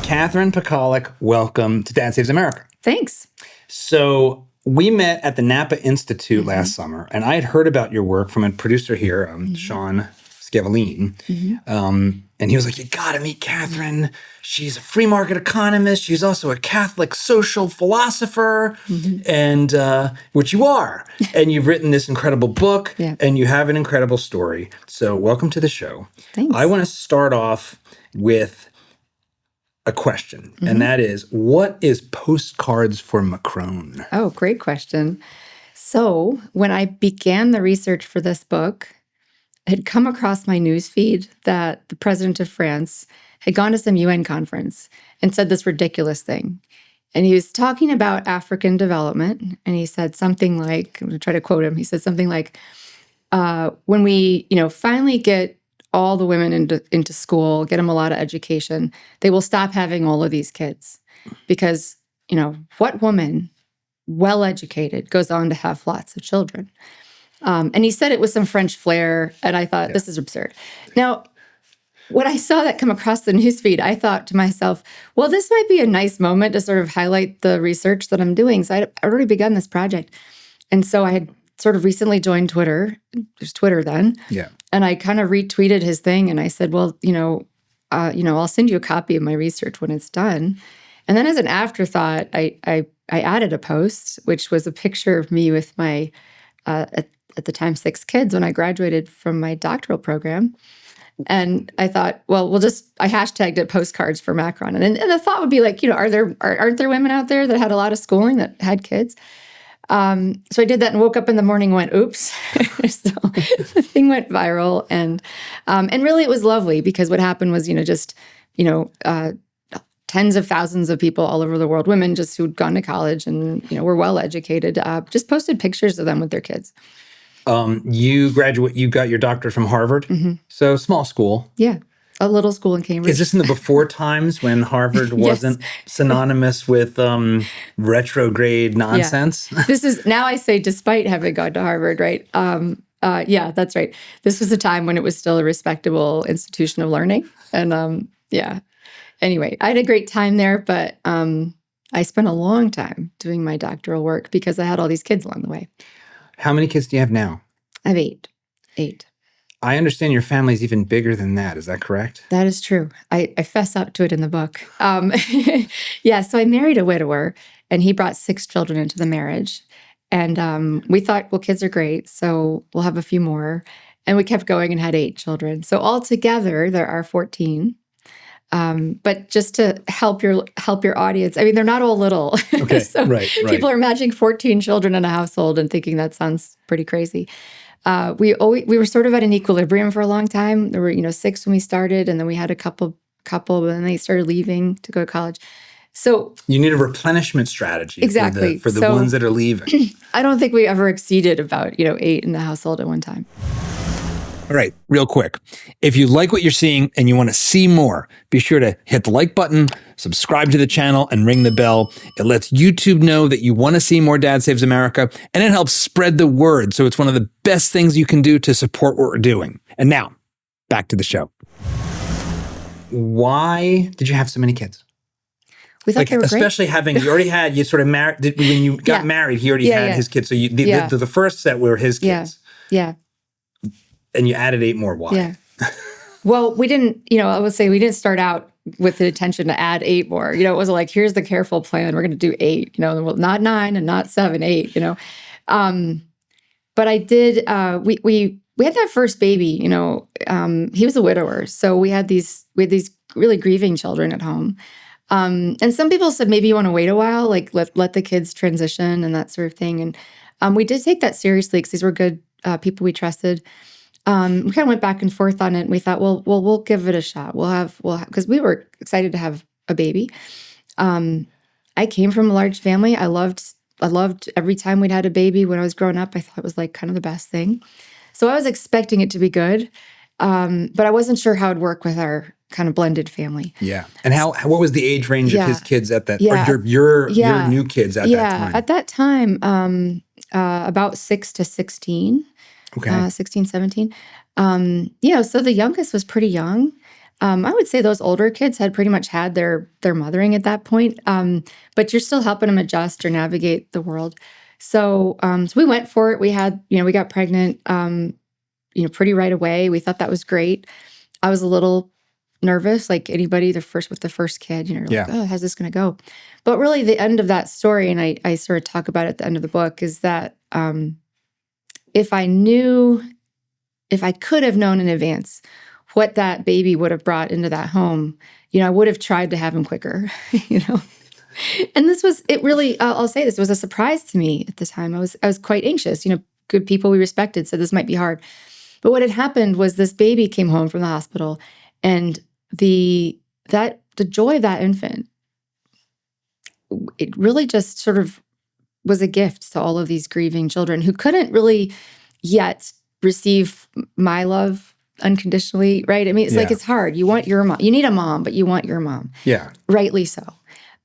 Catherine Pakaluk, welcome to Dad Saves America. Thanks. So we met at the Napa Institute last summer, and I had heard about your work from a producer here, Sean Scavolin. And he was like, you got to meet Catherine. She's a free market economist. She's also a Catholic social philosopher, and which you are. And you've written this incredible book, and you have an incredible story. So welcome to the show. Thanks. I want to start off with a question, and that is, what is Postcards for Macron? Oh, great question. So when I began the research for this book, I had come across my newsfeed that the president of France had gone to some UN conference and said this ridiculous thing. And he was talking about African development, and he said something like, I'm going to try to quote him, he said something like, when we, finally get all the women into school, get them a lot of education, they will stop having all of these kids. Because, what woman, well-educated, goes on to have lots of children? And he said it with some French flair, and I thought, this is absurd. Now, when I saw that come across the newsfeed, I thought to myself, well, this might be a nice moment to sort of highlight the research that I'm doing. So I'd already begun this project. And so I had sort of recently joined Twitter. There's Twitter then. Yeah. And I kind of retweeted his thing, and I said, well, I'll send you a copy of my research when it's done. And then as an afterthought, I added a post, which was a picture of me with my, at the time, 6 kids when I graduated from my doctoral program. And I thought, well, I hashtagged it Postcards for Macron. And the thought would be like, aren't there women out there that had a lot of schooling that had kids? So I did that and woke up in the morning and went, oops. So the thing went viral. And really it was lovely because what happened was, tens of thousands of people all over the world, women just who'd gone to college and, were well educated, just posted pictures of them with their kids. You got your doctorate from Harvard, so small school. Yeah, a little school in Cambridge. Is this in the before times when Harvard wasn't synonymous with retrograde nonsense? Yeah. This is, now I say despite having gone to Harvard, right? Yeah, that's right. This was a time when it was still a respectable institution of learning. And anyway, I had a great time there, but I spent a long time doing my doctoral work because I had all these kids along the way. How many kids do you have now? I have 8. I understand your family's even bigger than that. Is that correct? That is true. I fess up to it in the book. Yeah, so I married a widower, and he brought 6 children into the marriage. And we thought, well, kids are great, so we'll have a few more. And we kept going and had 8 children. So altogether, there are 14. But just to help your audience, I mean, they're not all little. Okay, so right. People are imagining 14 children in a household and thinking that sounds pretty crazy. We were sort of at an equilibrium for a long time. There were 6 when we started, and then we had a couple, and then they started leaving to go to college. So you need a replenishment strategy exactly for the ones that are leaving. I don't think we ever exceeded about 8 in the household at one time. All right, real quick. If you like what you're seeing and you want to see more, be sure to hit the like button, subscribe to the channel, and ring the bell. It lets YouTube know that you want to see more Dad Saves America, and it helps spread the word. So it's one of the best things you can do to support what we're doing. And now, back to the show. Why did you have so many kids? We thought they were especially great. you sort of married, when you got married, he already had his kids. So the first set were his kids. Yeah. And you added 8 more. Why? Yeah. Well, we didn't, I would say we didn't start out with the intention to add 8 more. It wasn't like, here's the careful plan. We're going to do 8, well, not 9 and not 7, 8, But I did, we had that first baby, he was a widower. So we had these really grieving children at home. And some people said, maybe you want to wait a while, like let the kids transition and that sort of thing. And we did take that seriously because these were good people we trusted. We kind of went back and forth on it, and we thought, well, we'll give it a shot. We'll have because we were excited to have a baby. I came from a large family. I loved every time we'd had a baby when I was growing up. I thought it was like kind of the best thing. So I was expecting it to be good, but I wasn't sure how it'd work with our kind of blended family. Yeah. And what was the age range of his kids at that, or your new kids at that time? Yeah, at that time, about 6 to 16. Okay. 16, 17. So the youngest was pretty young. I would say those older kids had pretty much had their mothering at that point, but you're still helping them adjust or navigate the world. So, so we went for it. We had, we got pregnant, pretty right away. We thought that was great. I was a little nervous, like anybody, with the first kid, like, oh, how's this going to go? But really, the end of that story, and I sort of talk about it at the end of the book, is that if I could have known in advance what that baby would have brought into that home, I would have tried to have him quicker, And it really, I'll say this, was a surprise to me at the time. I was quite anxious. Good people we respected said this might be hard. But what had happened was this baby came home from the hospital, and the joy of that infant, it really just sort of was a gift to all of these grieving children who couldn't really yet receive my love unconditionally, right? I mean, it's like, it's hard. You want your mom. You need a mom, but you want your mom. Yeah. Rightly so.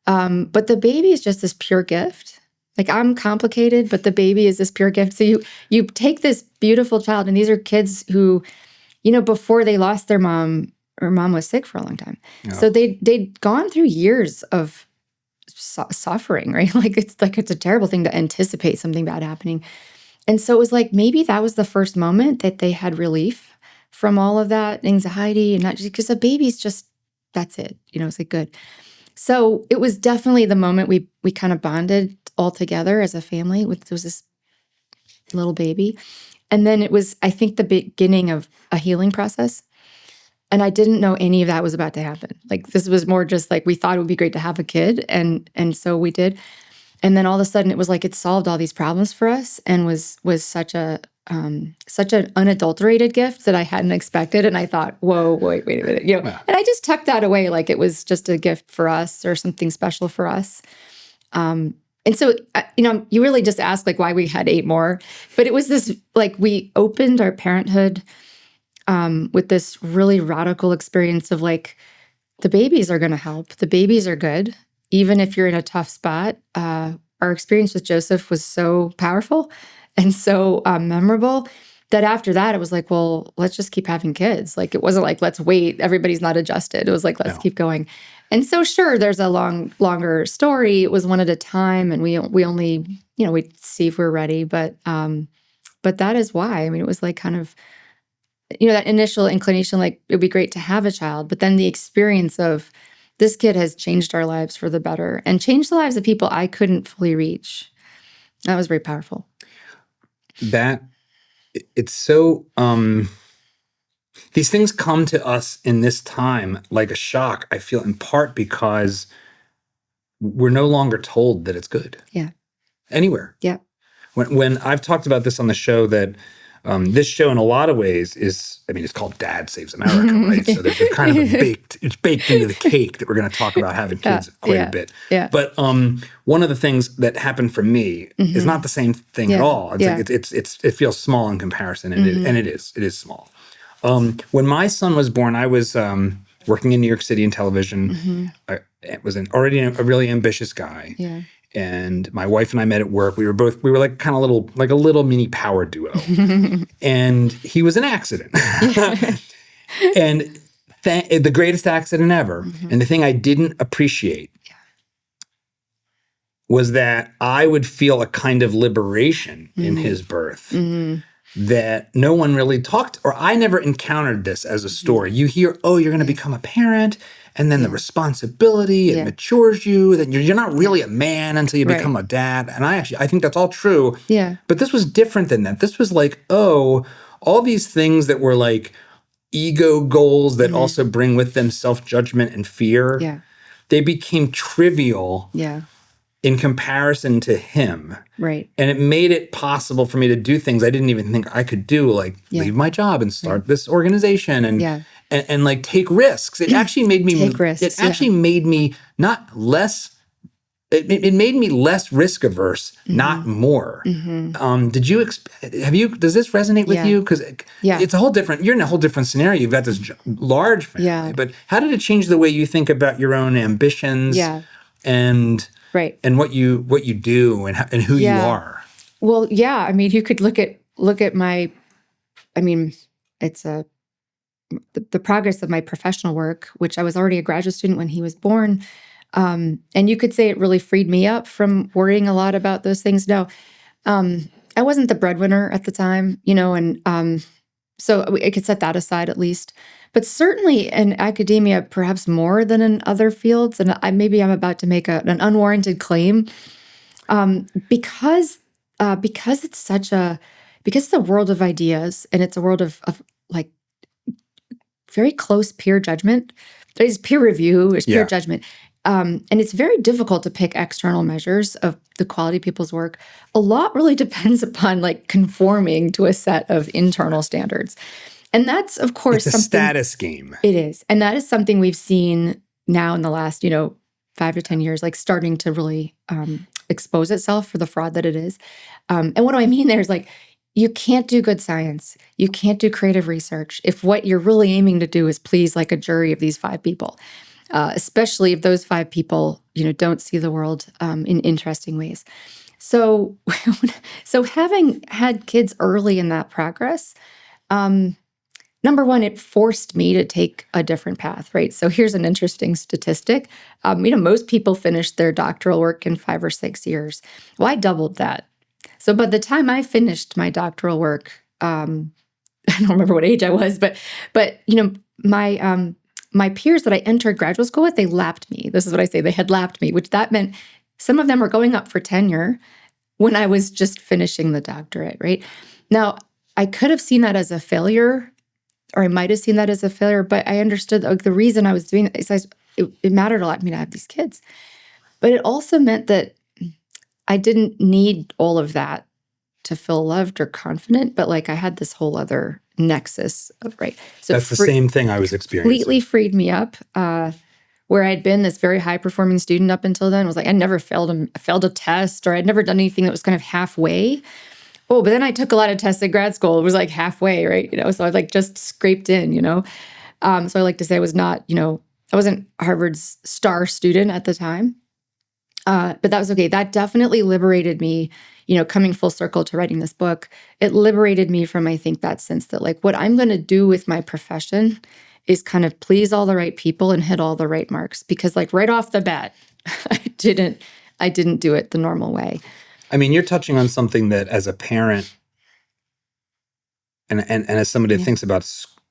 But the baby is just this pure gift. Like, I'm complicated, but the baby is this pure gift. So you take this beautiful child, and these are kids who, before they lost their mom, or mom was sick for a long time. Yeah. So they'd gone through years of suffering, right? It's a terrible thing to anticipate something bad happening. And so it was like, maybe that was the first moment that they had relief from all of that anxiety, and not just because a baby's just, that's it. It's like, good. So it was definitely the moment we kind of bonded all together as a family. There was this little baby. And then it was, I think, the beginning of a healing process. And I didn't know any of that was about to happen. Like, this was more just like, we thought it would be great to have a kid. And so we did. And then all of a sudden it was like, it solved all these problems for us, and was such an unadulterated gift that I hadn't expected. And I thought, whoa, wait a minute. And I just tucked that away like it was just a gift for us or something special for us. And so, you really just asked like why we had 8 more, but it was this, like, we opened our parenthood with this really radical experience of like, the babies are going to help. The babies are good. Even if you're in a tough spot, our experience with Joseph was so powerful and so memorable that after that, it was like, well, let's just keep having kids. Like, it wasn't like, let's wait, everybody's not adjusted. It was like, let's keep going. And so sure, there's a longer story. It was one at a time, and we only, we'd see if we're ready. But that is why. I mean, it was like kind of, that initial inclination, like, it'd be great to have a child, but then the experience of this kid has changed our lives for the better and changed the lives of people I couldn't fully reach. That was very powerful. It's so, these things come to us in this time like a shock, I feel, in part because we're no longer told that it's good. Yeah. Anywhere. Yeah. When I've talked about this on the show, that this show in a lot of ways is, it's called Dad Saves America, right? So there's kind of it's baked into the cake that we're going to talk about having kids quite a bit. Yeah. But one of the things that happened for me is not the same thing at all. It feels small in comparison, and it is small. When my son was born, I was working in New York City in television. I was already a really ambitious guy. Yeah. And my wife and I met at work. We were like kind of a little mini power duo. And he was an accident. And the greatest accident ever. And the thing I didn't appreciate was that I would feel a kind of liberation in his birth that no one really talked, or I never encountered this as a story. You hear, oh, you're going to become a parent, and then the responsibility, it matures you. Then you're not really a man until you become a dad. And I think that's all true. Yeah. But this was different than that. This was like, oh, all these things that were like ego goals that also bring with them self-judgment and fear. Yeah. They became trivial. Yeah. In comparison to him. Right. And it made it possible for me to do things I didn't even think I could do, like leave my job and start this organization and like take risks. It actually made me take risks. It actually made me not less. It made me less risk averse, not more. Did you? Does this resonate with you? Because it's a whole different. You're in a whole different scenario. You've got this large family. Yeah. But how did it change the way you think about your own ambitions? Yeah. And what you do and who you are. Well, yeah. I mean, you could look at my. I mean, it's a the progress of my professional work, which I was already a graduate student when he was born. And you could say it really freed me up from worrying a lot about those things. Now, I wasn't the breadwinner at the time, and so I could set that aside at least. But certainly in academia, perhaps more than in other fields, and maybe I'm about to make an unwarranted claim, because it's because it's a world of ideas, and it's a world of like very close peer judgment. There's peer review, there's peer judgment. And it's very difficult to pick external measures of the quality of people's work. A lot really depends upon like conforming to a set of internal standards. And that's, of course, it's a status game. It is. And that is something we've seen now in the last, 5 to 10 years, like starting to really expose itself for the fraud that it is. And what do I mean there is like, you can't do good science. You can't do creative research if what you're really aiming to do is please like a jury of these 5 people. Especially if those 5 people, don't see the world in interesting ways. So having had kids early in that progress, number one, it forced me to take a different path, right? So here's an interesting statistic. Most people finish their doctoral work in 5 or 6 years. Well, I doubled that. So by the time I finished my doctoral work, I don't remember what age I was, but my peers that I entered graduate school with, they lapped me. This is what I say. They had lapped me, which that meant some of them were going up for tenure when I was just finishing the doctorate, right? Now, I could have seen that as a failure, or I might have seen that as a failure, but I understood the reason I was doing that is it mattered a lot to me to have these kids. But it also meant that I didn't need all of that to feel loved or confident, but like I had this whole other nexus of, right? So that's the same thing I was experiencing. Completely freed me up. Where I'd been this very high performing student up until then was like I never failed a test, or I'd never done anything that was kind of halfway. Oh, but then I took a lot of tests at grad school. It was like halfway, right? So I like just scraped in, So I like to say I was not, I wasn't Harvard's star student at the time. But that was okay. That definitely liberated me, coming full circle to writing this book. It liberated me from, I think, that sense that like what I'm going to do with my profession is kind of please all the right people and hit all the right marks. Because like right off the bat, I didn't do it the normal way. I mean, you're touching on something that as a parent and as somebody that thinks about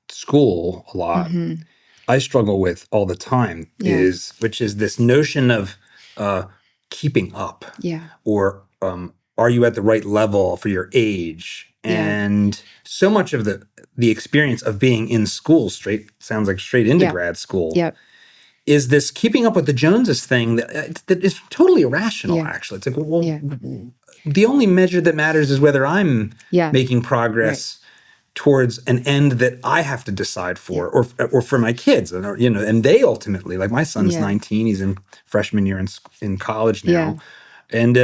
school a lot, I struggle with all the time, which is this notion of keeping up, or are you at the right level for your age? And so much of the experience of being in school, straight into grad school, is this keeping up with the Joneses thing that is totally irrational. Actually, it's like, the only measure that matters is whether I'm making progress towards an end that I have to decide for, or for my kids, and they ultimately, like my son's 19, he's in freshman year in college now, and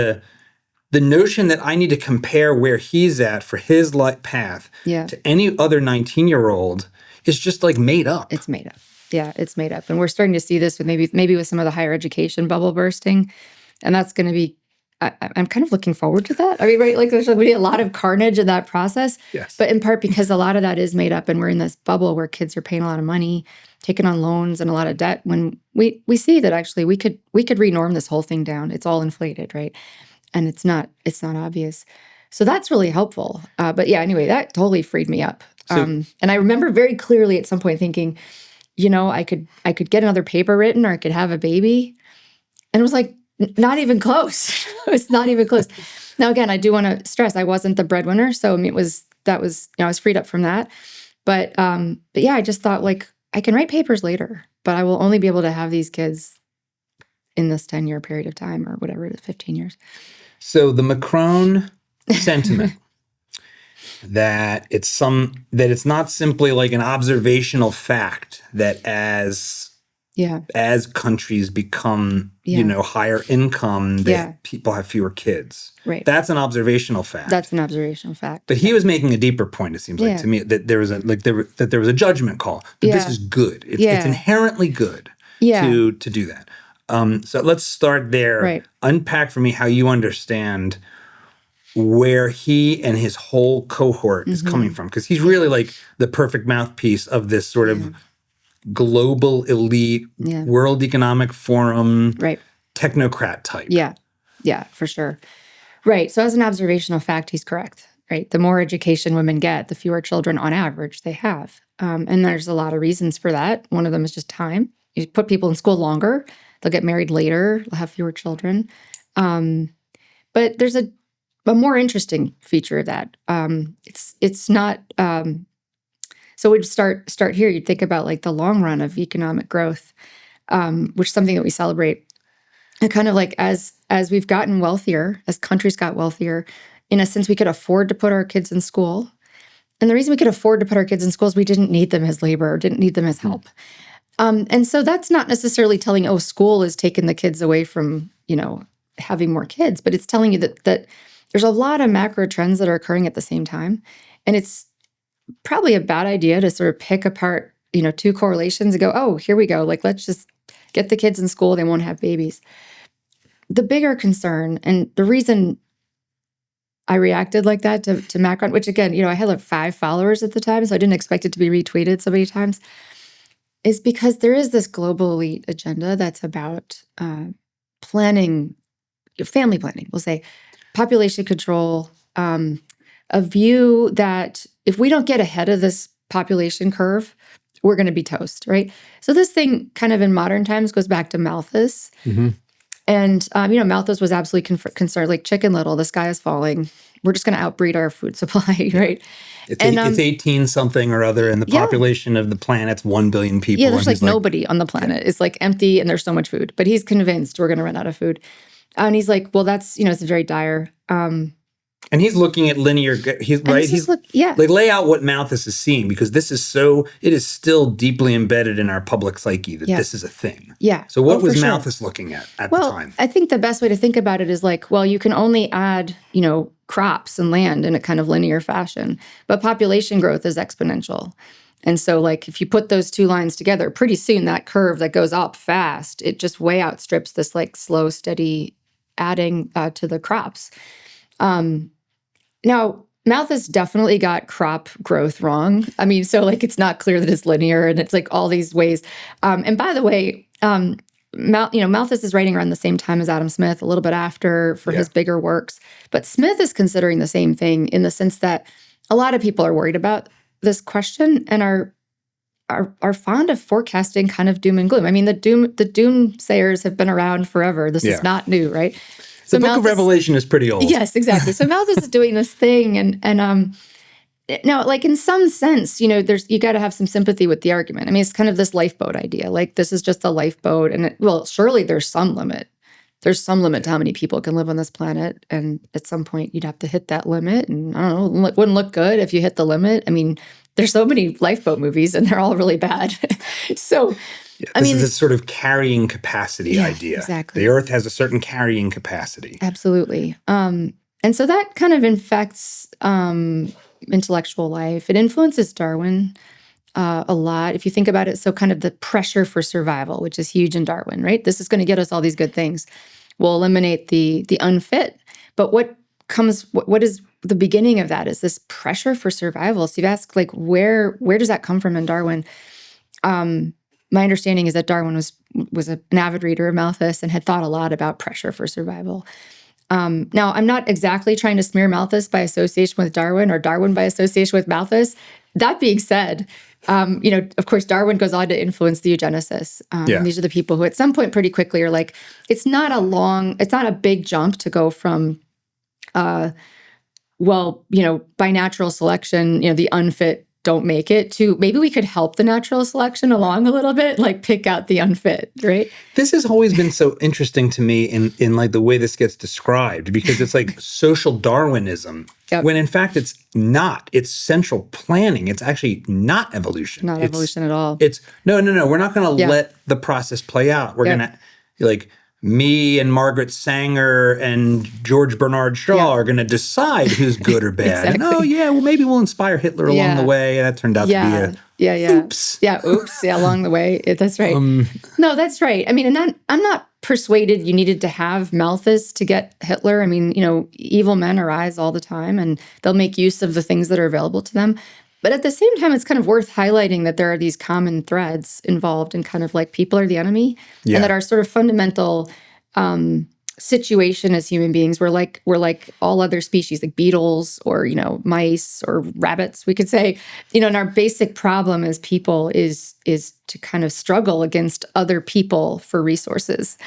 the notion that I need to compare where he's at for his life path to any other 19-year-old is just like made up. It's made up. Yeah, it's made up, and we're starting to see this with maybe with some of the higher education bubble bursting, and that's going to be. I'm kind of looking forward to that. I mean, right? Like there's going to be a lot of carnage in that process, but in part because a lot of that is made up, and we're in this bubble where kids are paying a lot of money, taking on loans and a lot of debt. When we see that actually we could renorm this whole thing down. It's all inflated, right? And it's not obvious. So that's really helpful. But yeah, anyway, that totally freed me up. And I remember very clearly at some point thinking, I could get another paper written, or I could have a baby, and it was like. Not even close. It's not even close. Now, again, I do want to stress I wasn't the breadwinner, so I mean, I was freed up from that. But yeah, I just thought like I can write papers later, but I will only be able to have these kids in this 10-year period of time, or whatever it is, 15 years. So the Macron sentiment that it's not simply like an observational fact that as countries become, higher income, that people have fewer kids. Right. That's an observational fact. That's an observational fact. But he was making a deeper point, it seems like to me, that there was a judgment call. That this is good. It's inherently good to do that. So let's start there. Right. Unpack for me how you understand where he and his whole cohort is coming from, because he's really like the perfect mouthpiece of this sort of global elite, World Economic Forum, technocrat type. Yeah, for sure. Right. So as an observational fact, he's correct, right? The more education women get, the fewer children on average they have. And there's a lot of reasons for that. One of them is just time. You put people in school longer, they'll get married later, they'll have fewer children. But there's a more interesting feature of that. It's not, so we'd start here. You'd think about like the long run of economic growth, which is something that we celebrate. And kind of like as we've gotten wealthier, as countries got wealthier, in a sense, we could afford to put our kids in school. And the reason we could afford to put our kids in school is we didn't need them as labor, didn't need them as help. And so that's not necessarily telling, oh, school is taking the kids away from, having more kids, but it's telling you that there's a lot of macro trends that are occurring at the same time. And it's probably a bad idea to sort of pick apart, two correlations and go, oh, here we go. Like, let's just get the kids in school. They won't have babies. The bigger concern, and the reason I reacted like that to Macron, which again, I had like 5 followers at the time, so I didn't expect it to be retweeted so many times, is because there is this global elite agenda that's about planning, family planning, we'll say, population control, a view that if we don't get ahead of this population curve, we're going to be toast, right? So this thing kind of in modern times goes back to Malthus. And, Malthus was absolutely concerned, like Chicken Little, the sky is falling. We're just going to outbreed our food supply, right? It's 18-something or other, and the population of the planet's 1 billion people. Yeah, there's like nobody on the planet. It's like empty, and there's so much food. But he's convinced we're going to run out of food. And he's like, well, that's, it's very dire. And he's looking at linear, he's like, lay out what Malthus is seeing, because it is still deeply embedded in our public psyche that this is a thing. Yeah. So what was Malthus looking at the time? I think the best way to think about it is like, well, you can only add, crops and land in a kind of linear fashion, but population growth is exponential. And so like, if you put those two lines together, pretty soon that curve that goes up fast, it just way outstrips this like slow, steady adding to the crops. Now, Malthus definitely got crop growth wrong. I mean, so like it's not clear that it's linear, and it's like all these ways. And by the way, Malthus is writing around the same time as Adam Smith, a little bit after for his bigger works. But Smith is considering the same thing in the sense that a lot of people are worried about this question and are fond of forecasting kind of doom and gloom. I mean, the doomsayers have been around forever. This is not new, right? The Book of Revelation is pretty old. Yes, exactly. So Malthus is doing this thing, and now, like in some sense, you got to have some sympathy with the argument. I mean, it's kind of this lifeboat idea. Like this is just a lifeboat, and surely there's some limit. There's some limit to how many people can live on this planet, and at some point you'd have to hit that limit. And I don't know, it wouldn't look good if you hit the limit. I mean, there's so many lifeboat movies, and they're all really bad. So. This is this sort of carrying capacity idea. Exactly. The Earth has a certain carrying capacity. Absolutely. And so that kind of infects intellectual life. It influences Darwin a lot. If you think about it, so kind of the pressure for survival, which is huge in Darwin, right? This is going to get us all these good things. We'll eliminate the unfit. But what is the beginning of that is this pressure for survival. So you ask, like, where does that come from in Darwin? My understanding is that Darwin was an avid reader of Malthus and had thought a lot about pressure for survival. Now, I'm not exactly trying to smear Malthus by association with Darwin or Darwin by association with Malthus. That being said, of course, Darwin goes on to influence the eugenicists. And these are the people who at some point pretty quickly are like, it's not a big jump to go from, by natural selection, the unfit don't make it, to maybe we could help the natural selection along a little bit, like pick out the unfit, right? This has always been so interesting to me in like the way this gets described, because it's like social Darwinism, when in fact it's not. It's central planning. It's actually not evolution. Not evolution at all. It's no. We're not going to let the process play out. We're going to, like, me and Margaret Sanger and George Bernard Shaw are going to decide who's good or bad. Exactly. And maybe we'll inspire Hitler along the way. And that turned out to be oops. Along the way. That's right. No, that's right. I mean, and I'm not persuaded you needed to have Malthus to get Hitler. I mean, evil men arise all the time, and they'll make use of the things that are available to them. But at the same time, it's kind of worth highlighting that there are these common threads involved in kind of like people are the enemy, and that our sort of fundamental situation as human beings, we're like all other species, like beetles or mice or rabbits, we could say. And our basic problem as people is to kind of struggle against other people for resources.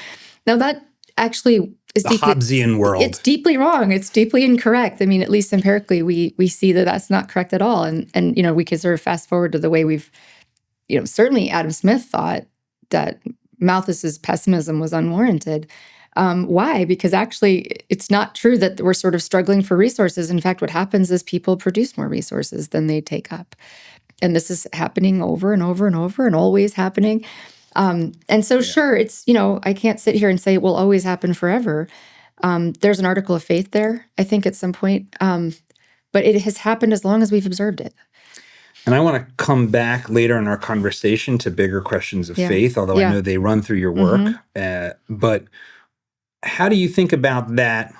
Now that actually is the Hobbesian world. It's deeply wrong. It's deeply incorrect. I mean, at least empirically, we see that that's not correct at all. And we can sort of fast forward to the way we've, certainly Adam Smith thought that Malthus's pessimism was unwarranted. Why? Because actually, it's not true that we're sort of struggling for resources. In fact, what happens is people produce more resources than they take up. And this is happening over and over and over and always happening. And so, sure, it's, I can't sit here and say it will always happen forever. There's an article of faith there, I think, at some point. But it has happened as long as we've observed it. And I want to come back later in our conversation to bigger questions of faith, although I know they run through your work. But how do you think about that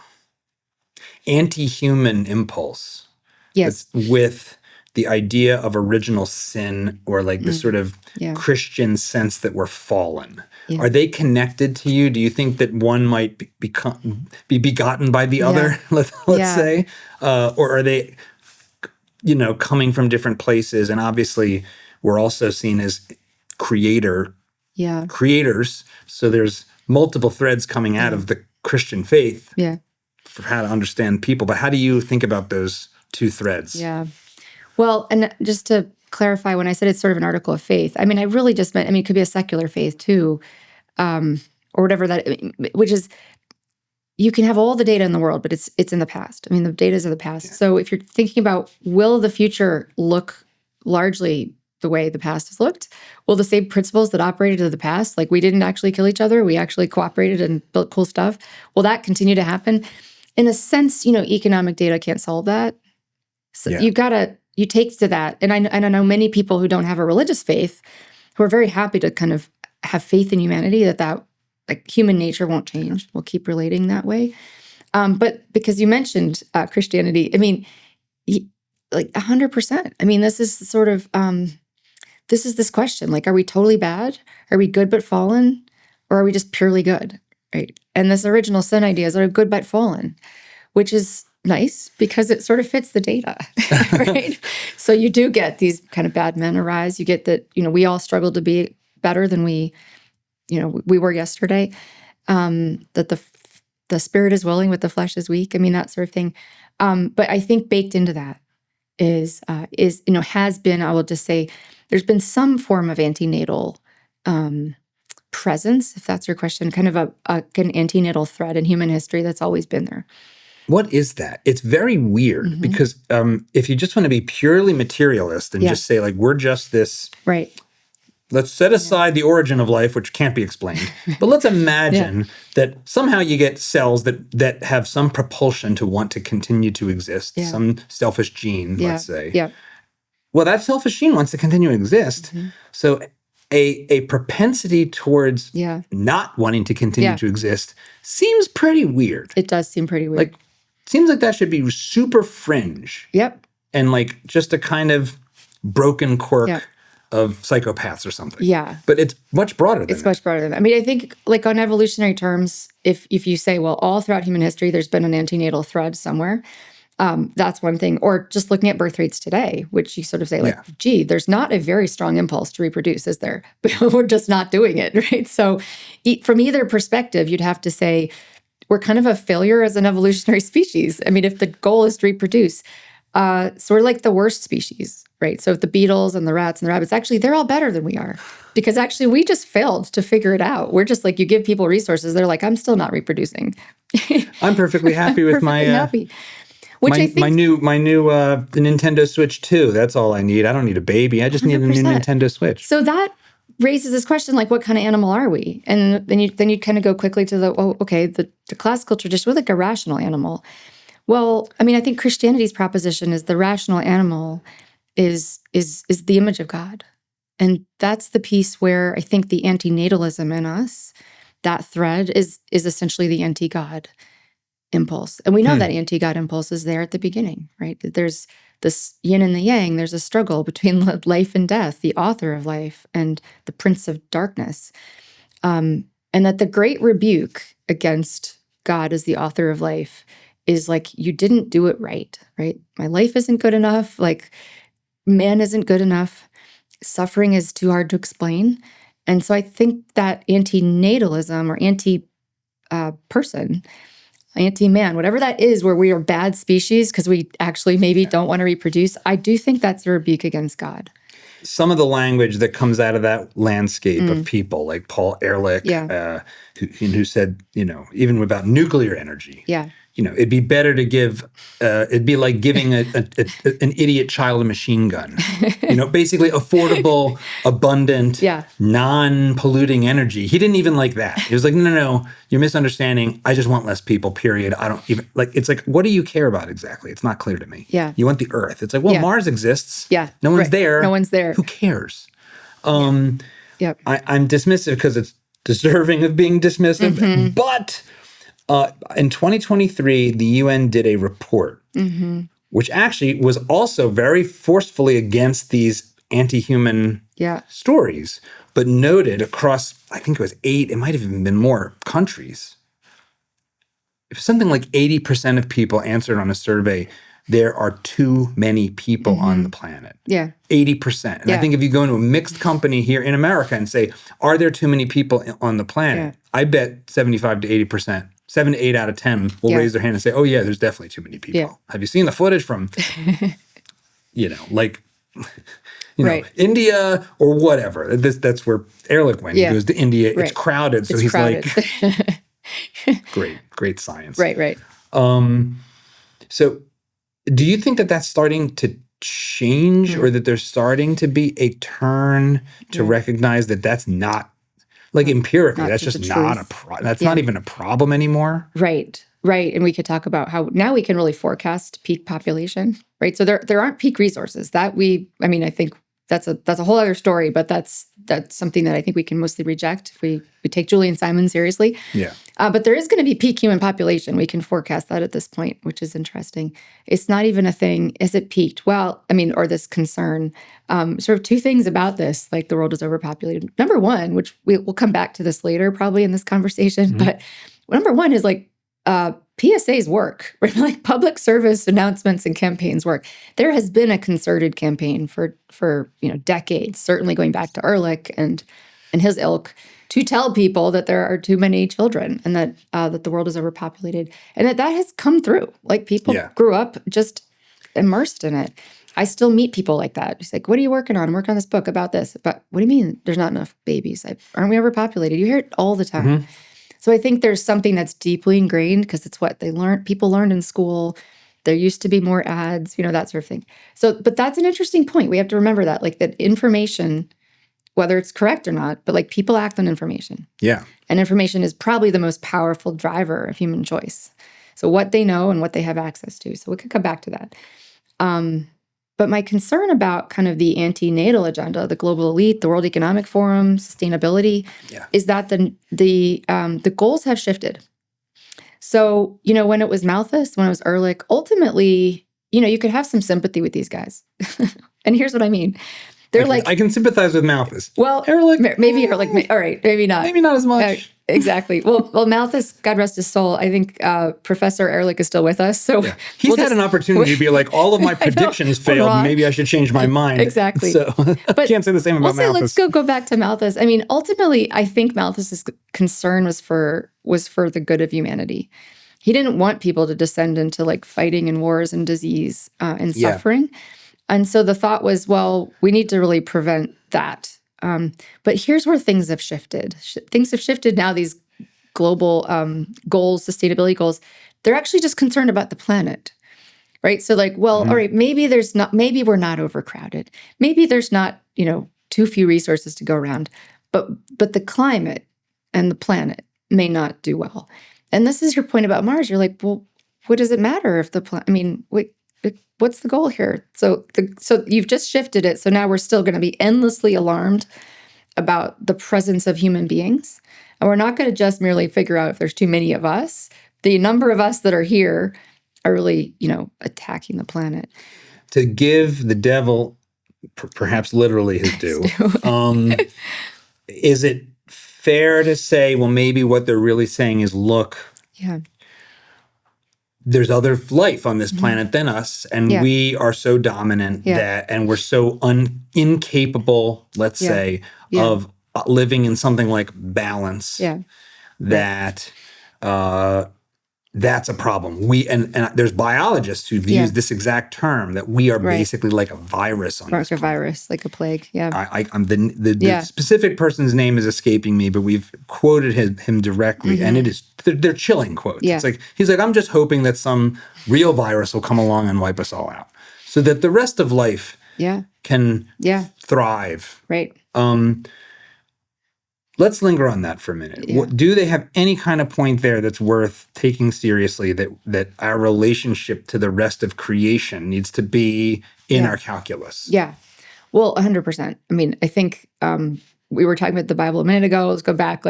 anti-human impulse? Yes. With the idea of original sin, or like the sort of Christian sense that we're fallen. Are they connected to you? Do you think that one might be begotten by the other, let's say? Or are they, coming from different places? And obviously, we're also seen as creators. So there's multiple threads coming out of the Christian faith for how to understand people. But how do you think about those two threads? Yeah. Well, and just to clarify, when I said it's sort of an article of faith, I mean, I really just meant, it could be a secular faith too, or whatever which is, you can have all the data in the world, but it's in the past. I mean, the data is of the past. Yeah. So if you're thinking about, will the future look largely the way the past has looked? Will the same principles that operated in the past, like we didn't actually kill each other, we actually cooperated and built cool stuff, will that continue to happen? In a sense, economic data can't solve that. So you take to that. And I know many people who don't have a religious faith who are very happy to kind of have faith in humanity, that like human nature won't change. We'll keep relating that way. But because you mentioned Christianity, I mean, like 100%. I mean, this is sort of, this is this question, like, are we totally bad? Are we good but fallen? Or are we just purely good, right? And this original sin idea is, are good but fallen, which is nice because it sort of fits the data, right? So you do get these kind of bad men arise. You get that, we all struggle to be better than we were yesterday. That the spirit is willing, but the flesh is weak. I mean, that sort of thing. But I think baked into that is has been, I will just say, there's been some form of antenatal presence, if that's your question, kind of an antenatal thread in human history that's always been there. What is that? It's very weird because if you just want to be purely materialist and just say, like, we're just this, right? Let's set aside the origin of life, which can't be explained. But let's imagine that somehow you get cells that have some propulsion to want to continue to exist, some selfish gene, let's say. Yeah. Well, that selfish gene wants to continue to exist. So a propensity towards not wanting to continue to exist seems pretty weird. It does seem pretty weird. Like, seems like that should be super fringe. Yep. And like just a kind of broken quirk of psychopaths or something. Yeah. But it's much broader than that. It's much broader than that. I mean, I think like on evolutionary terms, if you say, well, all throughout human history, there's been an antenatal thread somewhere, that's one thing. Or just looking at birth rates today, which you sort of say like, gee, there's not a very strong impulse to reproduce, is there? But we're just not doing it, right? So from either perspective, you'd have to say, we're kind of a failure as an evolutionary species. I mean, if the goal is to reproduce, so we're like the worst species, right? So if the beetles and the rats and the rabbits, actually, they're all better than we are because actually we just failed to figure it out. We're just like, you give people resources, they're like, I'm still not reproducing. I'm perfectly happy with happy. Which I think my new the Nintendo Switch 2. That's all I need. I don't need a baby. I just 100%. Need a new Nintendo Switch. So that raises this question, like, what kind of animal are we? And then you kind of go quickly to the classical tradition, we're like a rational animal. Well, I mean, I think Christianity's proposition is the rational animal is the image of God. And that's the piece where I think the anti-natalism in us that thread is essentially the anti-God impulse. And we know that anti-God impulse is there at the beginning, right? There's this yin and the yang. There's a struggle between life and death, the author of life and the prince of darkness. And that the great rebuke against God as the author of life is like, you didn't do it right? My life isn't good enough. Like, man isn't good enough. Suffering is too hard to explain. And so I think that anti-natalism or anti-person, anti-man, whatever that is, where we are bad species because we actually maybe don't want to reproduce, I do think that's a rebuke against God. Some of the language that comes out of that landscape of people, like Paul Ehrlich, who said, even about nuclear energy, it'd be better to give, it'd be like giving an idiot child a machine gun. Basically affordable, abundant, non-polluting energy. He didn't even like that. He was like, no, you're misunderstanding. I just want less people, period. I don't even, it's like, what do you care about exactly? It's not clear to me. Yeah. You want the Earth. It's like, well, Mars exists. Yeah. No one's there. No one's there. Who cares? Yep. I'm dismissive because it's deserving of being dismissive, but in 2023, the UN did a report, which actually was also very forcefully against these anti-human stories, but noted across, I think it was 8, it might have even been more countries. If something like 80% of people answered on a survey, there are too many people on the planet. 80%. And I think if you go into a mixed company here in America and say, are there too many people on the planet? I bet 75 to 80%. 7 to 8 out of 10 will raise their hand and say, oh, yeah, there's definitely too many people. Have you seen the footage from, India or whatever? That's where Ehrlich went. He goes to India. It's crowded. So he's crowded. Like, great science. Right. So do you think that that's starting to change or that there's starting to be a turn to recognize that that's not, like empirically, that's just not that's not even a problem anymore. Right. And we could talk about how now we can really forecast peak population, right? So there aren't peak resources I think that's a whole other story, but that's something that I think we can mostly reject if we take Julian Simon seriously. Yeah. But there is going to be peak human population. We can forecast that at this point, which is interesting. It's not even a thing. Is it peaked? Well, or this concern. Sort of two things about this, like the world is overpopulated. Number one, which we'll come back to this later probably in this conversation, but number one is like PSAs work, right? Like public service announcements and campaigns work. There has been a concerted campaign for decades, certainly going back to Ehrlich and his ilk, to tell people that there are too many children and that the world is overpopulated, and that has come through. Like people grew up just immersed in it. I still meet people like that. It's like, what are you working on? I'm working on this book about this. But what do you mean there's not enough babies? Aren't we overpopulated? You hear it all the time. So I think there's something that's deeply ingrained because it's what people learned in school. There used to be more ads, that sort of thing. So, but that's an interesting point. We have to remember that, like that information, whether it's correct or not, but like people act on information. Yeah. And information is probably the most powerful driver of human choice. So what they know and what they have access to. So we could come back to that. But my concern about kind of the anti-natal agenda, the global elite, the World Economic Forum, sustainability, is that the goals have shifted. So, when it was Malthus, when it was Ehrlich, ultimately, you could have some sympathy with these guys. And here's what I mean. They're I can sympathize with Malthus. Well, Ehrlich, maybe Ehrlich, all right, maybe not. Maybe not as much. Exactly. Well, Malthus, God rest his soul, I think Professor Ehrlich is still with us. So he's had an opportunity to be like, all of my predictions failed. Maybe I should change my mind. Exactly. So I can't say the same about Malthus. Let's go back to Malthus. Ultimately, I think Malthus's concern was for the good of humanity. He didn't want people to descend into like fighting and wars and disease and suffering. And so the thought was, well, we need to really prevent that. But here's where things have shifted. Things have shifted now, these global goals, sustainability goals, they're actually just concerned about the planet, right? So like, well, all right, maybe we're not overcrowded. Maybe there's not, too few resources to go around, but the climate and the planet may not do well. And this is your point about Mars. You're like, well, what does it matter if what's the goal here? So you've just shifted it. So now we're still going to be endlessly alarmed about the presence of human beings. And we're not going to just merely figure out if there's too many of us. The number of us that are here are really, attacking the planet. To give the devil, perhaps literally his due, is it fair to say, well, maybe what they're really saying is, look, there's other life on this planet than us, and we are so dominant and we're so incapable, let's say, of living in something like balance that that's a problem. And there's biologists who've used this exact term, that we are basically like a virus on this planet. Virus, like a plague. Yeah. The specific person's name is escaping me, but we've quoted him directly, and they're chilling quotes. Yeah. It's like, he's like, I'm just hoping that some real virus will come along and wipe us all out, so that the rest of life can thrive. Right. Let's linger on that for a minute. Yeah. Do they have any kind of point there that's worth taking seriously, that our relationship to the rest of creation needs to be in our calculus? Yeah. Well, 100%. I mean, I think we were talking about the Bible a minute ago. Let's go back.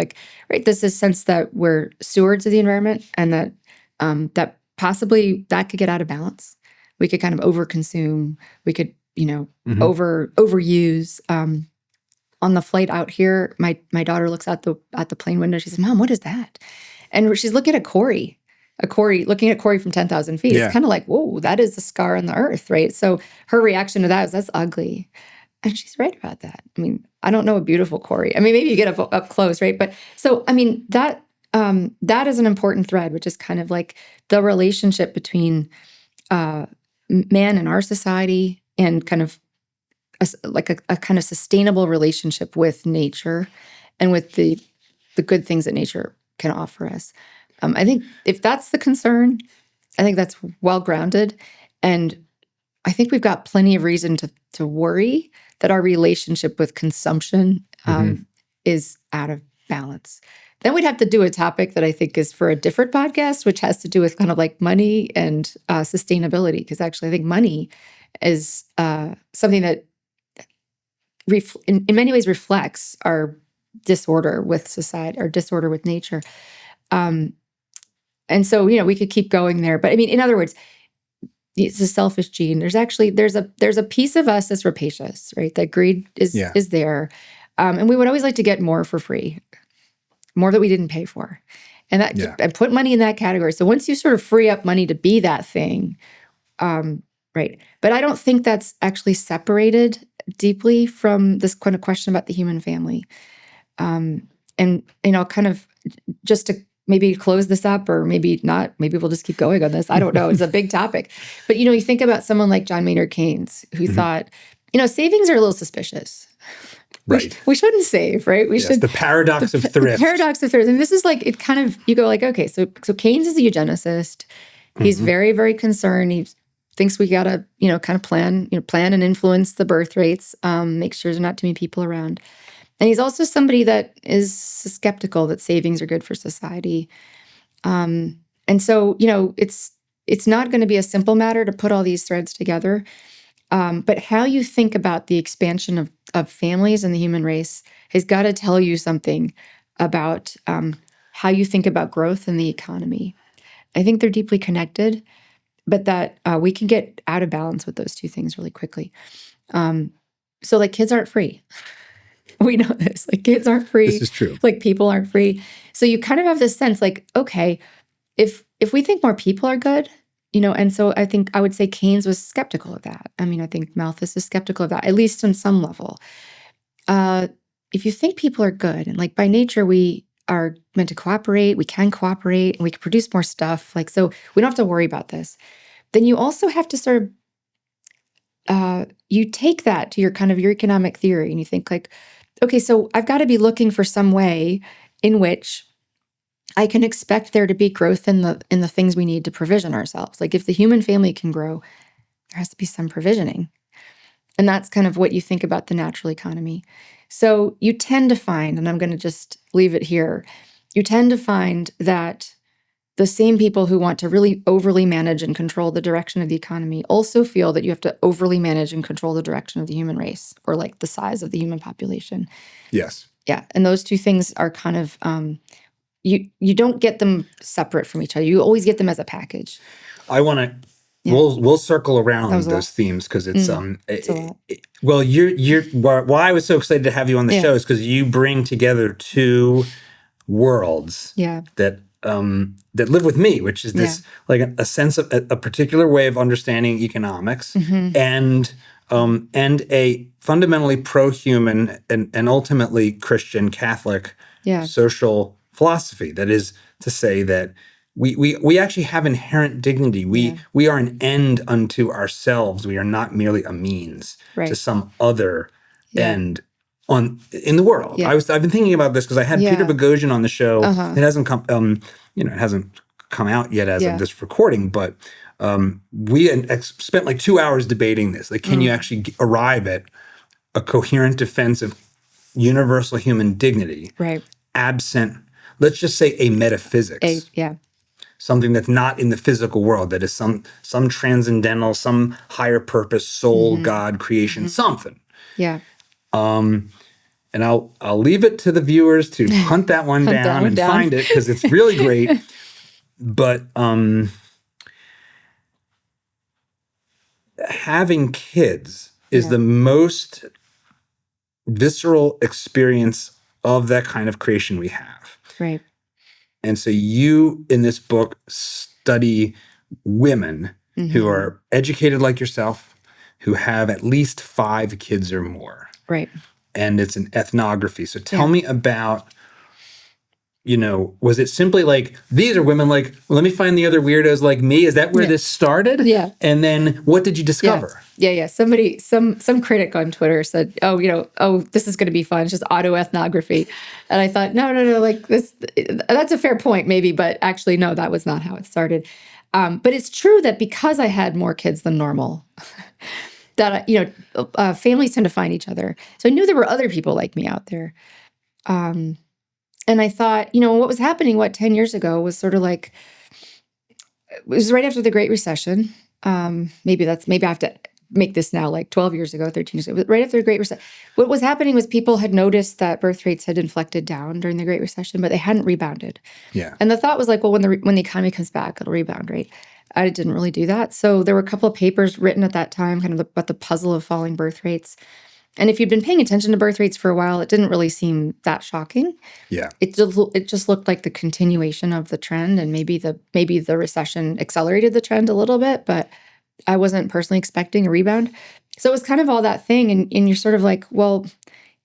This is sense that we're stewards of the environment, and that that possibly that could get out of balance. We could kind of overconsume. We could, overuse. On the flight out here, my daughter looks out the plane window. She says, "Mom, what is that?" And she's looking at Corey looking at Corey from 10,000 feet. It's kind of like, whoa, that is a scar on the earth, right? So her reaction to that is, that's ugly. And she's right about that. I mean, I don't know a beautiful Corey. I mean, maybe you get up close, right? But so, I mean, that is an important thread, which is kind of like the relationship between man and our society, and kind of a kind of sustainable relationship with nature, and with the good things that nature can offer us. I think if that's the concern, I think that's well grounded, and I think we've got plenty of reason to worry that our relationship with consumption is out of balance. Then we'd have to do a topic that I think is for a different podcast, which has to do with kind of like money and sustainability, because actually I think money is something that in many ways reflects our disorder with society, our disorder with nature. And so, we could keep going there. But I mean, in other words, it's a selfish gene. There's a piece of us that's rapacious, right? That greed is there. And we would always like to get more for free, more that we didn't pay for. And and put money in that category. So once you sort of free up money to be that thing, right. But I don't think that's actually separated deeply from this kind of question about the human family. And, kind of just to maybe close this up, or maybe not, maybe we'll just keep going on this. I don't know. It's a big topic. But, you think about someone like John Maynard Keynes, who thought, savings are a little suspicious. Right. We shouldn't save, right? We should. The paradox of thrift. The paradox of thrift. And this is like, it kind of, you go like, okay, so Keynes is a eugenicist. He's very, very concerned. He thinks we got to, kind of plan and influence the birth rates, make sure there's not too many people around. And he's also somebody that is skeptical that savings are good for society. And so, it's not going to be a simple matter to put all these threads together. But how you think about the expansion of families and the human race has got to tell you something about how you think about growth in the economy. I think they're deeply connected, but that we can get out of balance with those two things really quickly. So like kids aren't free. We know this. Like kids aren't free. This is true. Like people aren't free. So you kind of have this sense like, okay, if we think more people are good, and so I think I would say Keynes was skeptical of that. I mean, I think Malthus is skeptical of that, at least on some level. If you think people are good, and like by nature we are meant to cooperate, we can cooperate, and we can produce more stuff, like, so we don't have to worry about this. Then you also have to sort of, you take that to your economic theory, and you think like, okay, so I've got to be looking for some way in which I can expect there to be growth in the things we need to provision ourselves. Like if the human family can grow, there has to be some provisioning. And that's kind of what you think about the natural economy. So you tend to find, and I'm going to just leave it here, you tend to find that the same people who want to really overly manage and control the direction of the economy also feel that you have to overly manage and control the direction of the human race, or like the size of the human population. Yes. Yeah. And those two things are kind of, you don't get them separate from each other. You always get them as a package. I want to. Yeah. We'll circle around That was a those lot. themes because it's It's a lot. well, you're why I was so excited to have you on the Yeah. show is because you bring together two worlds Yeah. that live with me, which is this like a sense of a particular way of understanding economics and a fundamentally pro-human and ultimately Christian Catholic social philosophy. That is to say that we actually have inherent dignity. We are an end unto ourselves. We are not merely a means to some other end in the world. Yeah. I've been thinking about this because I had Peter Boghossian on the show. It hasn't come it hasn't come out yet as of this recording, but we spent like 2 hours debating this. Like, can you actually arrive at a coherent defense of universal human dignity absent, let's just say, a metaphysics? Something that's not in the physical world, that is some transcendental, some higher purpose, soul, God, creation, something. Yeah. And I'll leave it to the viewers to hunt that one down and find it because it's really great. But having kids is the most visceral experience of that kind of creation we have. Right. And so you, in this book, study women who are educated like yourself, who have at least 5 kids or more. Right. And it's an ethnography. So tell me about, was it simply like, these are women like, let me find the other weirdos like me? Is that where this started? Yeah. And then what did you discover? Yeah. Somebody, some critic on Twitter said, this is going to be fun. It's just autoethnography. And I thought, no, like this, that's a fair point maybe, but actually, no, that was not how it started. But it's true that because I had more kids than normal, that, families tend to find each other. So I knew there were other people like me out there. And I thought, what was happening, 10 years ago was sort of like, it was right after the Great Recession. Maybe I have to make this now like 12 years ago, 13 years ago, but right after the Great Recession. What was happening was people had noticed that birth rates had inflected down during the Great Recession, but they hadn't rebounded. Yeah. And the thought was like, well, when the economy comes back, it'll rebound, right? I didn't really do that. So there were a couple of papers written at that time kind of about the puzzle of falling birth rates. And if you'd been paying attention to birth rates for a while, it didn't really seem that shocking. Yeah. It just looked like the continuation of the trend, and maybe the recession accelerated the trend a little bit, but I wasn't personally expecting a rebound. So it was kind of all that thing. And you're sort of like, well,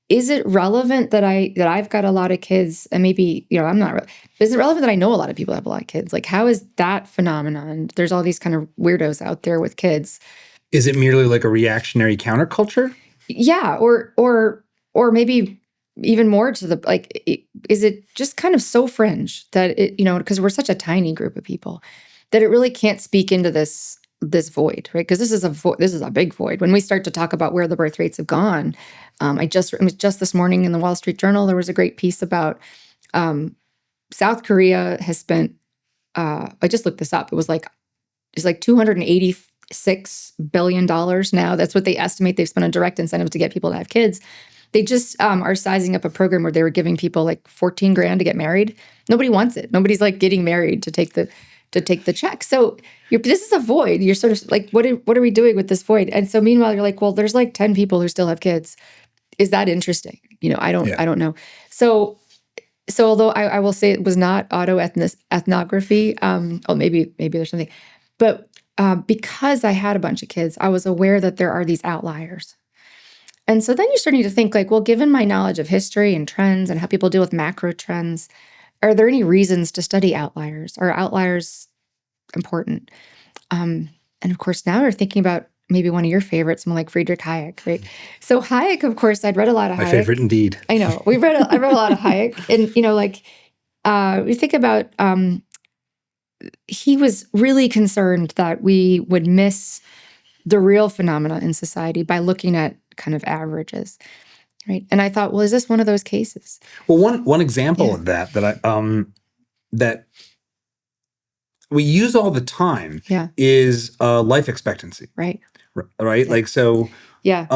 is it relevant that I've got a lot of kids, and maybe, I'm not, is it relevant that I know a lot of people that have a lot of kids? Like, how is that phenomenon? There's all these kind of weirdos out there with kids. Is it merely like a reactionary counterculture? Yeah, or maybe even more to the, like, is it just kind of so fringe that it, because we're such a tiny group of people, that it really can't speak into this void, right? Because this is a big void. When we start to talk about where the birth rates have gone, it was just this morning in the Wall Street Journal, there was a great piece about South Korea has spent, I just looked this up, it's like $286 billion now. That's what they estimate they've spent on direct incentives to get people to have kids. They just are sizing up a program where they were giving people like $14,000 to get married. Nobody wants it. Nobody's like getting married to take the check. So this is a void. You're sort of like, what are we doing with this void? And so meanwhile, you're like, well, there's like 10 people who still have kids. Is that interesting? I don't know. So although I will say it was not ethnography, maybe there's something, but because I had a bunch of kids, I was aware that there are these outliers. And so then you're starting to think like, well, given my knowledge of history and trends and how people deal with macro trends, are there any reasons to study outliers? Are outliers important? And of course, now we're thinking about maybe one of your favorites, someone like Friedrich Hayek, right? So Hayek, of course, I'd read a lot of Hayek. My favorite indeed. I know. I read a lot of Hayek. And, we think about, he was really concerned that we would miss the real phenomena in society by looking at kind of averages, right? And I thought, well, is this one of those cases? Well, one example of that I we use all the time Yeah. is life expectancy. Right. Right? Yeah. Like, so Yeah.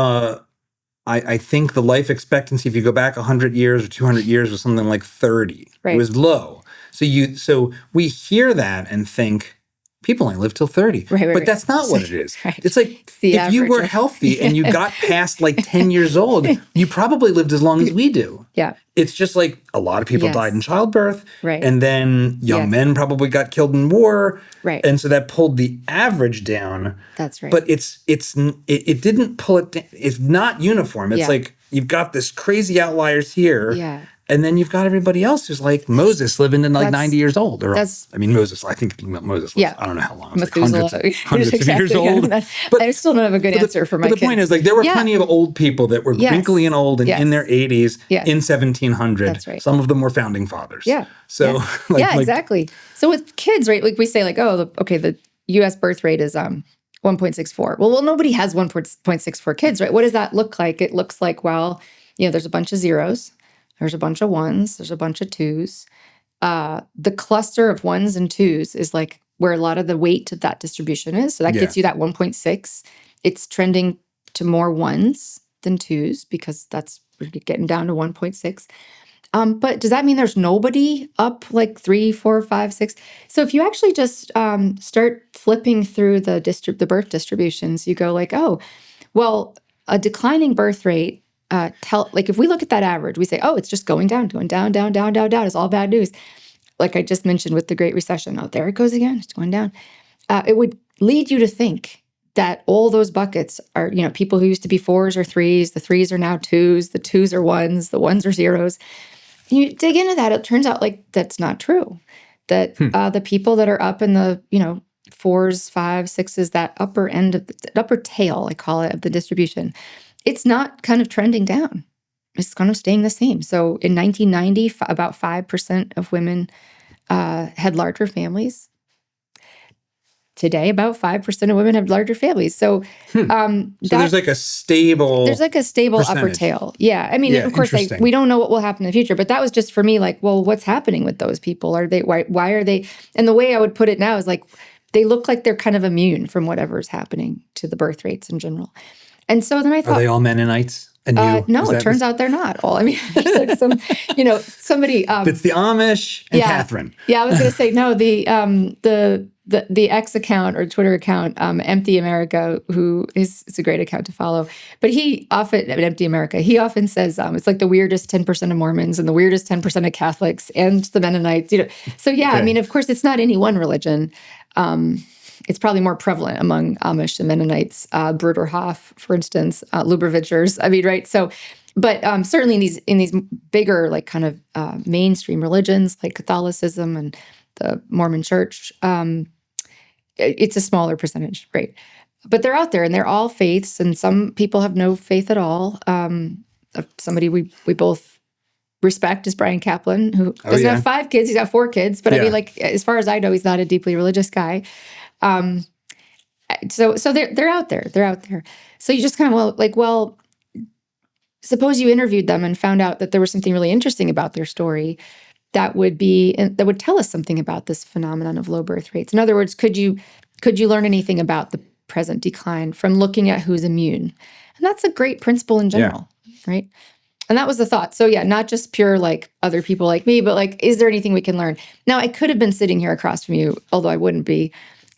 I think the life expectancy, if you go back 100 years or 200 years, was something like 30. Right. It was low. So we hear that and think, people only live till 30. But that's not what it is. Right. It's like, It's the if you average were of- healthy and you got past like 10 years old, you probably lived as long as we do. Yeah. It's just like a lot of people Yes. died in childbirth. Right. And then young Yes. men probably got killed in war. Right. And so that pulled the average down. That's right. But it didn't pull it down. It's not uniform. It's Yeah. like you've got this crazy outliers here. Yeah. And then you've got everybody else who's like Moses living in like That's- 90 years old. Or that's- I mean, Moses, I think Moses lived, Yeah. I don't know how long. It's like Methuselah. hundreds of years Exactly. old. I still don't have a good answer for my But the point is, like, there were Yeah. plenty of old people that were Yes. wrinkly and old and Yes. in their 80s Yes. in 1700. That's right. Some of them were founding fathers. Yeah. So, yeah. like, yeah, exactly. So with kids, right? Like we say, like, oh, the U.S. birth rate is 1.64. Well, nobody has 1.64 kids, right? What does that look like? It looks like, well, there's a bunch of zeros, there's a bunch of ones, there's a bunch of twos. The cluster of ones and twos is like where a lot of the weight of that distribution is. So that gets you that 1.6. It's trending to more ones than twos because we're getting down to 1.6. But does that mean there's nobody up like 3, 4, 5, 6? So if you actually just start flipping through the birth distributions, you go like, oh, well, a declining birth rate, like if we look at that average, we say, oh, it's just going down, down. It's all bad news. Like I just mentioned with the Great Recession, oh, there it goes again, it's going down. It would lead you to think that all those buckets are, people who used to be 4s or 3s, the 3s are now 2s, the 2s are 1s, the 1s are 0s. You dig into that, it turns out like that's not true. That the people that are up in the 4s, 5s, 6s, that upper end of the upper tail, I call it, of the distribution, it's not kind of trending down. It's kind of staying the same. So in 1990, about 5% of women had larger families. Today, about 5% of women have larger families. So, so there's like a stable upper tail. Yeah. I mean, of course, we don't know what will happen in the future, but that was just for me, like, well, what's happening with those people? Why are they? And the way I would put it now is like, they look like they're kind of immune from whatever's happening to the birth rates in general. And so then I thought, are they all Mennonites? And no, it turns out they're not all. I mean, like somebody. It's the Amish and Catherine. Yeah, I was going to say no. The X account or Twitter account, Empty America, it's a great account to follow. But he often at Empty America, he often says it's like the weirdest 10% of Mormons and the weirdest 10% of Catholics and the Mennonites. So yeah, okay. I mean, of course, it's not any one religion. It's probably more prevalent among Amish and Mennonites, Bruderhof, for instance, Lubavitchers. I mean, right? So, but certainly in these bigger, like kind of mainstream religions, like Catholicism and the Mormon Church, it's a smaller percentage, right? But they're out there, and they're all faiths, and some people have no faith at all. Somebody we both respect is Brian Kaplan, who doesn't have 5 kids; he's got 4 kids. But I mean, like as far as I know, he's not a deeply religious guy. So they're out there. They're out there. So you just kind of suppose you interviewed them and found out that there was something really interesting about their story that would tell us something about this phenomenon of low birth rates. In other words, could you learn anything about the present decline from looking at who's immune? And that's a great principle in general, right? And that was the thought. So yeah, not just pure like other people like me, but like, is there anything we can learn? Now, I could have been sitting here across from you, although I wouldn't be,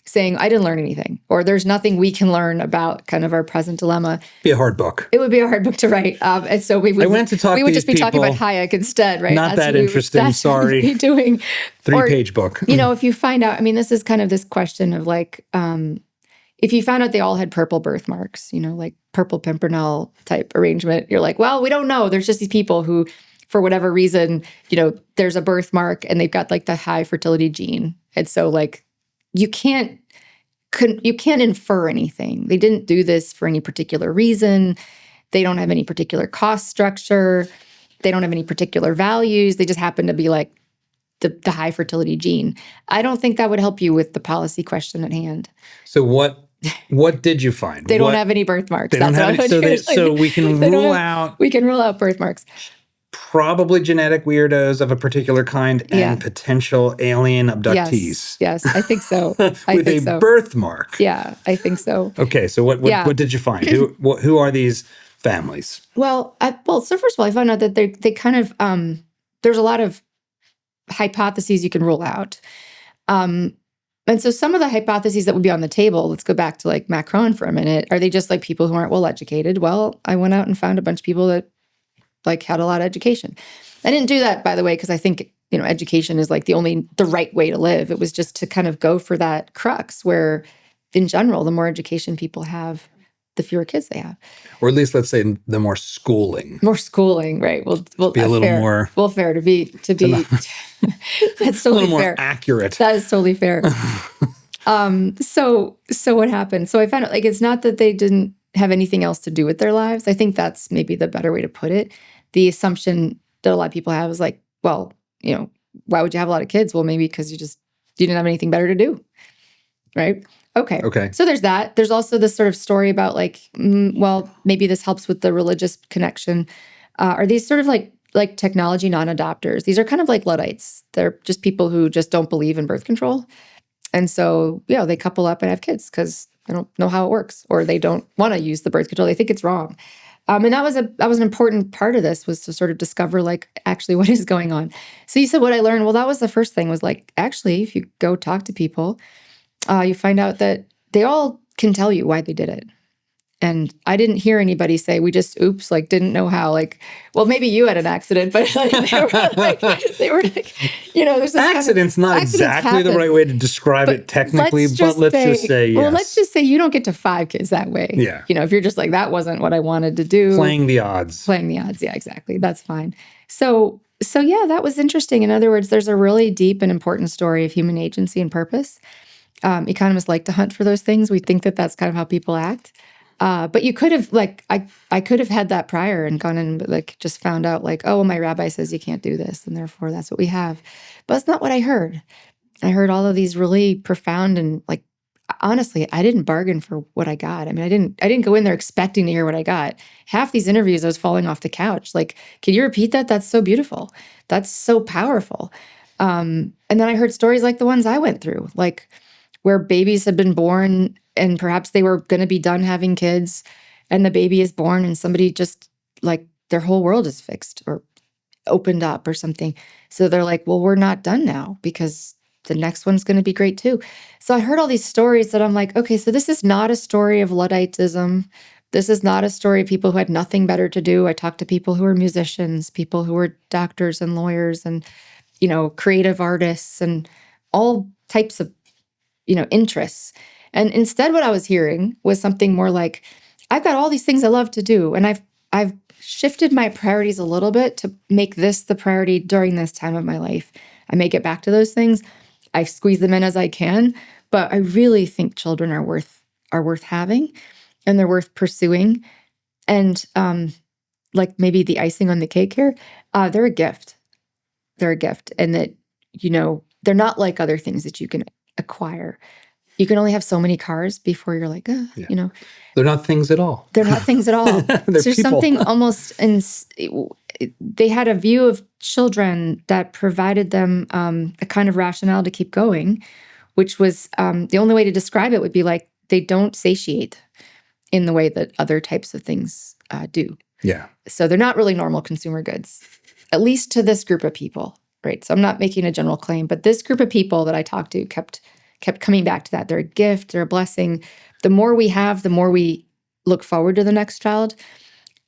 saying I didn't learn anything, or there's nothing we can learn about kind of our present dilemma. Be a hard book. It would be a hard book to write, and so we would just be talking about Hayek instead, right? Not that interesting. Sorry. Be doing 3-page book. If you find out, I mean, this is kind of this question of like, if you found out they all had purple birthmarks, like Purple Pimpernel type arrangement, you're like, well, we don't know. There's just these people who, for whatever reason, there's a birthmark and they've got like the high fertility gene, and so like. You can't infer anything. They didn't do this for any particular reason. They don't have any particular cost structure. They don't have any particular values. They just happen to be like the high fertility gene. I don't think that would help you with the policy question at hand. So what did you find? They don't have any birthmarks. They don't have any, so we can rule out. We can rule out birthmarks. probably genetic weirdos of a particular kind and potential alien abductees. Yes, I think so. With a birthmark. Yeah, I think so. Okay, so what did you find? Who are these families? Well, so first of all, I found out that they kind of there's a lot of hypotheses you can rule out. And so some of the hypotheses that would be on the table, let's go back to like Macron for a minute. Are they just like people who aren't well educated? Well, I went out and found a bunch of people that like had a lot of education. I didn't do that, by the way, because I think, education is like the right way to live. It was just to kind of go for that crux where in general, the more education people have, the fewer kids they have. Or at least let's say the more schooling. More schooling, right. We'll be a little more. Well, fair to be that's totally a little more fair. Accurate. That is totally fair. So what happened? So I found out like it's not that they didn't have anything else to do with their lives. I think that's maybe the better way to put it. The assumption that a lot of people have is like, well, why would you have a lot of kids? Well, maybe because you didn't have anything better to do. Right? Okay. So there's that. There's also this sort of story about like, well, maybe this helps with the religious connection. Are these sort of like technology non-adopters? These are kind of like Luddites. They're just people who just don't believe in birth control. And so, they couple up and have kids because they don't know how it works, or they don't want to use the birth control. They think it's wrong. And that was an important part of this, was to sort of discover like actually what is going on. So you said what I learned. Well, that was the first thing, was like, actually, if you go talk to people, you find out that they all can tell you why they did it. And I didn't hear anybody say, we just, didn't know how, well, maybe you had an accident, but they were like, there's accident's not exactly happen. The right way to describe it technically, but let's just say yes. Well, let's just say you don't get to 5 kids that way. Yeah. If you're just like, that wasn't what I wanted to do. Playing the odds. Yeah, exactly. That's fine. So yeah, that was interesting. In other words, there's a really deep and important story of human agency and purpose. Economists like to hunt for those things. We think that that's kind of how people act. But you could have, I could have had that prior and gone in and just found out oh, my rabbi says you can't do this, and therefore that's what we have. But that's not what I heard. I heard all of these really profound and honestly, I didn't bargain for what I got. I mean, I didn't go in there expecting to hear what I got. Half these interviews, I was falling off the couch. Can you repeat that? That's so beautiful. That's so powerful. And then I heard stories like the ones I went through, where babies had been born and perhaps they were going to be done having kids, and the baby is born and somebody just their whole world is fixed or opened up or something. So they're like, well, we're not done now because the next one's going to be great too. So I heard all these stories that I'm like, okay, so this is not a story of Ludditism. This is not a story of people who had nothing better to do. I talked to people who were musicians, people who were doctors and lawyers and, creative artists and all types of, interests. And instead what I was hearing was something more like, I've got all these things I love to do, and I've shifted my priorities a little bit to make this the priority during this time of my life. I may get back to those things. I squeeze them in as I can, but I really think children are worth having, and they're worth pursuing. And maybe the icing on the cake here, they're a gift. They're a gift, and that they're not like other things that you can acquire. You can only have so many cars before you're like, They're not things at all. They're not things at all. There's people. Something almost, they had a view of children that provided them a kind of rationale to keep going, which was the only way to describe it would be they don't satiate in the way that other types of things do. Yeah. So they're not really normal consumer goods, at least to this group of people, right? So I'm not making a general claim, but this group of people that I talked to kept coming back to that. They're a gift, they're a blessing. The more we have, the more we look forward to the next child.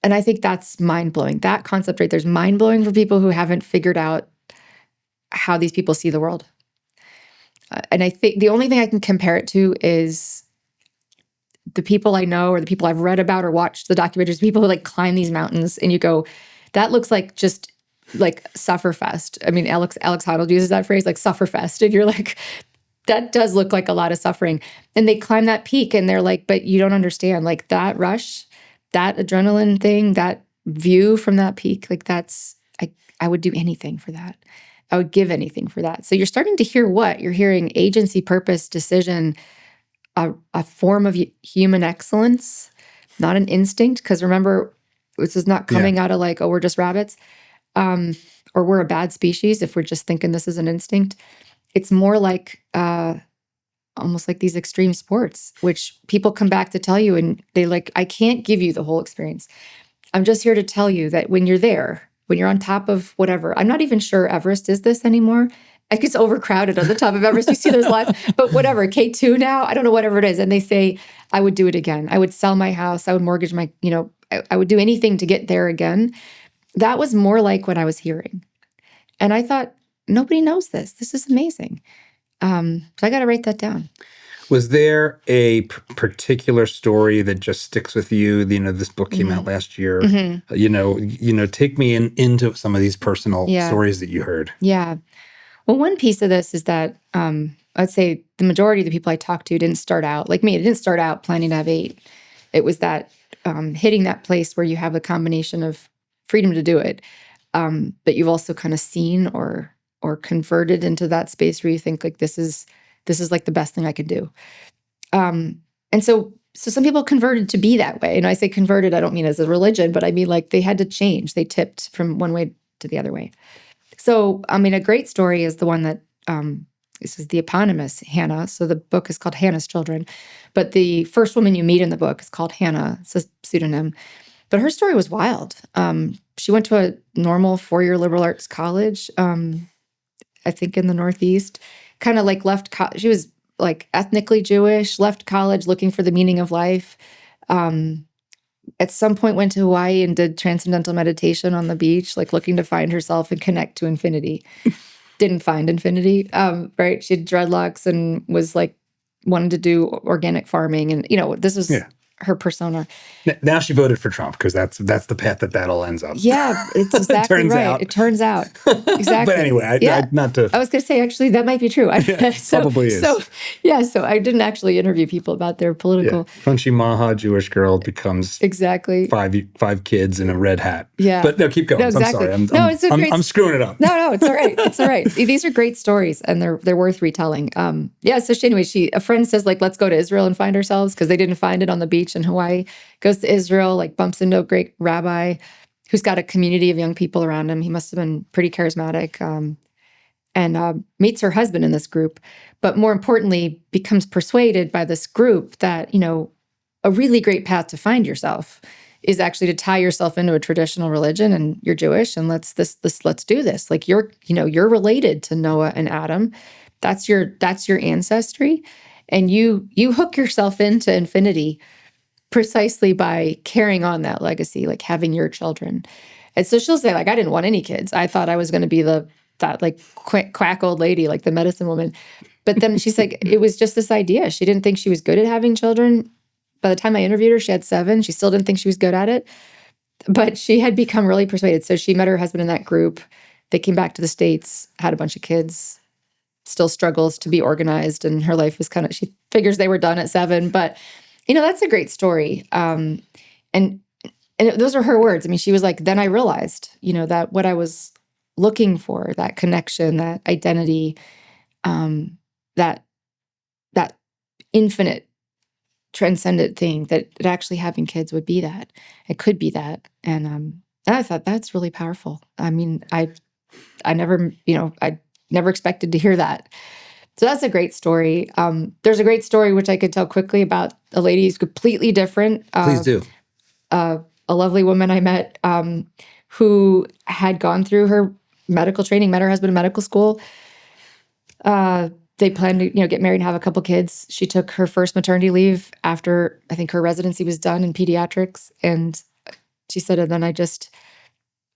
And I think that's mind-blowing. That concept right there is mind-blowing for people who haven't figured out how these people see the world. And I think the only thing I can compare it to is the people I know or the people I've read about or watched the documentaries, people who climb these mountains and you go, that looks like just sufferfest. I mean, Alex Honnold uses that phrase, sufferfest. And you're like, that does look like a lot of suffering. And they climb that peak and they're like, but you don't understand, that rush, that adrenaline thing, that view from that peak, I would do anything for that. I would give anything for that. So you're starting to hear what? You're hearing agency, purpose, decision, a form of human excellence, not an instinct. Because remember, this is not coming out of we're just rabbits. or we're a bad species if we're just thinking this is an instinct. It's more like almost like these extreme sports, which people come back to tell you, and they like, I can't give you the whole experience. I'm just here to tell you that when you're there, when you're on top of whatever, I'm not even sure Everest is this anymore. Like it's overcrowded on the top of Everest. You see those lights, but whatever, K2 now, I don't know, whatever it is. And they say, I would do it again. I would sell my house. I would mortgage my, I would do anything to get there again. That was more like what I was hearing. And I thought, nobody knows this. This is amazing. So I got to write that down. Was there a particular story that just sticks with you? This book came out last year. Take me into some of these personal stories that you heard. Yeah. Well, one piece of this is that I'd say the majority of the people I talked to didn't start out like me. It didn't start out planning to have 8. It was that hitting that place where you have a combination of freedom to do it, but you've also kind of seen or converted into that space where you think like this is like the best thing I could do. And so some people converted to be that way. And I say converted, I don't mean as a religion, but I mean like they had to change. They tipped from one way to the other way. So, a great story is the one that, this is the eponymous Hannah. So the book is called Hannah's Children. But the first woman you meet in the book is called Hannah. It's a pseudonym. But her story was wild. She went to a normal 4-year liberal arts college, I think in the Northeast. Kind of like she was like ethnically Jewish, left college looking for the meaning of life. At some point went to Hawaii and did transcendental meditation on the beach, like looking to find herself and connect to infinity. Didn't find infinity, right? She had dreadlocks and was like wanted to do organic farming. And, this was her persona. Now she voted for Trump because that's the path that all ends up. Yeah, it's exactly right. It turns out. Exactly. But anyway, I was going to say, actually, that might be true. Probably is. So I didn't actually interview people about their political. Crunchy Maha Jewish girl becomes exactly 5 kids in a red hat. Yeah. But no, keep going. No, exactly. I'm sorry. I'm screwing it up. No, it's all right. It's all right. These are great stories and they're worth retelling. So a friend says like, let's go to Israel and find ourselves because they didn't find it on the beach in Hawaii. Goes to Israel, like bumps into a great rabbi who's got a community of young people around him. He must have been pretty charismatic, and meets her husband in this group. But more importantly, becomes persuaded by this group that, a really great path to find yourself is actually to tie yourself into a traditional religion, and you're Jewish, and let's do this. Like you're related to Noah and Adam. That's your ancestry. And you hook yourself into infinity precisely by carrying on that legacy, like having your children. And so she'll say, like, I didn't want any kids. I thought I was going to be that like quack old lady, like the medicine woman. But then she's like, it was just this idea. She didn't think she was good at having children. By the time I interviewed her, she had 7. She still didn't think she was good at it. But she had become really persuaded. So she met her husband in that group. They came back to the States, had a bunch of kids, still struggles to be organized. And her life was she figures they were done at 7. But that's a great story. And those are her words. She was like, then I realized, that what I was looking for, that connection, that identity, that infinite, transcendent thing, that actually having kids would be that. It could be that. And I thought that's really powerful. I never, I never expected to hear that. So that's a great story. There's a great story, which I could tell quickly, about a lady who's completely different. Please do. A lovely woman I met who had gone through her medical training, met her husband in medical school. They planned to, get married and have a couple kids. She took her first maternity leave after, I think, her residency was done in pediatrics. And she said, and then I just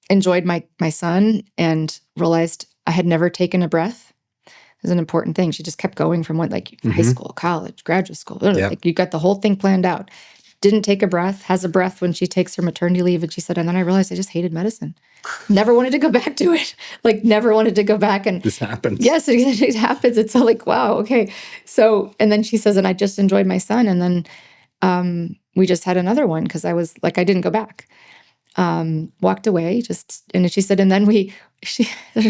enjoyed my son and realized I had never taken a breath. Is an important thing. She just kept going from high school, college, graduate school. Yep. Like you got the whole thing planned out. Didn't take a breath, has a breath when she takes her maternity leave. And she said, and then I realized I just hated medicine. Never wanted to go back to it. Never wanted to go back. And this happens. Yes, it happens. It's all like, wow, okay. So, and then she says, and I just enjoyed my son. And then we just had another one because I was like, I didn't go back. Walked away and she said, and then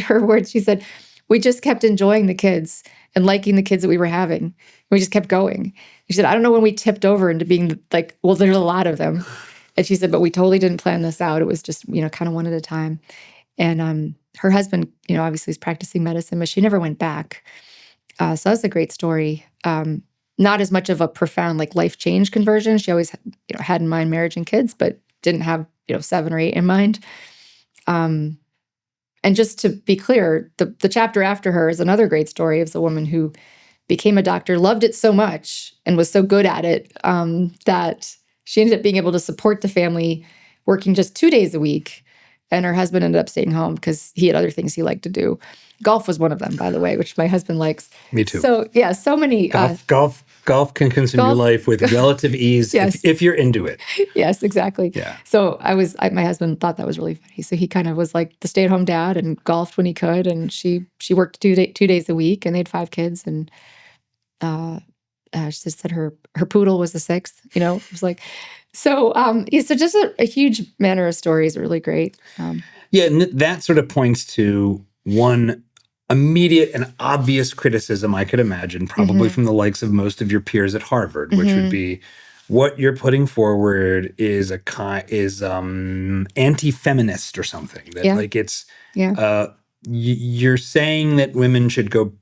her words, she said, we just kept enjoying the kids and liking the kids that we were having. We just kept going. She said, I don't know when we tipped over into being like, well, there's a lot of them. And she said, but we totally didn't plan this out. It was just, kind of one at a time. And her husband, obviously is practicing medicine, but she never went back. So that's a great story. Not as much of a profound life change conversion. She always had in mind marriage and kids, but didn't have 7 or 8 in mind. And just to be clear, the chapter after her is another great story of a woman who became a doctor, loved it so much, and was so good at it that she ended up being able to support the family, working just 2 days a week. And her husband ended up staying home because he had other things he liked to do. Golf was one of them, by the way, which my husband likes. Me too. So yeah, so many golf can consume your life with relative ease Yes. if you're into it. Yes, exactly. Yeah. So my husband thought that was really funny. So he kind of was like the stay-at-home dad and golfed when he could, and she worked 2 days a week, and they had 5 kids, and she just said her poodle was the 6th. It was like. So, so just a huge manner of stories, really great. Yeah, and that sort of points to one immediate and obvious criticism I could imagine, probably from the likes of most of your peers at Harvard, which would be what you're putting forward is anti-feminist or something. That you're saying that women should go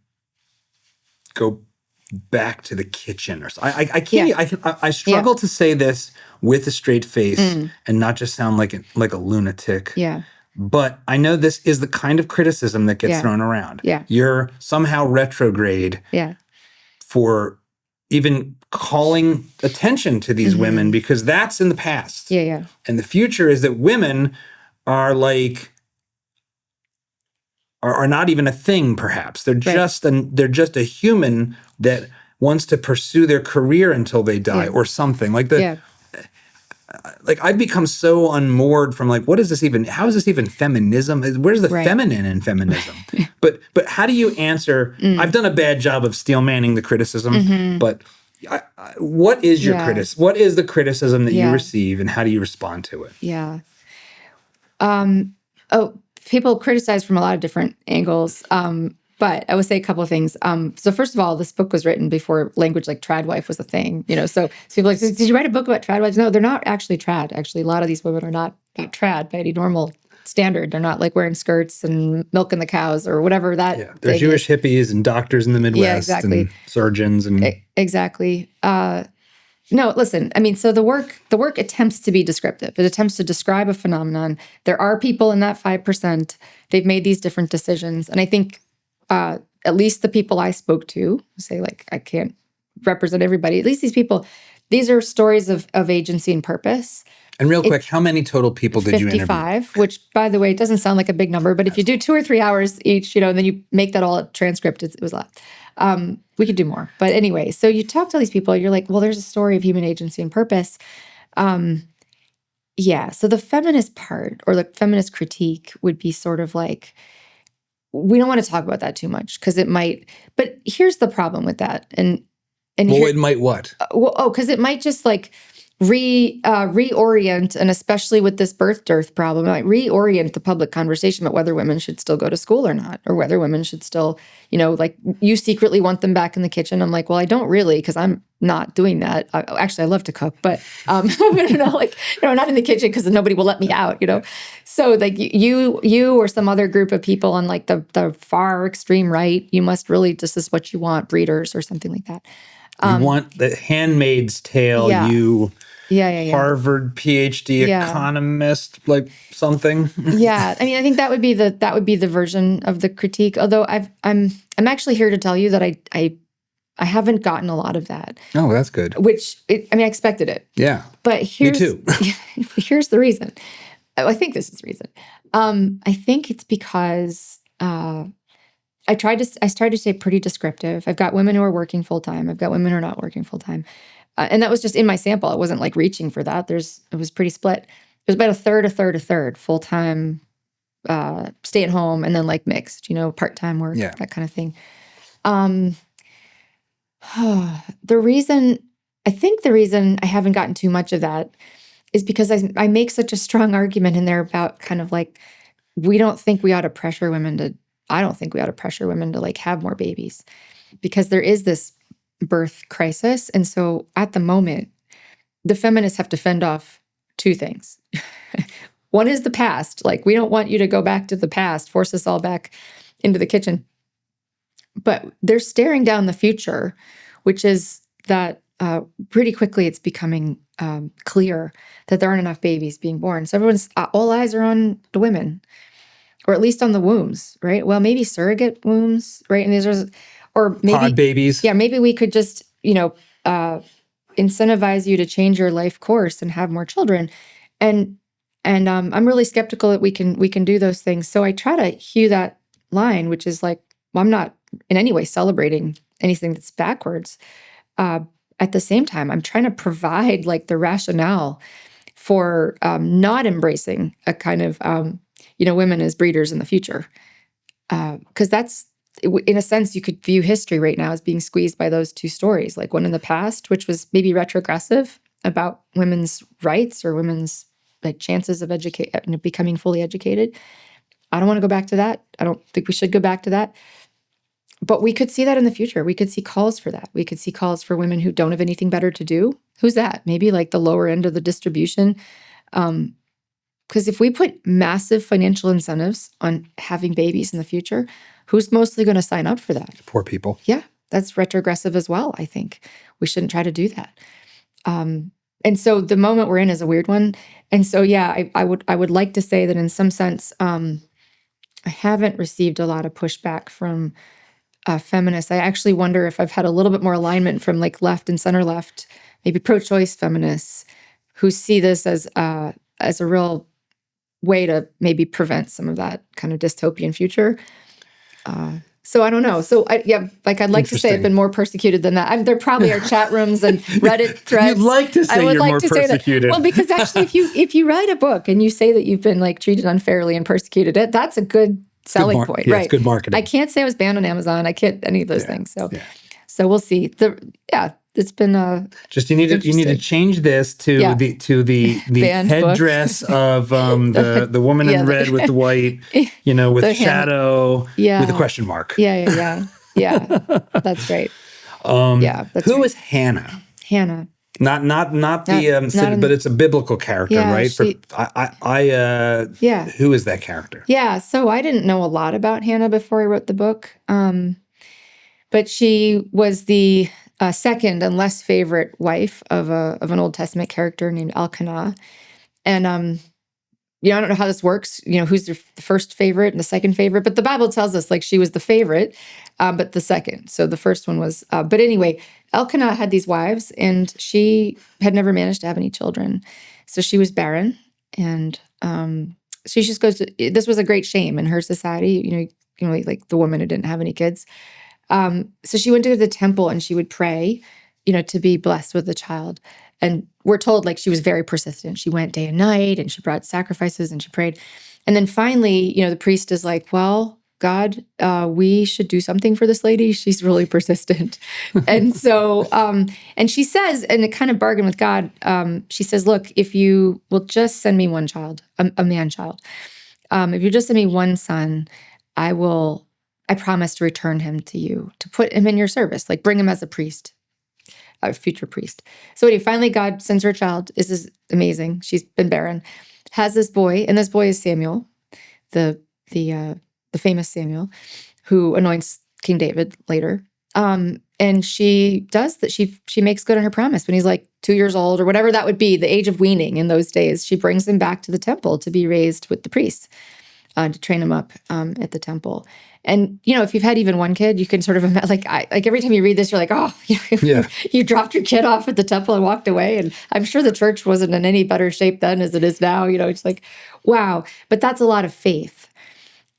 back to the kitchen or something. I can't. Yeah. I struggle to say this with a straight face and not just sound like a lunatic. Yeah. But I know this is the kind of criticism that gets thrown around. Yeah. You're somehow retrograde for even calling attention to these women because that's in the past. Yeah, yeah. And the future is that women are are not even a thing, perhaps. They're just a human that wants to pursue their career until they die or something. I've become so unmoored from what is this even? How is this even feminism? Where's the feminine in feminism? But how do you answer? I've done a bad job of steel manning the criticism, but what is your what is the criticism that you receive, and how do you respond to it? Yeah. People criticize from a lot of different angles. But I would say a couple of things. So first of all, this book was written before language like tradwife was a thing. So people are like, did you write a book about tradwives? No, they're not actually trad. Actually, a lot of these women are not trad by any normal standard. They're not wearing skirts and milking the cows or whatever that. Yeah, they're Jewish hippies and doctors in the Midwest. Yeah, exactly. And surgeons and exactly. No, listen, so the work attempts to be descriptive. It attempts to describe a phenomenon. There are people in that 5%. They've made these different decisions. And I think at least the people I spoke to say, I can't represent everybody. At least these people, these are stories of agency and purpose. And real quick, how many total people did you interview? 55, which, by the way, it doesn't sound like a big number, but if you do 2 or 3 hours each, and then you make that all a transcript, it was a lot. We could do more. But anyway, so you talk to these people, you're like, well, there's a story of human agency and purpose. So the feminist part or the feminist critique would be sort of we don't want to talk about that too much because it might, but here's the problem with that. And it might what? Because it might just reorient, and especially with this birth dearth problem, it might reorient the public conversation about whether women should still go to school or not, or whether women should still, you secretly want them back in the kitchen. I'm like, well, I don't really, because I'm not doing that. Actually, I love to cook, but not in the kitchen because nobody will let me out. So you or some other group of people on the far extreme right, you must really, this is what you want, breeders or something like that. You want the Handmaid's Tale, Harvard PhD economist, something. Yeah, I think that would be the version of the critique. Although I'm actually here to tell you that I haven't gotten a lot of that. Oh, that's good. I expected it. Yeah, but me too. Here's the reason. I think this is the reason. I think it's because. I tried to stay pretty descriptive. I've got women who are working full-time. I've got women who are not working full-time. And that was just in my sample. It wasn't reaching for that. It was pretty split. It was about a third, full-time, stay at home, and then mixed, part-time work, that kind of thing. The reason I haven't gotten too much of that is because I make such a strong argument in there about kind of we don't think we ought to pressure women to, I don't think we ought to pressure women to have more babies because there is this birth crisis. And so at the moment, the feminists have to fend off 2 things. One is the past. Like, we don't want you to go back to the past, force us all back into the kitchen. But they're staring down the future, which is that pretty quickly it's becoming clear that there aren't enough babies being born. So all eyes are on the women, or at least on the wombs, right? Well, maybe surrogate wombs, right? And or maybe pod babies. Yeah, maybe we could just, incentivize you to change your life course and have more children. And I'm really skeptical that we can do those things. So I try to hew that line, which is like, well, I'm not in any way celebrating anything that's backwards. At the same time, I'm trying to provide like the rationale for not embracing a kind of, women as breeders in the future. Because that's, in a sense, you could view history right now as being squeezed by those two stories, like one in the past, which was maybe retrogressive about women's rights or women's like chances of becoming fully educated. I don't want to go back to that. I don't think we should go back to that. But we could see that in the future. We could see calls for that. We could see calls for women who don't have anything better to do. Who's that? Maybe like the lower end of the distribution. Because if we put massive financial incentives on having babies in the future, who's mostly going to sign up for that? Poor people. Yeah, that's retrogressive as well, I think. We shouldn't try to do that. And so the moment we're in is a weird one. And so, yeah, I would like to say that in some sense, I haven't received a lot of pushback from feminists. I actually wonder if I've had a little bit more alignment from like left and center left, maybe pro-choice feminists who see this as a real way to maybe prevent some of that kind of dystopian future. So I don't know. So I'd like to say I've been more persecuted than that. There probably are chat rooms and Reddit threads. You'd like to say you're more persecuted. Well, because actually, if you write a book and you say that you've been like treated unfairly and persecuted, that's a good selling point, yeah, right? It's good marketing. I can't say I was banned on Amazon. I can't any of those things. So we'll see. It's been just you need to change this to the headdress of the woman in red with the white, with the shadow, with a question mark. Yeah. That's right. Who is Hannah? Hannah. Not the but it's a biblical character, right? Who is that character? Yeah, so I didn't know a lot about Hannah before I wrote the book, but she was the second and less favorite wife of an Old Testament character named Elkanah, and I don't know how this works. Who's the first favorite and the second favorite, but the Bible tells us like she was the favorite, but the second. So the first one was, but anyway, Elkanah had these wives, and she had never managed to have any children, so she was barren, and she just goes. This was a great shame in her society. Like the woman who didn't have any kids. So she went to the temple and she would pray, to be blessed with a child. And we're told like she was very persistent. She went day and night and she brought sacrifices and she prayed. And then finally, the priest is like, well, God, we should do something for this lady. She's really persistent. And so, and she says, and it kind of bargain with God, she says, look, if you will just send me one child, a man child, if you just send me one son, I promise to return him to you, to put him in your service, like bring him as a priest, a future priest. So anyway, finally God sends her a child. This is amazing. She's been barren, has this boy, and this boy is Samuel, the famous Samuel, who anoints King David later. And she does that. She makes good on her promise when he's like 2 years old or whatever that would be, the age of weaning in those days. She brings him back to the temple to be raised with the priests, to train him up at the temple. And, if you've had even one kid, you can sort of imagine, like every time you read this, you're like, oh, you dropped your kid off at the temple and walked away. And I'm sure the church wasn't in any better shape then as it is now. It's like, wow. But that's a lot of faith.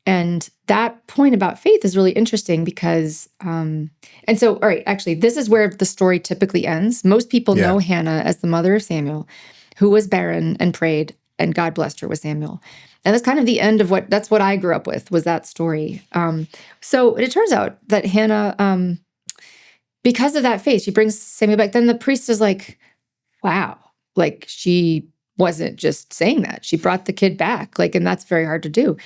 And that point about faith is really interesting because, and so, all right, actually, this is where the story typically ends. Most people know Hannah as the mother of Samuel, who was barren and prayed, and God blessed her with Samuel. And that's kind of the end of that's what I grew up with, was that story. So it turns out that Hannah, because of that faith, she brings Samuel back. Then the priest is like, wow, like she wasn't just saying that. She brought the kid back, and that's very hard to do.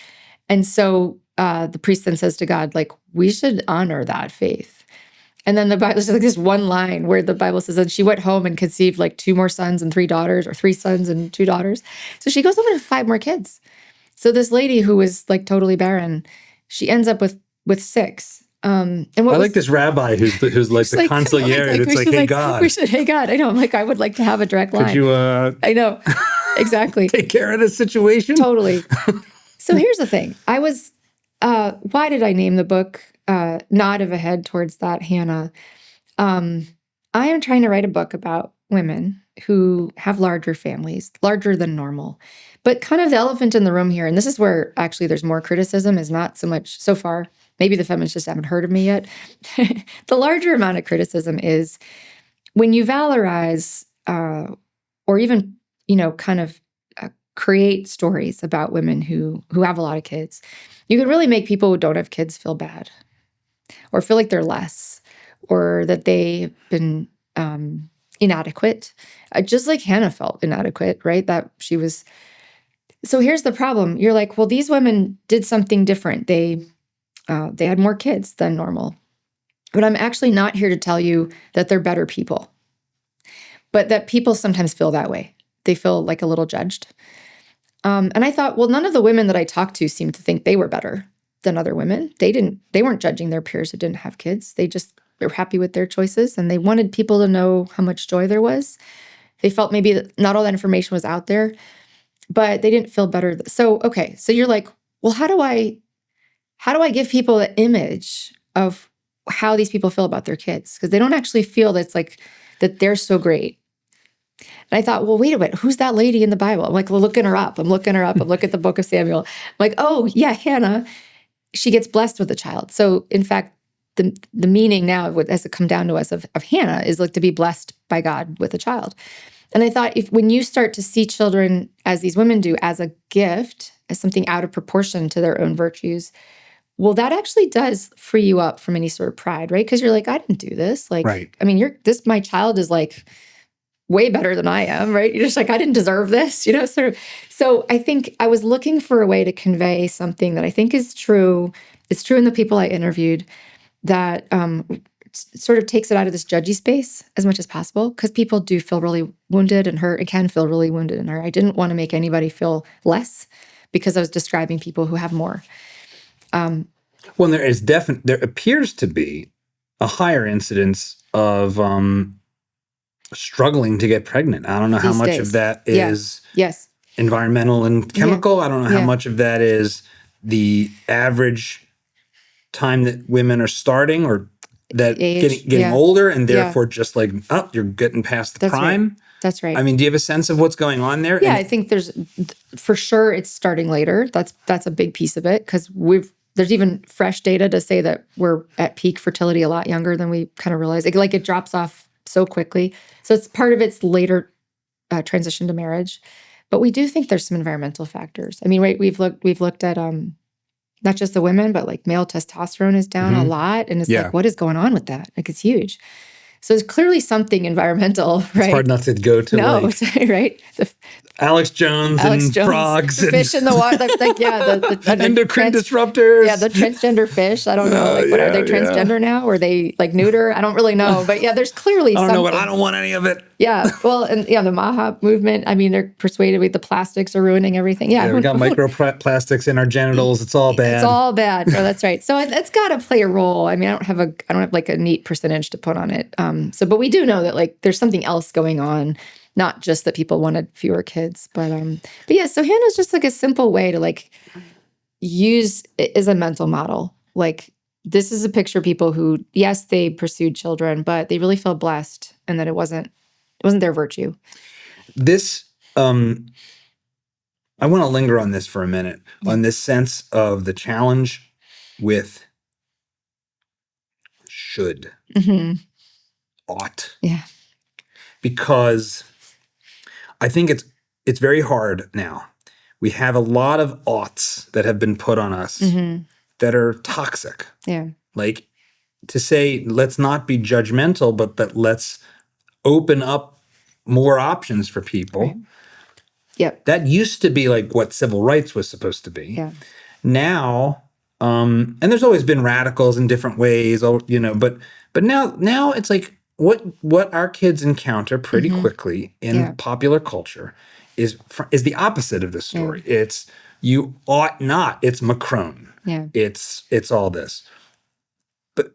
And so the priest then says to God, like, we should honor that faith. And then the Bible, there's like this one line where the Bible says that she went home and conceived like 2 more sons and 3 daughters, or 3 sons and 2 daughters. So she goes home and has 5 more kids. So this lady who was like totally barren, she ends up with 6. And what I like this rabbi who's like the consigliere. It's like, hey, God. Hey, God. I know. I'm like, I would like to have a direct line. Could you I know. Exactly. take care of this situation? Totally. So here's the thing. Why did I name the book Nod of a Head Towards That, Hannah? I am trying to write a book about women who have larger families, larger than normal. But kind of the elephant in the room here, and this is where actually there's more criticism, is not so much so far. Maybe the feminists just haven't heard of me yet. The larger amount of criticism is when you valorize or even, kind of create stories about women who have a lot of kids, you can really make people who don't have kids feel bad or feel like they're less or that they've been inadequate, just like Hannah felt inadequate, right? That she was. So here's the problem. You're like, well, these women did something different. They had more kids than normal. But I'm actually not here to tell you that they're better people, but that people sometimes feel that way. They feel like a little judged. And I thought, well, none of the women that I talked to seemed to think they were better than other women. They weren't judging their peers who didn't have kids. They were happy with their choices, and they wanted people to know how much joy there was. They felt maybe that not all that information was out there, but they didn't feel better. So you're like, well, how do I give people the image of how these people feel about their kids? Because they don't actually feel that it's like that they're so great. And I thought, well, wait a minute, who's that lady in the Bible? I'm like, well, looking her up. I'm looking at the book of Samuel. I'm like, oh, yeah, Hannah, she gets blessed with a child. So in fact, the meaning now, as it come down to us of Hannah, is like to be blessed by God with a child. And I thought, when you start to see children, as these women do, as a gift, as something out of proportion to their own virtues, well, that actually does free you up from any sort of pride, right? Because you're like, I didn't do this. Like, right. I mean, my child is like way better than I am, right? You're just like, I didn't deserve this, sort of. So I think I was looking for a way to convey something that I think is true. It's true in the people I interviewed, that sort of takes it out of this judgy space as much as possible, because people do feel really wounded and hurt. It can feel really wounded and hurt. I didn't want to make anybody feel less because I was describing people who have more. Well, there appears to be a higher incidence of struggling to get pregnant. I don't know how much of that is environmental and chemical. I don't know how much of that is the average time that women are starting, or that getting older, and therefore just like, oh, you're getting past the prime. Right. That's right. I mean, do you have a sense of what's going on there? Yeah, I think for sure it's starting later. That's a big piece of it, because there's even fresh data to say that we're at peak fertility a lot younger than we kind of realize. It drops off so quickly. So it's part of its later transition to marriage. But we do think there's some environmental factors. I mean, right, we've looked at not just the women, but like male testosterone is down a lot. And it's like, what is going on with that? Like, it's huge. So there's clearly something environmental, right? It's hard not to go to right? Alex Jones, frogs, the fish in the water, the endocrine disruptors. Yeah, the transgender fish. I don't know. Are they transgender now? Or are they like neuter? I don't really know. But there's clearly something. I don't know, but I don't want any of it. Yeah. Well, and the Maha movement, I mean, they're persuaded the plastics are ruining everything. Yeah. We got microplastics in our genitals. It's all bad. It's all bad. No, that's right. So it's got to play a role. I mean, I don't have like a neat percentage to put on it. But we do know that like there's something else going on, not just that people wanted fewer kids, but yeah. So Hannah's just like a simple way to like use it as a mental model. Like, this is a picture of people who, yes, they pursued children, but they really felt blessed, and that it wasn't their virtue. This, I want to linger on this for a minute, on this sense of the challenge with should. Mm-hmm. Ought. Yeah. Because I think it's very hard now. We have a lot of oughts that have been put on us that are toxic. Yeah. Like, to say, let's not be judgmental, but that let's open up more options for people. Right. Yep. That used to be like what civil rights was supposed to be. Yeah. Now, And there's always been radicals in different ways, but now it's like what our kids encounter pretty quickly in popular culture is the opposite of this story. It's you ought not. It's Macron. Yeah. It's all this. But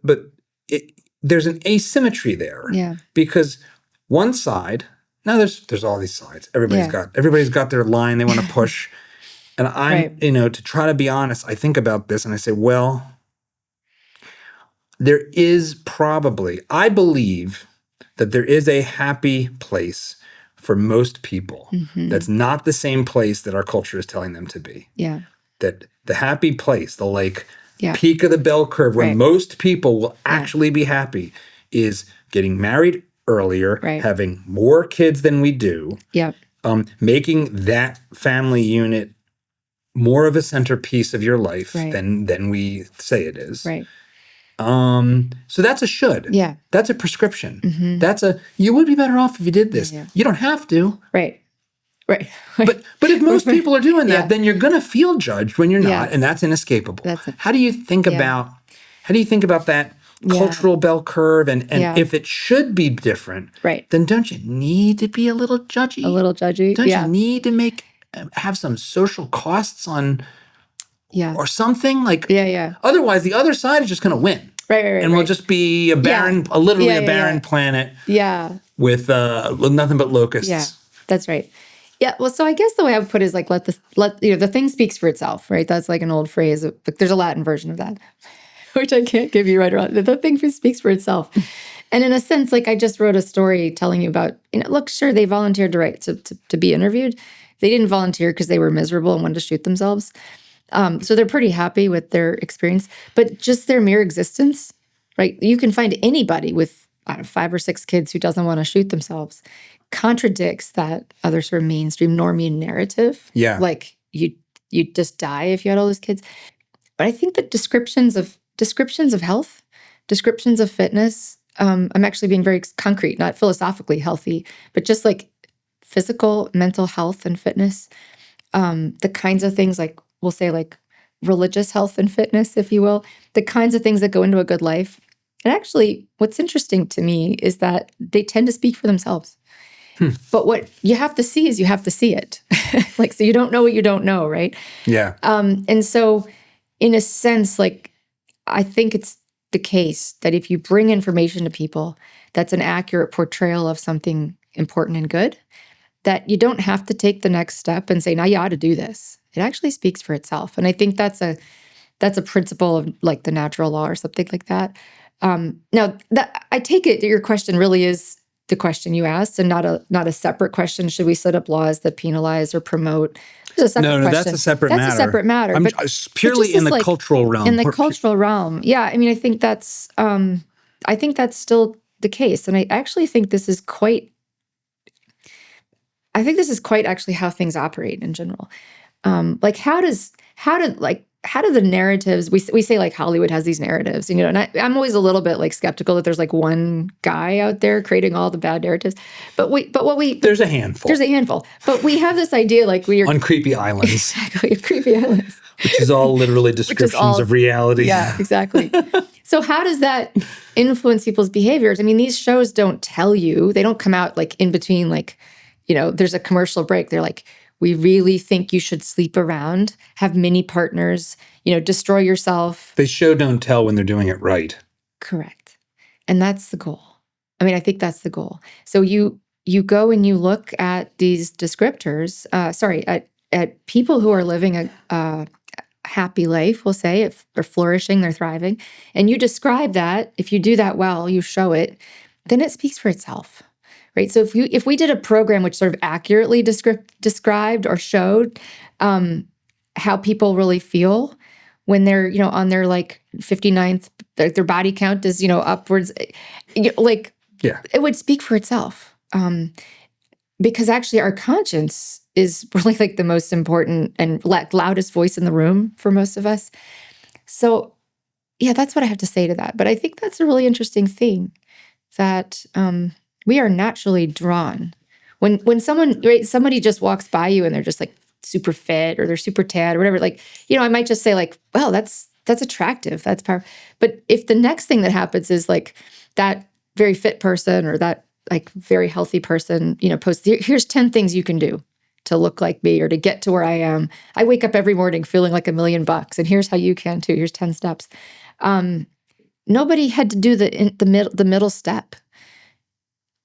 there's an asymmetry there. Yeah. Because one side, now there's all these sides. Everybody's got their line they want to push. And I'm, to try to be honest, I think about this and I say, well, there is probably, I believe that there is a happy place for most people that's not the same place that our culture is telling them to be. Yeah. That the happy place, the peak of the bell curve where most people will actually be happy is getting married earlier, having more kids than we do, making that family unit more of a centerpiece of your life than we say it is. Right. So that's a should. Yeah. That's a prescription. That's you would be better off if you did this. Yeah. You don't have to. Right. Right. But if most people are doing that, then you're gonna feel judged when you're not, and that's inescapable. How do you think about that cultural bell curve and if it should be different, then don't you need to be a little judgy? A little judgy. Don't you need to have some social costs on or something otherwise the other side is just going to win and we'll just be a barren planet with nothing but locusts. That's right. Well, so I guess the way I would put it is let the thing speaks for itself, right? That's like an old phrase. There's a Latin version of that, which I can't give you right around. The thing speaks for itself. And in a sense, I just wrote a story telling you about, look, sure, they volunteered to be interviewed. They didn't volunteer because they were miserable and wanted to shoot themselves. So they're pretty happy with their experience, but just their mere existence, right? You can find anybody with 5 or 6 kids who doesn't want to shoot themselves contradicts that other sort of mainstream normie narrative. Yeah. You'd just die if you had all those kids. But I think that descriptions of health, descriptions of fitness, I'm actually being very concrete, not philosophically healthy, but just physical, mental health and fitness, the kinds of things we'll say religious health and fitness, if you will, the kinds of things that go into a good life. And actually, what's interesting to me is that they tend to speak for themselves. But what you have to see is you have to see it. So you don't know what you don't know, right? Yeah. And so in a sense, I think it's the case that if you bring information to people that's an accurate portrayal of something important and good, that you don't have to take the next step and say, now you ought to do this. It actually speaks for itself. And I think that's a principle of the natural law or something like that. Now, I take it that your question really is the question you asked and not a separate question. Should we set up laws that penalize or promote? There's a separate question. That's a separate matter. That's a separate matter. I'm purely in the cultural realm. In the cultural realm. Yeah. I mean, I think that's still the case. And I actually think this is quite actually how things operate in general. How do the narratives, we say Hollywood has these narratives, and I'm always a little bit skeptical that there's one guy out there creating all the bad narratives. There's a handful. But we have this idea we are on creepy islands. Exactly, creepy islands. Which is all literally descriptions of reality. Yeah, exactly. So how does that influence people's behaviors? I mean, these shows don't tell you, they don't come out in between there's a commercial break. They're we really think you should sleep around, have many partners, destroy yourself. They show don't tell when they're doing it right. Correct. And that's the goal. I mean, I think that's the goal. So you go and you look at these descriptors, at people who are living a happy life, we'll say, if they're flourishing, they're thriving, and you describe that, if you do that well, you show it, then it speaks for itself. Right. So if we did a program which sort of accurately described or showed how people really feel when they're on their 59th, their body count is upwards, it would speak for itself. Because actually our conscience is really the most important and loudest voice in the room for most of us. So yeah, that's what I have to say to that. But I think that's a really interesting thing that we are naturally drawn. When somebody just walks by you and they're just super fit or they're super tad or whatever, I might just say well, that's that's attractive. That's powerful. But if the next thing that happens is like that very fit person or that like very healthy person, posts, here's 10 things you can do to look like me or to get to where I am. I wake up every morning feeling like $1 million, and here's how you can too. Here's 10 steps. Nobody had to do the middle step.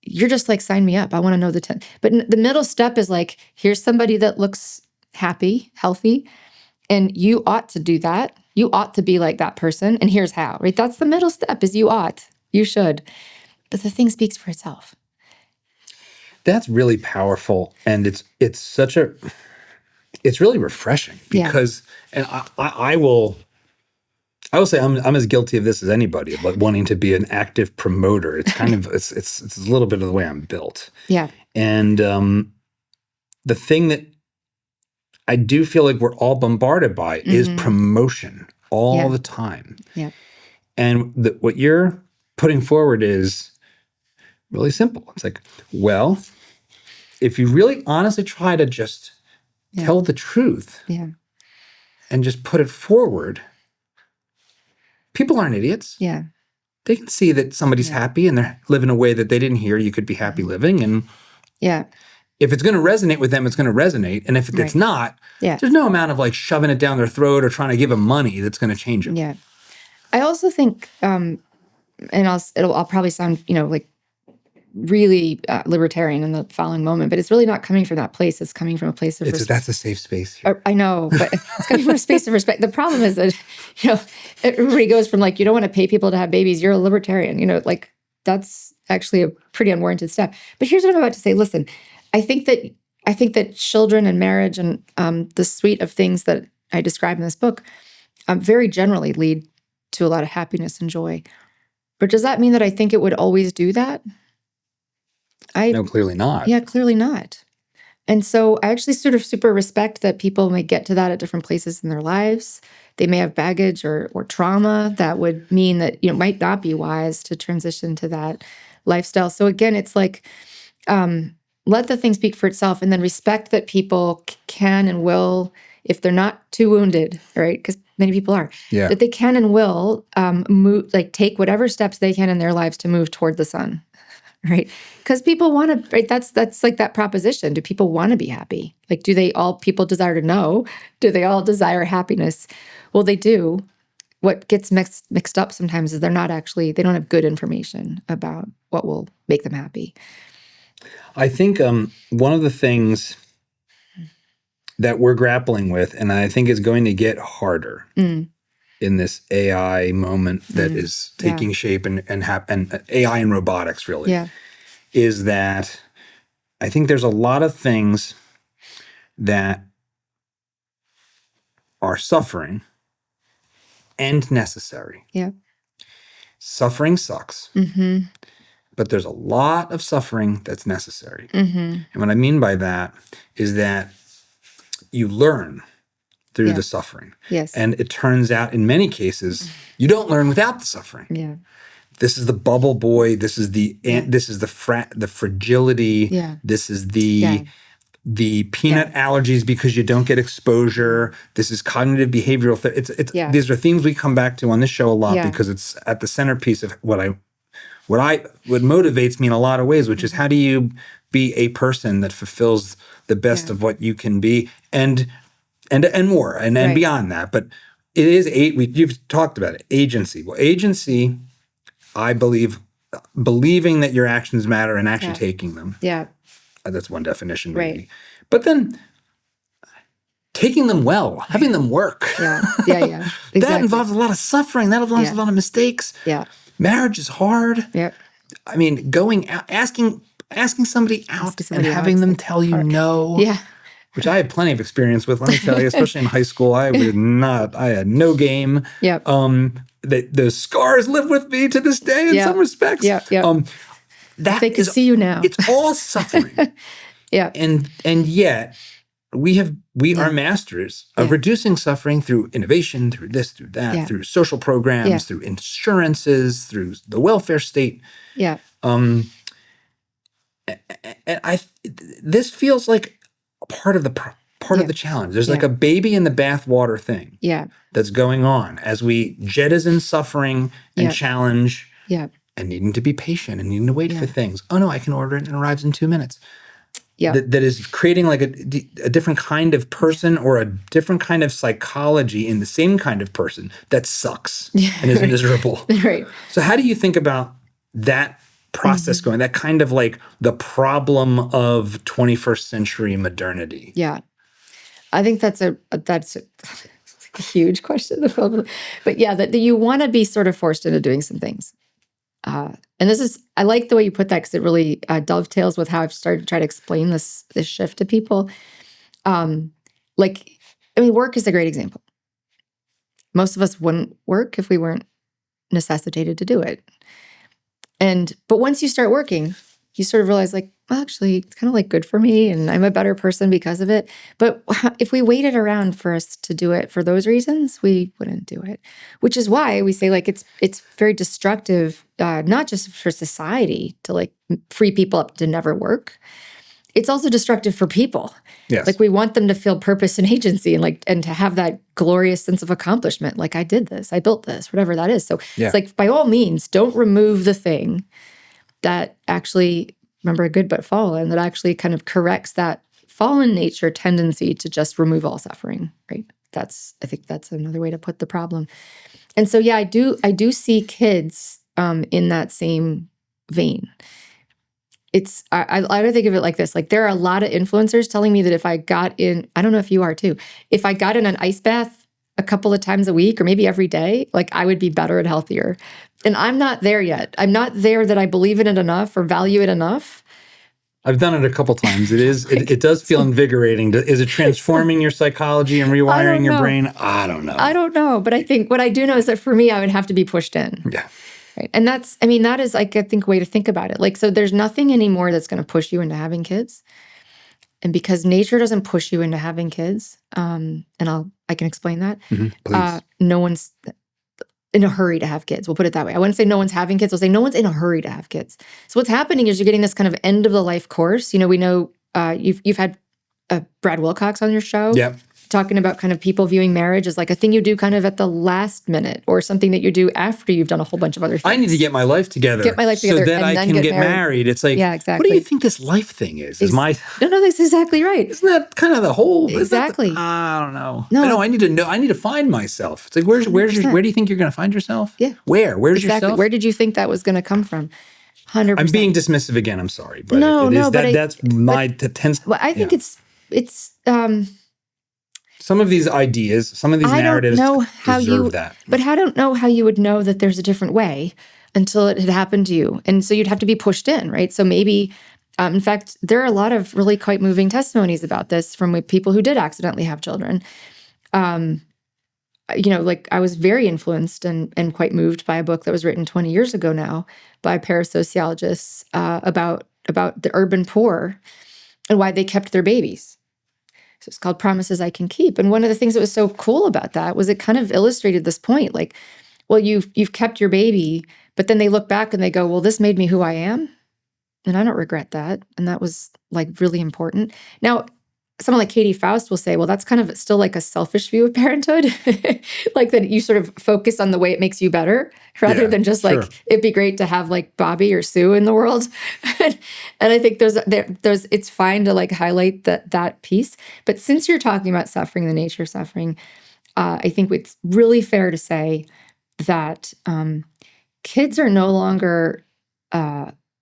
You're just like, sign me up. I want to know the 10. But the middle step is like, here's somebody that looks happy, healthy, and you ought to do that. You ought to be like that person, and here's how, right? That's the middle step is you ought, you should. But the thing speaks for itself. That's really powerful. And it's really refreshing because, and I will say I'm as guilty of this as anybody, of like wanting to be an active promoter. It's kind of, it's a little bit of the way I'm built. Yeah. And the thing that I do feel like we're all bombarded by is promotion all the time. Yeah. And what you're putting forward is really simple. It's like, well, if you really honestly try to just tell the truth and just put it forward, people aren't idiots. Yeah. They can see that somebody's happy and they're living a way that they didn't hear you could be happy living. And if it's going to resonate with them, it's going to resonate. And if it's not, there's no amount of like shoving it down their throat or trying to give them money that's going to change it. Yeah. I also think, and I'll probably sound, like really libertarian in the following moment, but it's really not coming from that place. It's coming from a place of respect. That's a safe space here. I know, but it's coming from a space of respect. The problem is that, everybody goes from like, you don't want to pay people to have babies. You're a libertarian, like that's actually a pretty unwarranted step. But here's what I'm about to say. Listen, I think that children and marriage and the suite of things that I describe in this book very generally lead to a lot of happiness and joy. But does that mean that I think it would always do that? No, clearly not. Yeah, clearly not. And so I actually sort of super respect that people may get to that at different places in their lives. They may have baggage or trauma that would mean that, it might not be wise to transition to that lifestyle. So again, it's like, let the thing speak for itself, and then respect that people can and will, if they're not too wounded, right? Because many people are, that they can and will move, like take whatever steps they can in their lives to move toward the sun, right? Because people want to, right? That's like that proposition. Do people want to be happy? Like, people desire to know? Do they all desire happiness? Well, they do. What gets mixed up sometimes is they don't have good information about what will make them happy. I think one of the things that we're grappling with, and I think is going to get harder in this AI moment that is taking shape and AI and robotics really, is that I think there's a lot of things that are suffering and necessary. Yeah. Suffering sucks. Mm-hmm. But there's a lot of suffering that's necessary. Mm-hmm. And what I mean by that is that you learn through the suffering. Yes. And it turns out in many cases, you don't learn without the suffering. Yeah. This is the bubble boy. This is the fragility. Yeah. This is the peanut allergies because you don't get exposure. This is cognitive behavioral therapy. These are themes we come back to on this show a lot because it's at the centerpiece of what motivates me in a lot of ways, which is how do you be a person that fulfills the best of what you can be and more and beyond that. But it is you've talked about it, agency. Well, agency, I believing that your actions matter and actually taking them. Yeah. That's one definition, maybe. Right. But then taking them well, having them work. Yeah. Exactly. That involves a lot of suffering. That involves a lot of mistakes. Yeah. Marriage is hard. Yeah. I mean, going out, asking somebody out and having them tell you no. Yeah. Which I had plenty of experience with, let me tell you, especially in high school. I had no game. Yeah. The scars live with me to this day in some respects. Yeah. They can see you now. It's all suffering. And yet we are masters of reducing suffering through innovation, through this, through that, through social programs, through insurances, through the welfare state. Yeah. And this feels like part of the part of the challenge. There's like a baby in the bathwater thing that's going on as we jettison suffering and challenge and needing to be patient and needing to wait for things. Oh no, I can order it and it arrives in 2 minutes. That is creating like a different kind of person or a different kind of psychology in the same kind of person that sucks and is miserable. Right. So how do you think about that process going, that kind of like the problem of 21st century modernity? Yeah. I think that's a huge question. But yeah, that you want to be sort of forced into doing some things. And this is, I like the way you put that because it really dovetails with how I've started to try to explain this shift to people. Work is a great example. Most of us wouldn't work if we weren't necessitated to do it. But once you start working, you sort of realize like, well, actually, it's kind of like good for me and I'm a better person because of it. But if we waited around for us to do it for those reasons, we wouldn't do it, which is why we say like it's very destructive, not just for society to like free people up to never work. It's also destructive for people. Yes. Like we want them to feel purpose and agency and to have that glorious sense of accomplishment. Like I did this, I built this, whatever that is. So it's like, by all means, don't remove the thing that actually, remember, a good but fallen, that actually kind of corrects that fallen nature tendency to just remove all suffering, right? I think that's another way to put the problem. And so, yeah, I do see kids in that same vein. I don't think of it like this. Like there are a lot of influencers telling me that if I got in, I don't know if you are too, if I got in an ice bath a couple of times a week or maybe every day, like I would be better and healthier. And I'm not there yet. I'm not there that I believe in it enough or value it enough. I've done it a couple times. It does feel invigorating. Is it transforming your psychology and rewiring your brain? I don't know. I don't know. But I think what I do know is that for me, I would have to be pushed in. Yeah. Right. And that is like, I think, a way to think about it. Like, so there's nothing anymore that's going to push you into having kids. And because nature doesn't push you into having kids, and I can explain that. Please. No one's in a hurry to have kids. We'll put it that way. I wouldn't say no one's having kids. I'll say no one's in a hurry to have kids. So what's happening is you're getting this kind of end of the life course. You know, we know you've had Brad Wilcox on your show. Yep. Talking about kind of people viewing marriage as like a thing you do kind of at the last minute or something that you do after you've done a whole bunch of other things. I need to get my life together. So that I can get married. It's like, yeah, exactly. What do you think this life thing is? No, that's exactly right. Isn't that kind of the whole? Exactly. I don't know. No, I need to know. I need to find myself. It's like, where do you think you're going to find yourself? Yeah. Where's yourself? Where did you think that was going to come from? 100%. I'm being dismissive again. I'm sorry, but that's my tendency. Well, I think it's some of these ideas, some of these narratives deserve that. But I don't know how you would know that there's a different way until it had happened to you. And so you'd have to be pushed in, right? So maybe, in fact, there are a lot of really quite moving testimonies about this from people who did accidentally have children. Like I was very influenced and quite moved by a book that was written 20 years ago now by parasociologists about the urban poor and why they kept their babies. So it's called Promises I Can Keep. And one of the things that was so cool about that was it kind of illustrated this point, like, well, you've kept your baby, but then they look back and they go, well, this made me who I am. And I don't regret that. And that was like really important. Now, someone like Katie Faust will say, well, that's kind of still like a selfish view of parenthood. Like that you sort of focus on the way it makes you better rather than just like, it'd be great to have like Bobby or Sue in the world. And I think it's fine to like highlight that piece. But since you're talking about suffering, the nature of suffering, I think it's really fair to say that kids are no longer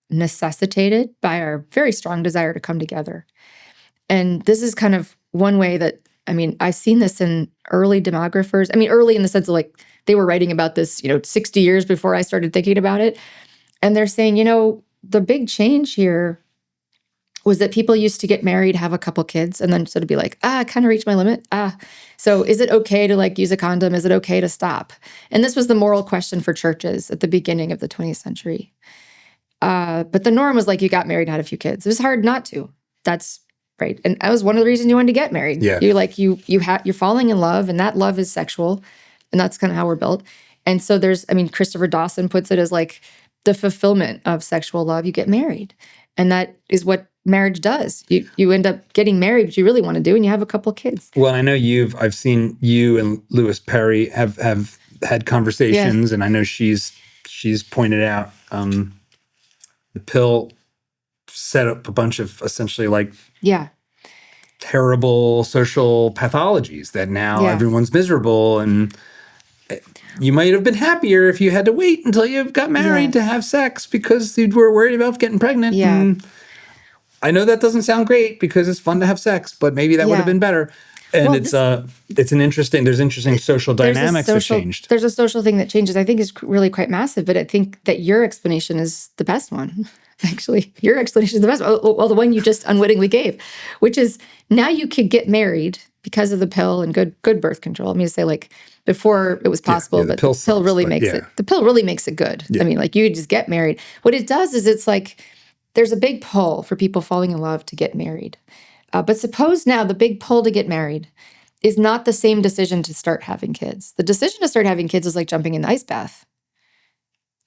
necessitated by our very strong desire to come together. And this is kind of one way that, I've seen this in early demographers. Early in the sense of like, they were writing about this, 60 years before I started thinking about it. And they're saying, the big change here was that people used to get married, have a couple kids, and then sort of be like, I kind of reached my limit. So is it okay to like use a condom? Is it okay to stop? And this was the moral question for churches at the beginning of the 20th century. But the norm was like, you got married, had a few kids. It was hard not to. That's right. And that was one of the reasons you wanted to get married. Yeah. You're falling in love, and that love is sexual, and that's kind of how we're built. And so Christopher Dawson puts it as like the fulfillment of sexual love. You get married, and that is what marriage does. You end up getting married, which you really want to do, and you have a couple kids. Well, I know I've seen you and Louis Perry have had conversations, and I know she's pointed out the pill set up a bunch of essentially like terrible social pathologies that now everyone's miserable, and you might have been happier if you had to wait until you got married to have sex because you were worried about getting pregnant. Yeah. And I know that doesn't sound great because it's fun to have sex, but maybe that would have been better. And there's interesting social dynamics that changed. There's a social thing that changes. I think is really quite massive, but I think that your explanation is the best one. Actually, your explanation is the best one. Well, the one you just unwittingly gave, which is now you could get married because of the pill and good birth control. I mean, to say like before it was possible, but the pill really makes it. The pill really makes it good. Yeah. I mean, like you just get married. What it does is it's like there's a big pull for people falling in love to get married. But suppose now the big pull to get married is not the same decision to start having kids. The decision to start having kids is like jumping in the ice bath.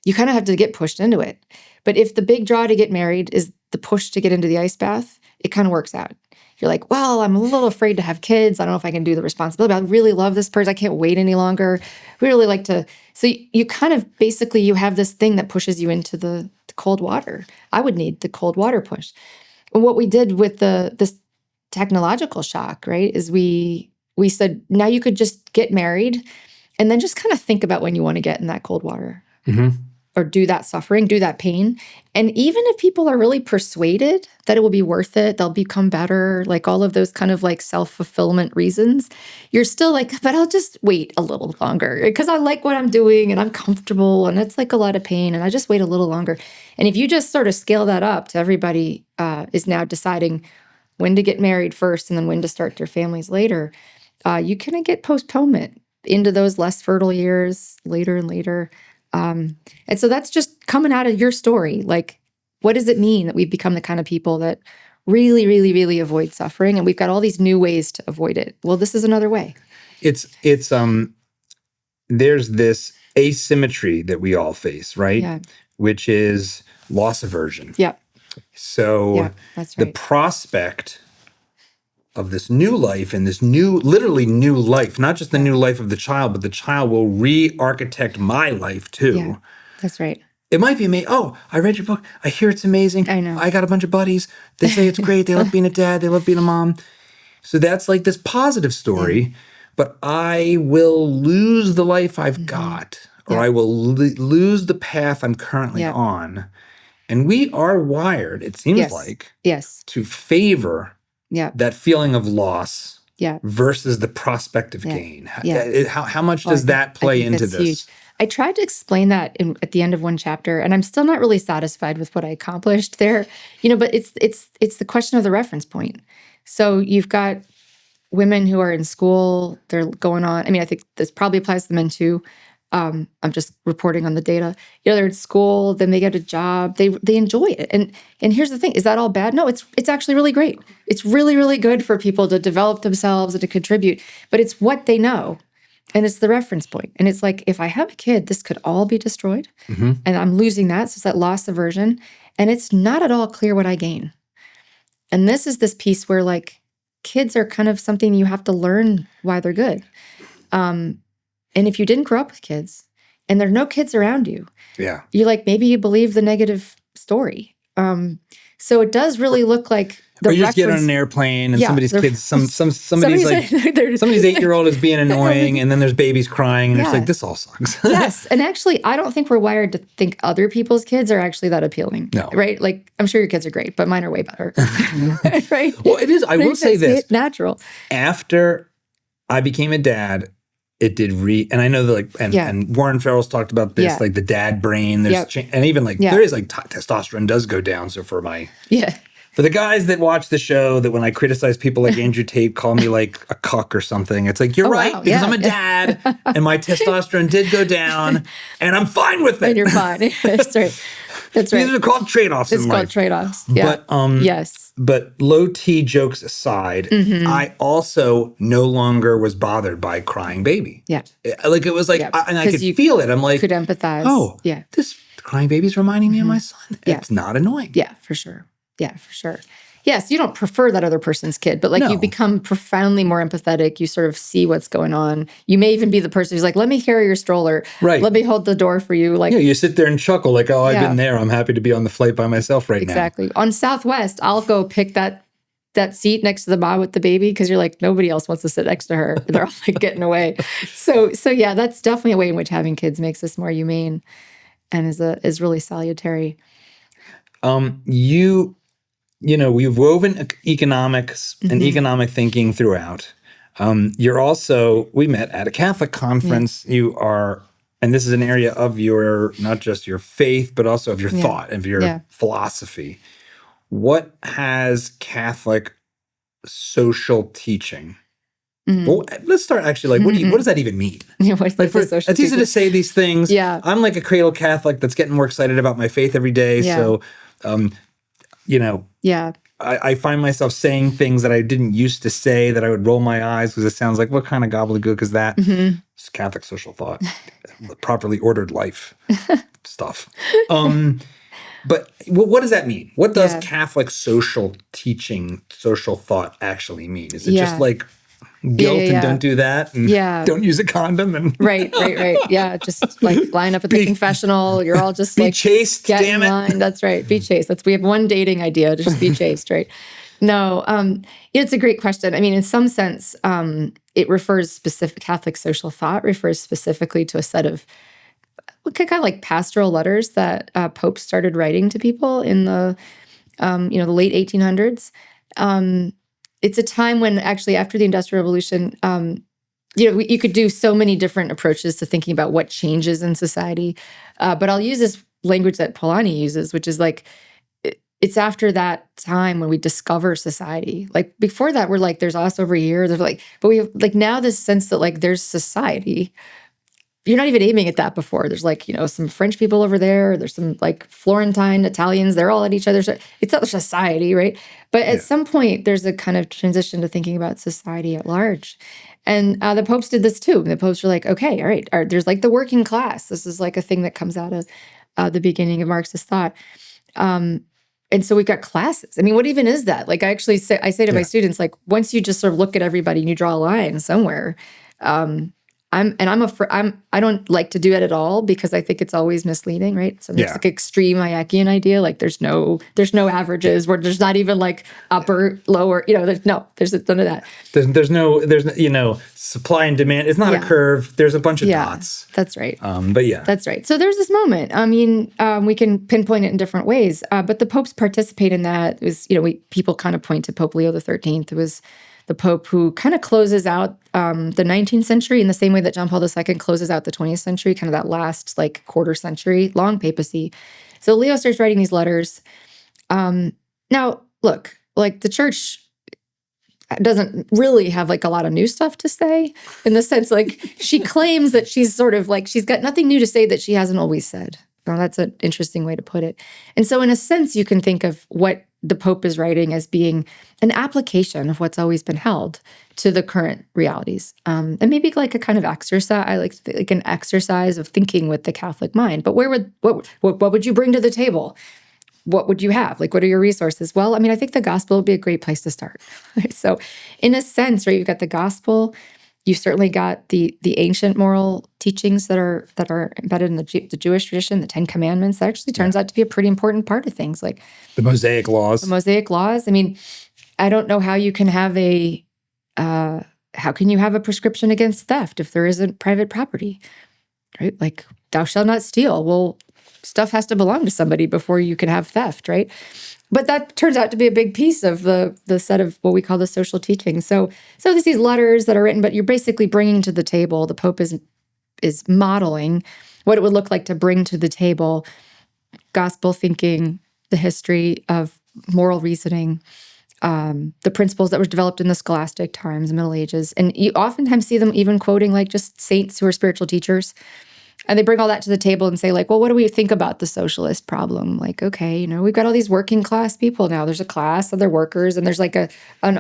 You kind of have to get pushed into it. But if the big draw to get married is the push to get into the ice bath, it kind of works out. You're like, well, I'm a little afraid to have kids. I don't know if I can do the responsibility. I really love this person. I can't wait any longer. We really like to. So you kind of basically, you have this thing that pushes you into the cold water. I would need the cold water push. And what we did with this technological shock, right, is we said, now you could just get married and then just kind of think about when you want to get in that cold water. Mm-hmm. Or do that suffering, do that pain. And even if people are really persuaded that it will be worth it, they'll become better, like all of those kind of like self-fulfillment reasons, you're still like, but I'll just wait a little longer because I like what I'm doing and I'm comfortable and it's like a lot of pain and I just wait a little longer. And if you just sort of scale that up to everybody is now deciding when to get married first and then when to start their families later, you kind of get postponement into those less fertile years later and later. And so that's just coming out of your story. Like, what does it mean that we've become the kind of people that really, really, really avoid suffering? And we've got all these new ways to avoid it. Well, this is another way. It's there's this asymmetry that we all face, right? Yeah. Which is loss aversion. Yeah. So that's right. The prospect of this new life and this literally new life, not just the new life of the child, but the child will re-architect my life too. Yeah, that's right. It might be amazing. Oh, I read your book. I hear it's amazing. I know. I got a bunch of buddies. They say it's great. They love being a dad. They love being a mom. So that's like this positive story, but I will lose the life I've got, or I will lose the path I'm currently on. And we are wired, it seems like, to favor that feeling of loss versus the prospect of gain. How much does that play into this? Huge. I tried to explain that at the end of one chapter, and I'm still not really satisfied with what I accomplished there. But it's the question of the reference point. So you've got women who are in school, they're going on. I mean, I think this probably applies to men too. I'm just reporting on the data. They're in school, then they get a job, they enjoy it. And here's the thing, is that all bad? No, it's actually really great. It's really, really good for people to develop themselves and to contribute, but it's what they know. And it's the reference point. And it's like, if I have a kid, this could all be destroyed. Mm-hmm. And I'm losing that. So it's that loss aversion. And it's not at all clear what I gain. And this is this piece where like kids are kind of something you have to learn why they're good. And if you didn't grow up with kids and there are no kids around you, you're like, maybe you believe the negative story. So it does really look like or you just get on an airplane and somebody's kids, somebody's 8-year-old is being annoying, and then there's babies crying, and it's like, this all sucks. Yes, and actually, I don't think we're wired to think other people's kids are actually that appealing. No, right? Like, I'm sure your kids are great, but mine are way better. Right? Well, it is. I will say this: natural. After I became a dad, it did and I know that and Warren Farrell's talked about this, like the dad brain. There's and even like there is like testosterone does go down. So for for the guys that watch the show, that when I criticize people like Andrew Tate, call me like a cuck or something, it's like, you're right, because I'm a dad and my testosterone did go down and I'm fine with it. And you're fine. That's right. That's right. These are called trade-offs in life. It's called trade-offs. Yeah. But, but low T jokes aside, I also no longer was bothered by crying baby. Yeah. Like it was like, and I could feel it. I'm like, could empathize. Oh, this crying baby's reminding me of my son. It's not annoying. Yeah, for sure. Yeah, for sure. Yes, you don't prefer that other person's kid, but like No. you become profoundly more empathetic. You sort of see what's going on. You may even be the person who's like, let me carry your stroller. Right. Let me hold the door for you. Like, Yeah, you sit there and chuckle like, oh, I've Yeah. been there. I'm happy to be on the flight by myself right now. exactly. On Southwest, I'll go pick that seat next to the mom with the baby because you're like, nobody else wants to sit next to her. They're all like getting away. So yeah, that's definitely a way in which having kids makes us more humane and is really salutary. We've woven economics and economic thinking throughout. You're also, we met at a Catholic conference. You are, and this is an area of your, not just your faith, but also of your thought, of your philosophy. What has Catholic social teaching? Well, let's start actually, like, what does that even mean? It's easy to say these things. Yeah. I'm like a cradle Catholic that's getting more excited about my faith every day. Yeah. So, I find myself saying things that I didn't used to say that I would roll my eyes because it sounds like, what kind of gobbledygook is that? It's Catholic social thought, properly ordered life stuff. But what does that mean? What does Catholic social teaching, social thought actually mean? Is it just like guilt and don't do that and don't use a condom? And Right. Yeah, just like line up at the confessional. You're all just be like chaste, get damn in it. line. That's right. Be chaste. We have one dating idea to just be chaste, right? No, it's a great question. I mean, in some sense, it refers specific Catholic social thought refers specifically to a set of kind of like pastoral letters that popes started writing to people in the the late 1800s. It's a time when actually after the Industrial Revolution, you could do so many different approaches to thinking about what changes in society. But I'll use this language that Polanyi uses, which is like, it's after that time when we discover society. Like before that, we're like, there's us over here. There's like, but we have like now this sense that like there's society. You're not even aiming at that before. There's like, some French people over there. There's some like Florentine Italians. They're all at each other's. It's not society, right? But at some point, there's a kind of transition to thinking about society at large. And the popes did this too. The popes were like, okay, all right, there's like the working class. This is like a thing that comes out of the beginning of Marxist thought. And so we've got classes. I mean, what even is that? Like I say to my students, like once you just sort of look at everybody and you draw a line somewhere, I don't like to do it at all because I think it's always misleading, right? So there's like extreme Hayekian idea, like there's no averages where there's not even like upper, lower, there's none of that. There's no supply and demand. It's not a curve. There's a bunch of dots. That's right. That's right. So there's this moment. I mean, we can pinpoint it in different ways, but the popes participate in that. It was, people kind of point to Pope Leo XIII. It was the Pope who kind of closes out the 19th century in the same way that John Paul II closes out the 20th century, kind of that last like quarter century, long papacy. So Leo starts writing these letters. Now, look, like the church doesn't really have like a lot of new stuff to say in the sense like she claims that she's sort of like, she's got nothing new to say that she hasn't always said. Well, that's an interesting way to put it. And so in a sense, you can think of what the Pope is writing as being an application of what's always been held to the current realities. And maybe like a kind of exercise, I like an exercise of thinking with the Catholic mind. But what would you bring to the table? What would you have? Like, what are your resources? Well, I mean, I think the gospel would be a great place to start. So in a sense, right, you've got the gospel. You've certainly got the ancient moral teachings that are embedded in the Jewish tradition, the Ten Commandments. That actually turns out to be a pretty important part of things, like the Mosaic laws. I mean, I don't know how you can have a prescription against theft if there isn't private property, right? Like, thou shalt not steal. Well, stuff has to belong to somebody before you can have theft, right? But that turns out to be a big piece of the set of what we call the social teachings. So there's these letters that are written, but you're basically bringing to the table, the Pope is modeling what it would look like to bring to the table gospel thinking, the history of moral reasoning, the principles that were developed in the scholastic times, the Middle Ages. And you oftentimes see them even quoting like just saints who are spiritual teachers. And they bring all that to the table and say, like, well, what do we think about the socialist problem? Like, okay, we've got all these working class people now. There's a class, and they're workers, and there's like an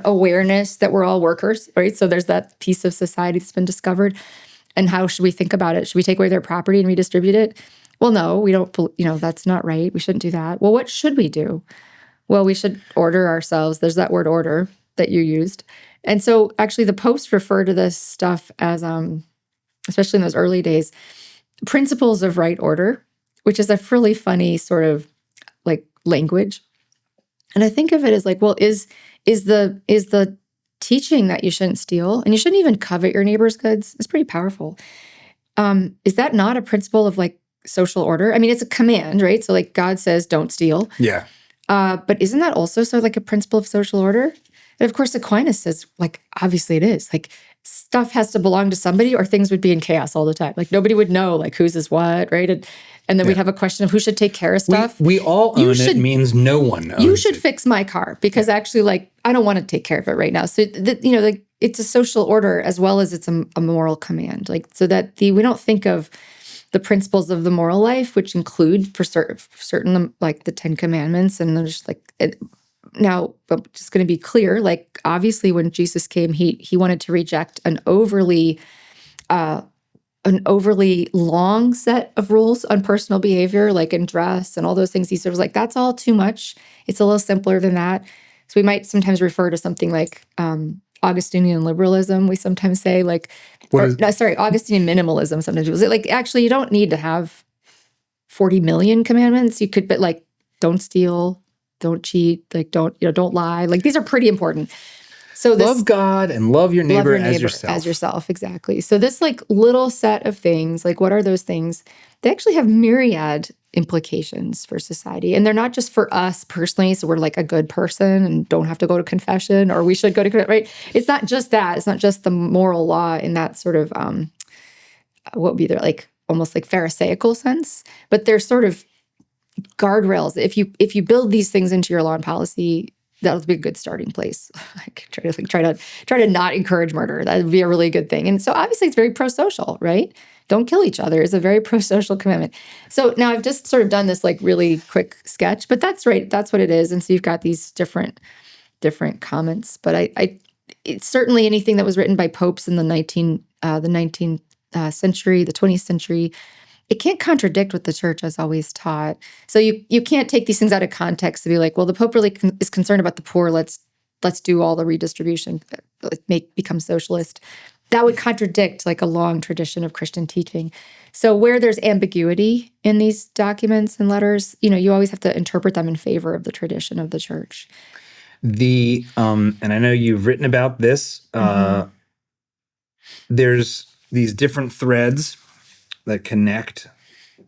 awareness that we're all workers, right? So there's that piece of society that's been discovered. And how should we think about it? Should we take away their property and redistribute it? Well, no, we don't, that's not right. We shouldn't do that. Well, what should we do? Well, we should order ourselves. There's that word order that you used. And so actually the popes refer to this stuff as, especially in those early days, principles of right order, which is a really funny sort of like language. And I think of it as like, well, is the teaching that you shouldn't steal and you shouldn't even covet your neighbor's goods? It's pretty powerful. Is that not a principle of like social order? I mean, it's a command, right? So like God says, don't steal. Yeah. But isn't that also sort of like a principle of social order? And of course, Aquinas says, like, obviously it is. Like, stuff has to belong to somebody or things would be in chaos all the time. Like, nobody would know, like, whose is what, right? And then we'd have a question of who should take care of stuff. We all own it means no one owns it. You should fix my car because actually, like, I don't want to take care of it right now. So, like, it's a social order as well as it's a moral command. Like, so that we don't think of the principles of the moral life, which include for certain like the 10 Commandments, and there's like now, but just going to be clear, like obviously when Jesus came, he wanted to reject an overly long set of rules on personal behavior, like in dress and all those things. He sort of was like, that's all too much. It's a little simpler than that. So we might sometimes refer to something like Augustinian liberalism. We sometimes say like, Augustinian minimalism. Sometimes people say like, actually, you don't need to have 40 million commandments. You could, but like, don't steal, don't cheat, like don't lie. Like these are pretty important. So love God and love your neighbor as yourself. As yourself, exactly. So this like little set of things, like what are those things? They actually have myriad implications for society. And they're not just for us personally, so we're like a good person and don't have to go to confession, or we should go to confession, right? It's not just that. It's not just the moral law in that sort of, what would be there, like almost like Pharisaical sense, but they're sort of guardrails. If you build these things into your law and policy, that'll be a good starting place. Like try to not encourage murder. That would be a really good thing. And so obviously it's very pro-social, right? Don't kill each other is a very pro-social commandment. So now I've just sort of done this like really quick sketch, but that's right. That's what it is. And so you've got these different comments. But it's certainly anything that was written by popes in the 19th century, the 20th century. It can't contradict what the church has always taught. So you can't take these things out of context to be like, well, the Pope really is concerned about the poor. Let's do all the redistribution, become socialist. That would contradict like a long tradition of Christian teaching. So where there's ambiguity in these documents and letters, you always have to interpret them in favor of the tradition of the church. And I know you've written about this. There's these different threads that connect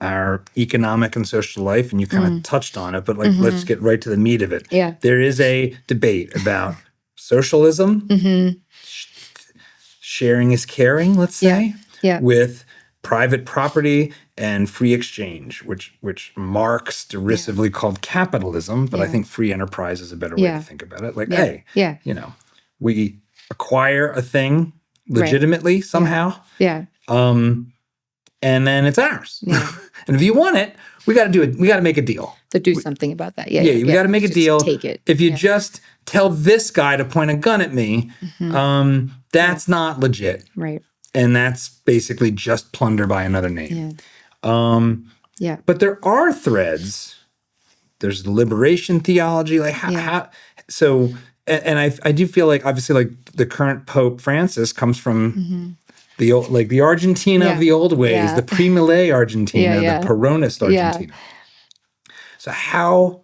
our economic and social life, and you kind of touched on it, but like let's get right to the meat of it. Yeah. There is a debate about socialism, sharing is caring, let's say, with private property and free exchange, which Marx derisively called capitalism, but I think free enterprise is a better way to think about it. Like, we acquire a thing legitimately somehow. And then it's ours. Yeah. And if you want it, we got to do it. We got to make a deal. To do something about that. We got to make a deal. Take it. If you just tell this guy to point a gun at me, that's not legit. Right. And that's basically just plunder by another name. But there are threads. There's the liberation theology. Like how so, and I do feel like obviously like the current Pope Francis comes from the old, like the Argentina of the old ways, the pre-Millet Argentina, the Peronist Argentina. So how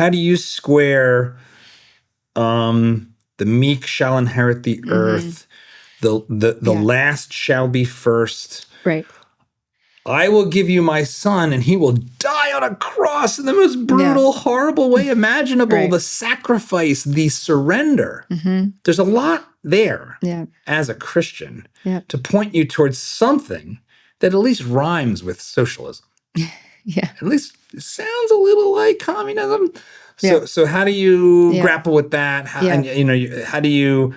do you square the meek shall inherit the earth, the last shall be first. Right. I will give you my son and he will die on a cross in the most brutal, horrible way imaginable. Right. The sacrifice, the surrender. There's a lot there as a Christian to point you towards something that at least rhymes with socialism. At least it sounds a little like communism. So how do you grapple with that? How do you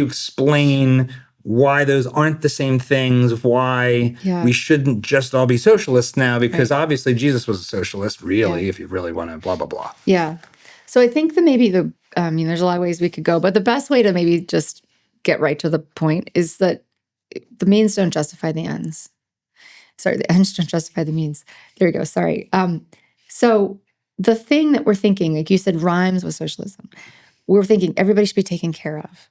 explain why those aren't the same things, why we shouldn't just all be socialists now, because obviously Jesus was a socialist, really, if you really want to blah, blah, blah. Yeah. So I think that maybe there's a lot of ways we could go, but the best way to maybe just get right to the point is that the means don't justify the ends. Sorry, the ends don't justify the means. There you go. Sorry. So the thing that we're thinking, like you said, rhymes with socialism. We're thinking everybody should be taken care of.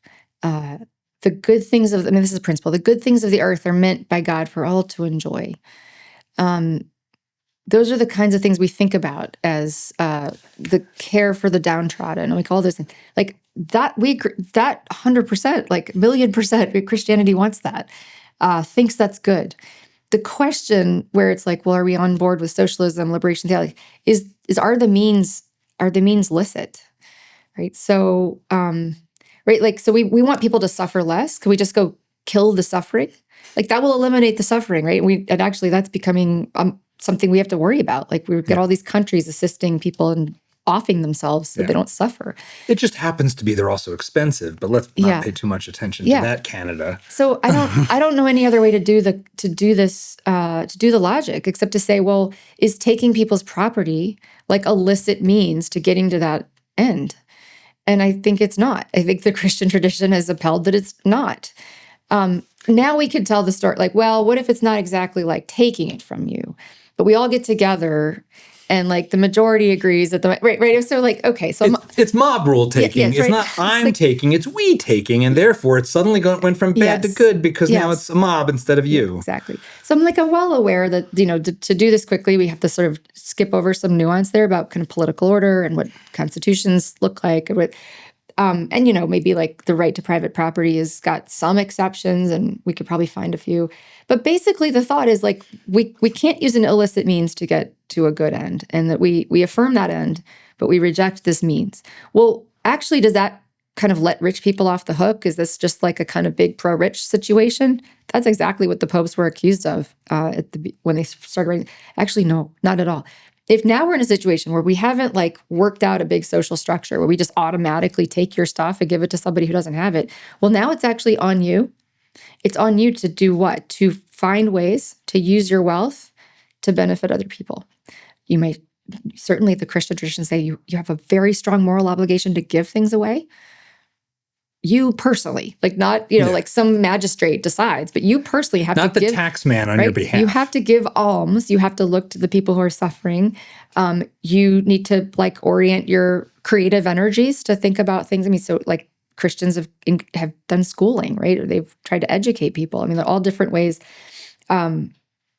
The good things of, this is a principle, the good things of the earth are meant by God for all to enjoy. Those are the kinds of things we think about as the care for the downtrodden. And we call this like that. That 100%, like 1,000,000%, Christianity wants that, thinks that's good. The question where it's like, well, are we on board with socialism, liberation theology? Is are the means licit, right? So, right, like so we want people to suffer less. Can we just go kill the suffering? Like that will eliminate the suffering, right? And actually, that's becoming something we have to worry about. Like we've got all these countries assisting people and offing themselves so they don't suffer. It just happens to be they're also expensive, but let's not pay too much attention to that, Canada. So I don't know any other way to do the logic except to say, well, is taking people's property like illicit means to getting to that end? And I think it's not. I think the Christian tradition has upheld that it's not. Now we could tell the story like, well, what if it's not exactly like taking it from you? But we all get together and like the majority agrees that right. So like, okay, so it's mob rule taking. It's not I'm taking, it's we taking. And therefore it suddenly went from bad to good because now it's a mob instead of you. Exactly. So I'm well aware that, to do this quickly, we have to sort of skip over some nuance there about kind of political order and what constitutions look like. And maybe like the right to private property has got some exceptions and we could probably find a few. But basically the thought is like, we can't use an illicit means to get to a good end, and that we affirm that end, but we reject this means. Well, actually, does that kind of let rich people off the hook? Is this just like a kind of big pro-rich situation? That's exactly what the popes were accused of when they started writing. Actually, no, not at all. If now we're in a situation where we haven't like worked out a big social structure where we just automatically take your stuff and give it to somebody who doesn't have it, well, now it's actually on you. It's on you to do what? To find ways to use your wealth to benefit other people. You may certainly, the Christian tradition say you have a very strong moral obligation to give things away. You personally, like not, like some magistrate decides, but you personally have not to give. Not the tax man on your behalf. You have to give alms. You have to look to the people who are suffering. You need to like orient your creative energies to think about things. So like Christians have done schooling, right? Or they've tried to educate people. They're all different ways.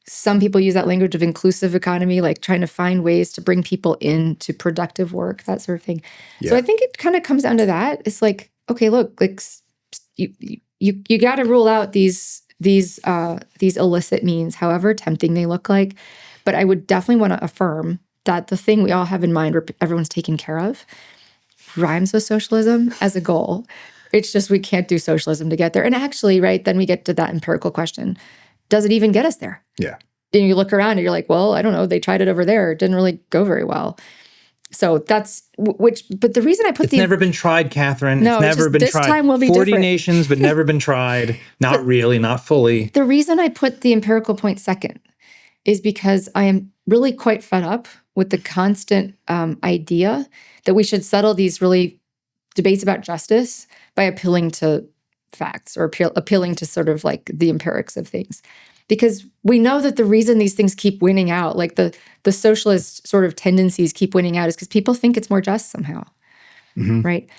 Some people use that language of inclusive economy, like trying to find ways to bring people into productive work, that sort of thing. Yeah. So I think it kind of comes down to that. It's like, okay, look, like you got to rule out these illicit means, however tempting they look like. But I would definitely want to affirm that the thing we all have in mind, where everyone's taken care of, rhymes with socialism as a goal. It's just we can't do socialism to get there. And actually, right, then we get to that empirical question. Does it even get us there? Yeah. And you look around and you're like, well, I don't know. They tried it over there. It didn't really go very well. So that's but the reason I put it's never been tried, Catherine. No, it's never been this tried. Time will be 40 different. nations, but never been tried. Not really, not fully. The reason I put the empirical point second is because I am really quite fed up with the constant idea that we should settle these really debates about justice by appealing to facts or appealing to sort of like the empirics of things. Because we know that the reason these things keep winning out, like the socialist sort of tendencies keep winning out, is because people think it's more just somehow, right?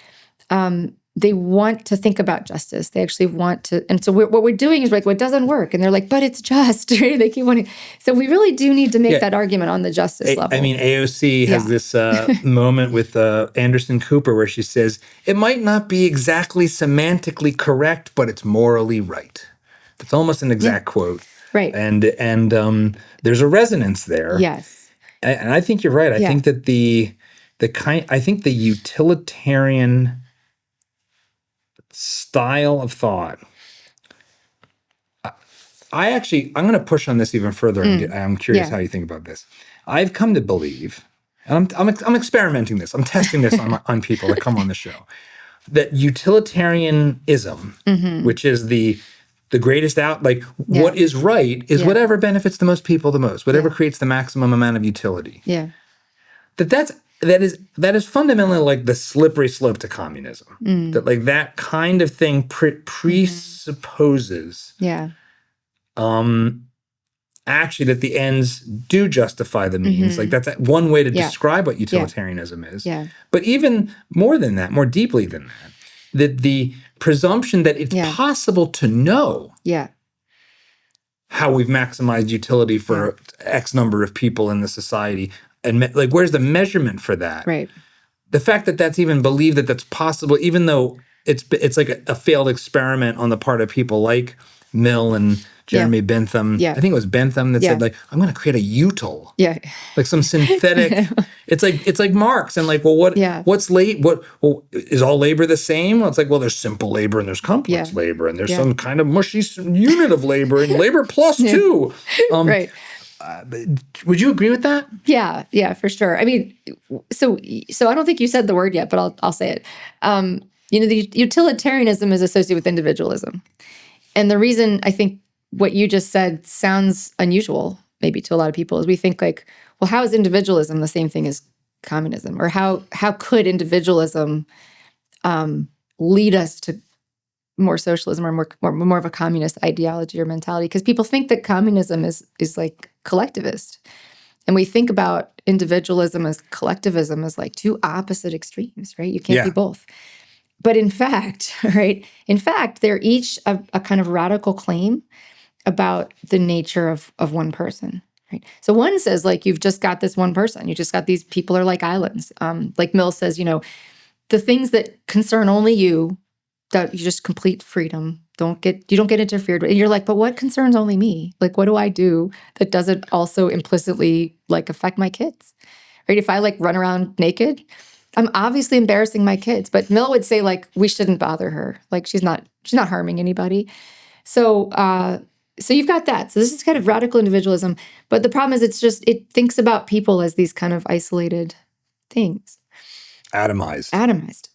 They want to think about justice. They actually want to, and so what we're doing is like, well, it doesn't work. And they're like, but it's just, right? They keep wanting. So we really do need to make that argument on the justice level. AOC has this moment with Anderson Cooper where she says, it might not be exactly semantically correct, but it's morally right. It's almost an exact quote. Right. And there's a resonance there. Yes. And I think you're right. I think that the utilitarian style of thought. I'm going to push on this even further. I'm curious how you think about this. I've come to believe, and I'm experimenting this. I'm testing this on people that come on the show, that utilitarianism, which is the greatest what is right is whatever benefits the most people the most, whatever creates the maximum amount of utility. Yeah. That is fundamentally like the slippery slope to communism. That like that kind of thing presupposes actually that the ends do justify the means. Like that's one way to describe what utilitarianism is. Yeah. But even more than that, more deeply than that, that the presumption that it's possible to know how we've maximized utility for X number of people in the society, and like where's the measurement for that? Right. The fact that that's even believed that that's possible, even though it's like a failed experiment on the part of people like Mill and Jeremy Bentham. I think it was Bentham that said, like, I'm going to create a util. Like some synthetic. it's like Marx and like, well, what's is all labor the same? Well, it's like, well, there's simple labor and there's complex labor and there's some kind of mushy unit of labor and labor plus two. Right. Would you agree with that? Yeah, for sure. I mean, so I don't think you said the word yet, but I'll say it. The utilitarianism is associated with individualism. And the reason I think what you just said sounds unusual, maybe to a lot of people, is we think like, well, how is individualism the same thing as communism? Or how could individualism lead us to more socialism or more of a communist ideology or mentality? Because people think that communism is like collectivist. And we think about individualism as collectivism as like two opposite extremes, right? You can't be both. But in fact, they're each a kind of radical claim about the nature of one person, right? So one says, like, you've just got this one person. You just got these people are like islands. Like Mill says, the things that concern only you, that you just complete freedom. You don't get interfered with. And you're like, but what concerns only me? Like, what do I do that doesn't also implicitly like affect my kids, right? If I like run around naked, I'm obviously embarrassing my kids, but Mill would say like, we shouldn't bother her. Like she's not harming anybody. So you've got that. So this is kind of radical individualism. But the problem is it thinks about people as these kind of isolated things. Atomized.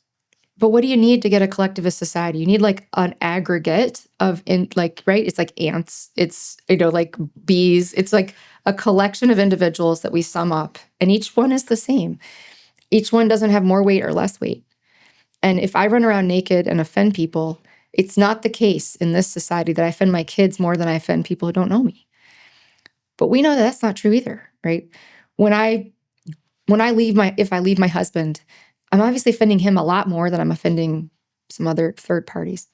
But what do you need to get a collectivist society? You need like an aggregate of right? It's like ants. It's, like bees. It's like a collection of individuals that we sum up, and each one is the same. Each one doesn't have more weight or less weight. And if I run around naked and offend people, it's not the case in this society that I offend my kids more than I offend people who don't know me. But we know that that's not true either, right? If I leave my husband, I'm obviously offending him a lot more than I'm offending some other third parties.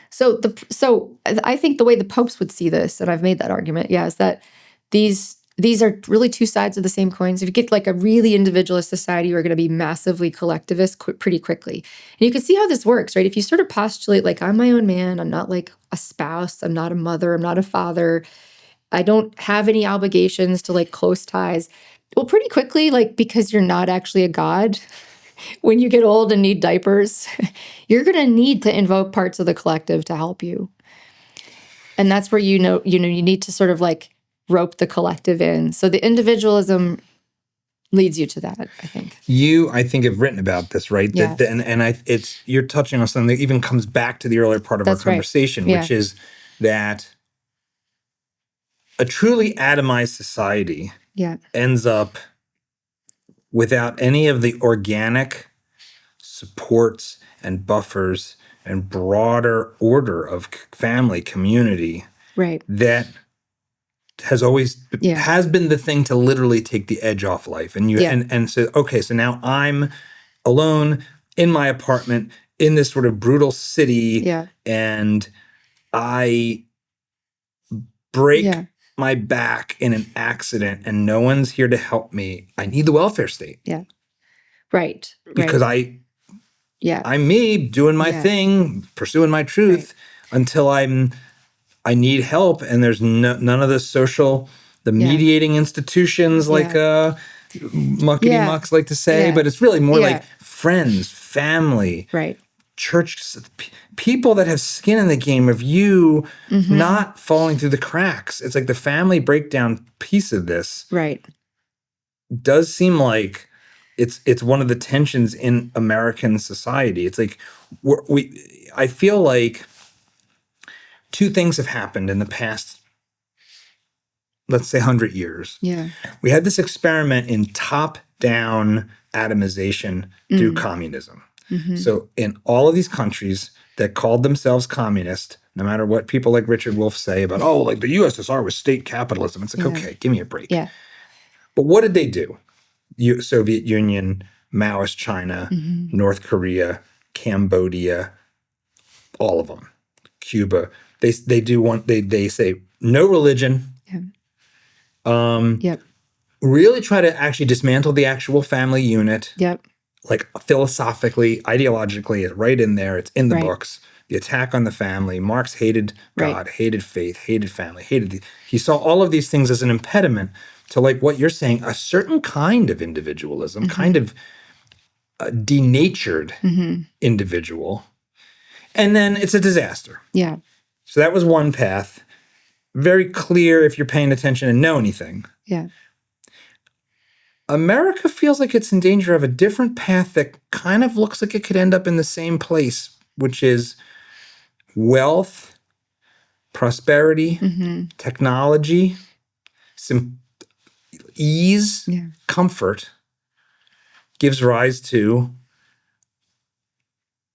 So I think the way the popes would see this, and I've made that argument, is that these are really two sides of the same coin. So if you get like a really individualist society, you're going to be massively collectivist pretty quickly. And you can see how this works, right? If you sort of postulate like, I'm my own man, I'm not like a spouse, I'm not a mother, I'm not a father, I don't have any obligations to like close ties. Well, pretty quickly, like because you're not actually a god, when you get old and need diapers, you're going to need to invoke parts of the collective to help you. And that's where you need to sort of like rope the collective in. So the individualism leads you to that, I think. I think, have written about this, right? Yeah. You're touching on something that even comes back to the earlier part of our conversation, which is that a truly atomized society ends up without any of the organic supports and buffers and broader order of family community that has always has been the thing to literally take the edge off life. And and so, okay, so now I'm alone in my apartment in this sort of brutal city and I break my back in an accident and no one's here to help me. I need the welfare state. Right. Because I'm me doing my thing, pursuing my truth until I need help, and there's none of the mediating institutions like muckety mucks like to say, but it's really more like friends, family, church, people that have skin in the game of you not falling through the cracks. It's like the family breakdown piece of this does seem like it's one of the tensions in American society. It's like I feel like two things have happened in the past, let's say 100 years. We had this experiment in top-down atomization through communism. So in all of these countries that called themselves communist, no matter what people like Richard Wolff say about, oh, like the USSR was state capitalism. It's like, okay, give me a break. Yeah. But what did they do? Soviet Union, Maoist China, North Korea, Cambodia, all of them, Cuba. They say no religion. Yep. Really try to actually dismantle the actual family unit. Yep. Like philosophically, ideologically, it's right in there. It's in the Right. books. The attack on the family. Marx hated God, hated faith, hated family, he saw all of these things as an impediment to, like what you're saying, a certain kind of individualism, kind of a denatured individual. And then it's a disaster. Yeah. So that was one path. Very clear if you're paying attention and know anything. Yeah. America feels like it's in danger of a different path that kind of looks like it could end up in the same place, which is wealth, prosperity, technology, ease, comfort gives rise to,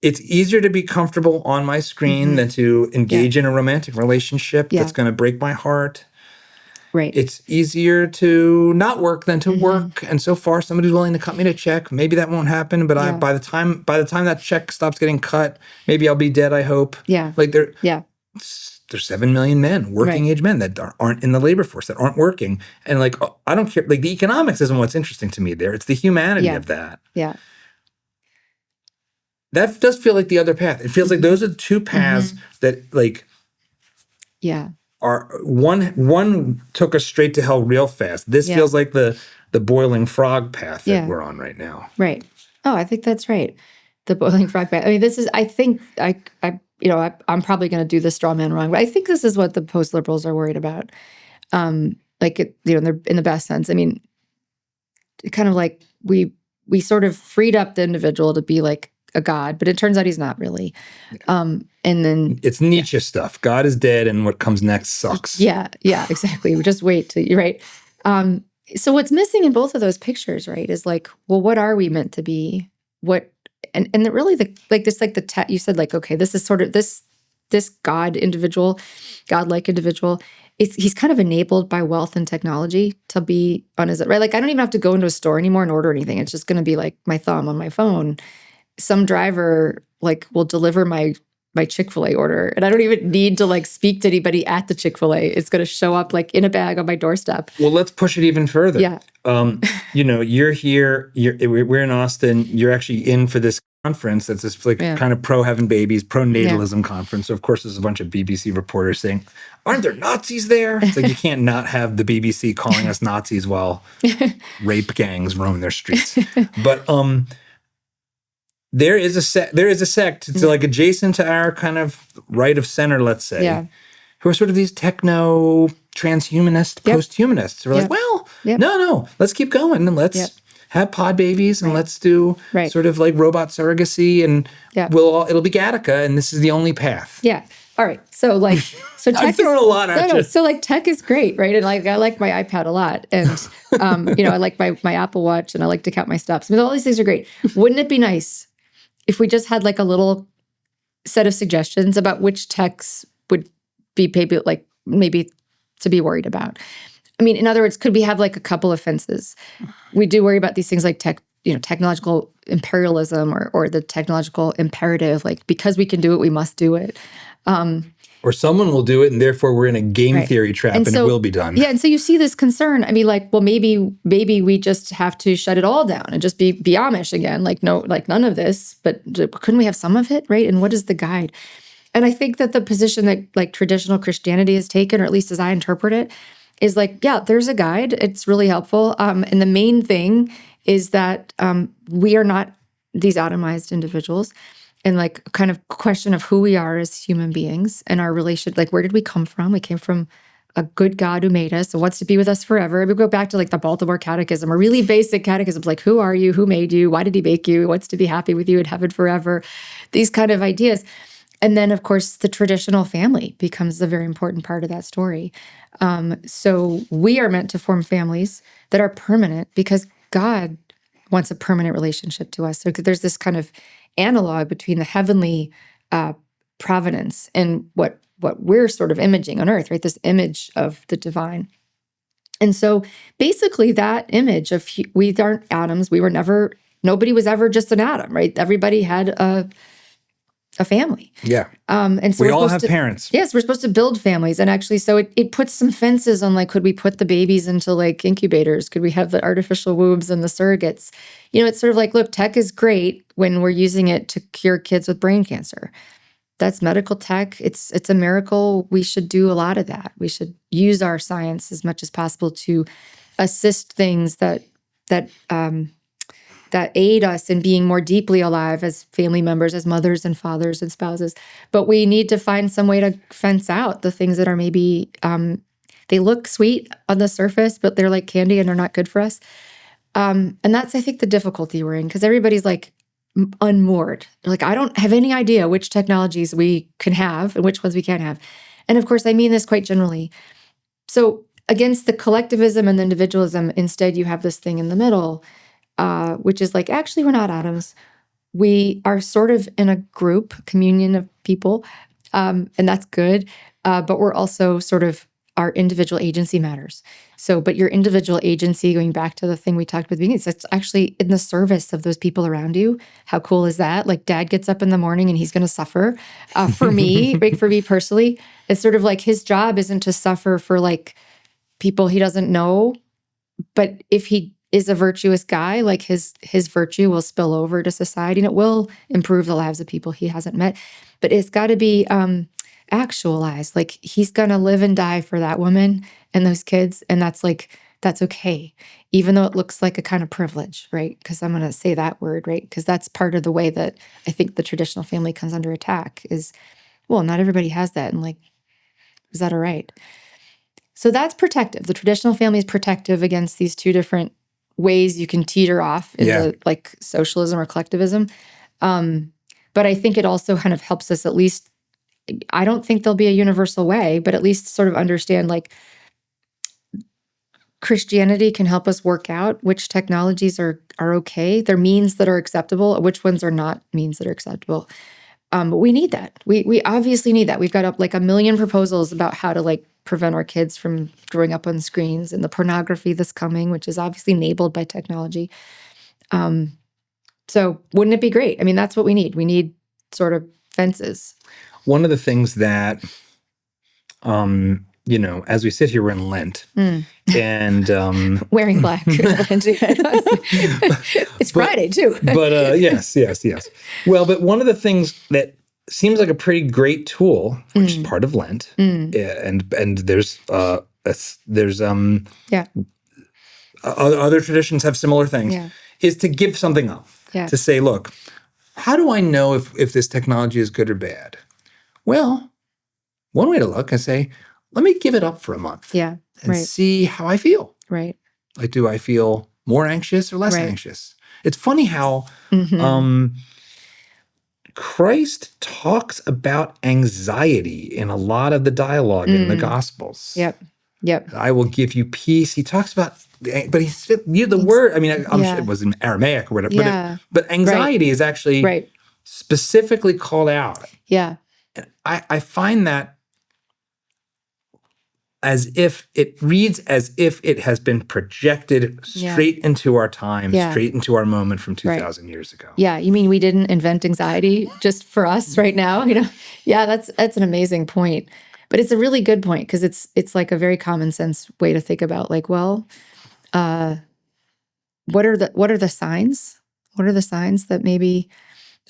it's easier to be comfortable on my screen than to engage in a romantic relationship that's going to break my heart. Right. It's easier to not work than to work, and so far somebody's willing to cut me a check. Maybe that won't happen, but by the time that check stops getting cut, maybe I'll be dead. I hope. Yeah. Like there's 7 million men, working age men that aren't in the labor force, that aren't working, and like I don't care. Like the economics isn't what's interesting to me there. It's the humanity of that. Yeah. That does feel like the other path. It feels like those are the two paths that like. Yeah. Are one took us straight to hell real fast. This feels like the boiling frog path that we're on right now. Right. Oh, I think that's right. The boiling frog path. I mean, this is. I think I'm probably going to do the straw man wrong, but I think this is what the post liberals are worried about. Like they're in the best sense. I mean, kind of like we sort of freed up the individual to be like a god, but it turns out he's not really. And then it's Nietzsche stuff. God is dead, and what comes next sucks. Yeah, exactly. We just wait till you're right. So what's missing in both of those pictures, right, is like, well, what are we meant to be? What and really you said, like, okay, this is sort of this godlike individual. He's kind of enabled by wealth and technology to be on his right. Like I don't even have to go into a store anymore and order anything. It's just going to be like my thumb on my phone. Some driver like will deliver my Chick-fil-A order, and I don't even need to like speak to anybody at the Chick-fil-A. It's going to show up like in a bag on my doorstep. Well, let's push it even further. Yeah. You're here. We're in Austin. You're actually in for this conference. That's this like kind of pro having babies, pro-natalism conference. So of course, there's a bunch of BBC reporters saying, "Aren't there Nazis there?" It's like you can't not have the BBC calling us Nazis while rape gangs roam their streets. But there is a sect. It's like adjacent to our kind of right of center, let's say, who are sort of these techno transhumanist, post-humanists. Who are like, well, no, let's keep going and let's have pod babies and let's do sort of like robot surrogacy and it'll be Gattaca and this is the only path. Yeah. All right. So tech I've thrown a lot at you. So like tech is great, right? And like I like my iPad a lot, and I like my Apple Watch, and I like to count my steps. I mean, all these things are great. Wouldn't it be nice if we just had like a little set of suggestions about which techs would be maybe to be worried about? I mean, in other words, could we have like a couple of fences? We do worry about these things like technological imperialism or the technological imperative, like because we can do it, we must do it. Or someone will do it, and therefore we're in a game theory trap, and it will be done. Yeah, and so you see this concern. I mean, like, well, maybe we just have to shut it all down and just be Amish again. Like, no, like none of this. But couldn't we have some of it, right? And what is the guide? And I think that the position that like traditional Christianity has taken, or at least as I interpret it, is like, yeah, there's a guide. It's really helpful. And the main thing is that we are not these atomized individuals. And like kind of question of who we are as human beings and our relation, like where did we come from? We came from a good God who made us and wants to be with us forever. We go back to like the Baltimore Catechism, or really basic catechisms, like who are you? Who made you? Why did he make you? He wants to be happy with you in heaven forever. These kind of ideas. And then, of course, the traditional family becomes a very important part of that story. So we are meant to form families that are permanent because God wants a permanent relationship to us. So there's this kind of analog between the heavenly provenance in what we're sort of imaging on Earth, right? This image of the divine. And so basically that image of we aren't atoms. Nobody was ever just an atom, right? Everybody had a family. Yeah. And so we we're all supposed have parents. Yes, we're supposed to build families. And actually, so it puts some fences on, like, could we put the babies into like incubators? Could we have the artificial wombs and the surrogates? It's sort of like, look, tech is great when we're using it to cure kids with brain cancer. That's medical tech. It's a miracle. We should do a lot of that. We should use our science as much as possible to assist things that aid us in being more deeply alive as family members, as mothers and fathers and spouses. But we need to find some way to fence out the things that are maybe, they look sweet on the surface, but they're like candy and they're not good for us. And that's, I think, the difficulty we're in, because everybody's like unmoored. They're like, I don't have any idea which technologies we can have and which ones we can't have. And of course, I mean this quite generally. So against the collectivism and the individualism, instead you have this thing in the middle, which is like, actually, we're not atoms. We are sort of in a group, communion of people, and that's good. But we're also sort of, our individual agency matters. So, but your individual agency, going back to the thing we talked about at the beginning, it's actually in the service of those people around you. How cool is that? Like, dad gets up in the morning and he's going to suffer. For me, for me personally, it's sort of like his job isn't to suffer for like people he doesn't know, but if he is a virtuous guy, like his virtue will spill over to society and it will improve the lives of people he hasn't met. But it's got to be actualized. Like, he's going to live and die for that woman and those kids. And that's okay. Even though it looks like a kind of privilege, right? Because I'm going to say that word, right? Because that's part of the way that I think the traditional family comes under attack is, well, not everybody has that. And like, is that all right? So that's protective. The traditional family is protective against these two different ways you can teeter off into like socialism or collectivism. But I think it also kind of helps us, at least, I don't think there'll be a universal way, but at least sort of understand, like, Christianity can help us work out which technologies are okay. They're means that are acceptable, which ones are not means that are acceptable. But we need that. We obviously need that. We've got up like a million proposals about how to like prevent our kids from growing up on screens, and the pornography that's coming, which is obviously enabled by technology. So wouldn't it be great? I mean, that's what we need. We need sort of fences. One of the things that, as we sit here, we're in Lent, and wearing black. It's Friday too. But yes. Well, but one of the things that seems like a pretty great tool, which is part of Lent, and there's other traditions have similar things, is to give something up. To say, look, how do I know if this technology is good or bad? Well, one way to look and say, let me give it up for a month and see how I feel. Right. Like, do I feel more anxious or less anxious? It's funny how Christ talks about anxiety in a lot of the dialogue in the Gospels. Yep. I will give you peace. He talks about, but he said the word. I mean, I'm sure it was in Aramaic or whatever. But anxiety is actually specifically called out. Yeah. I find that as if it reads as if it has been projected straight into our time, straight into our moment from 2,000 years ago. Yeah, you mean we didn't invent anxiety just for us right now? Yeah, that's an amazing point. But it's a really good point, because it's like a very common sense way to think about, like, well, what are the signs? What are the signs that maybe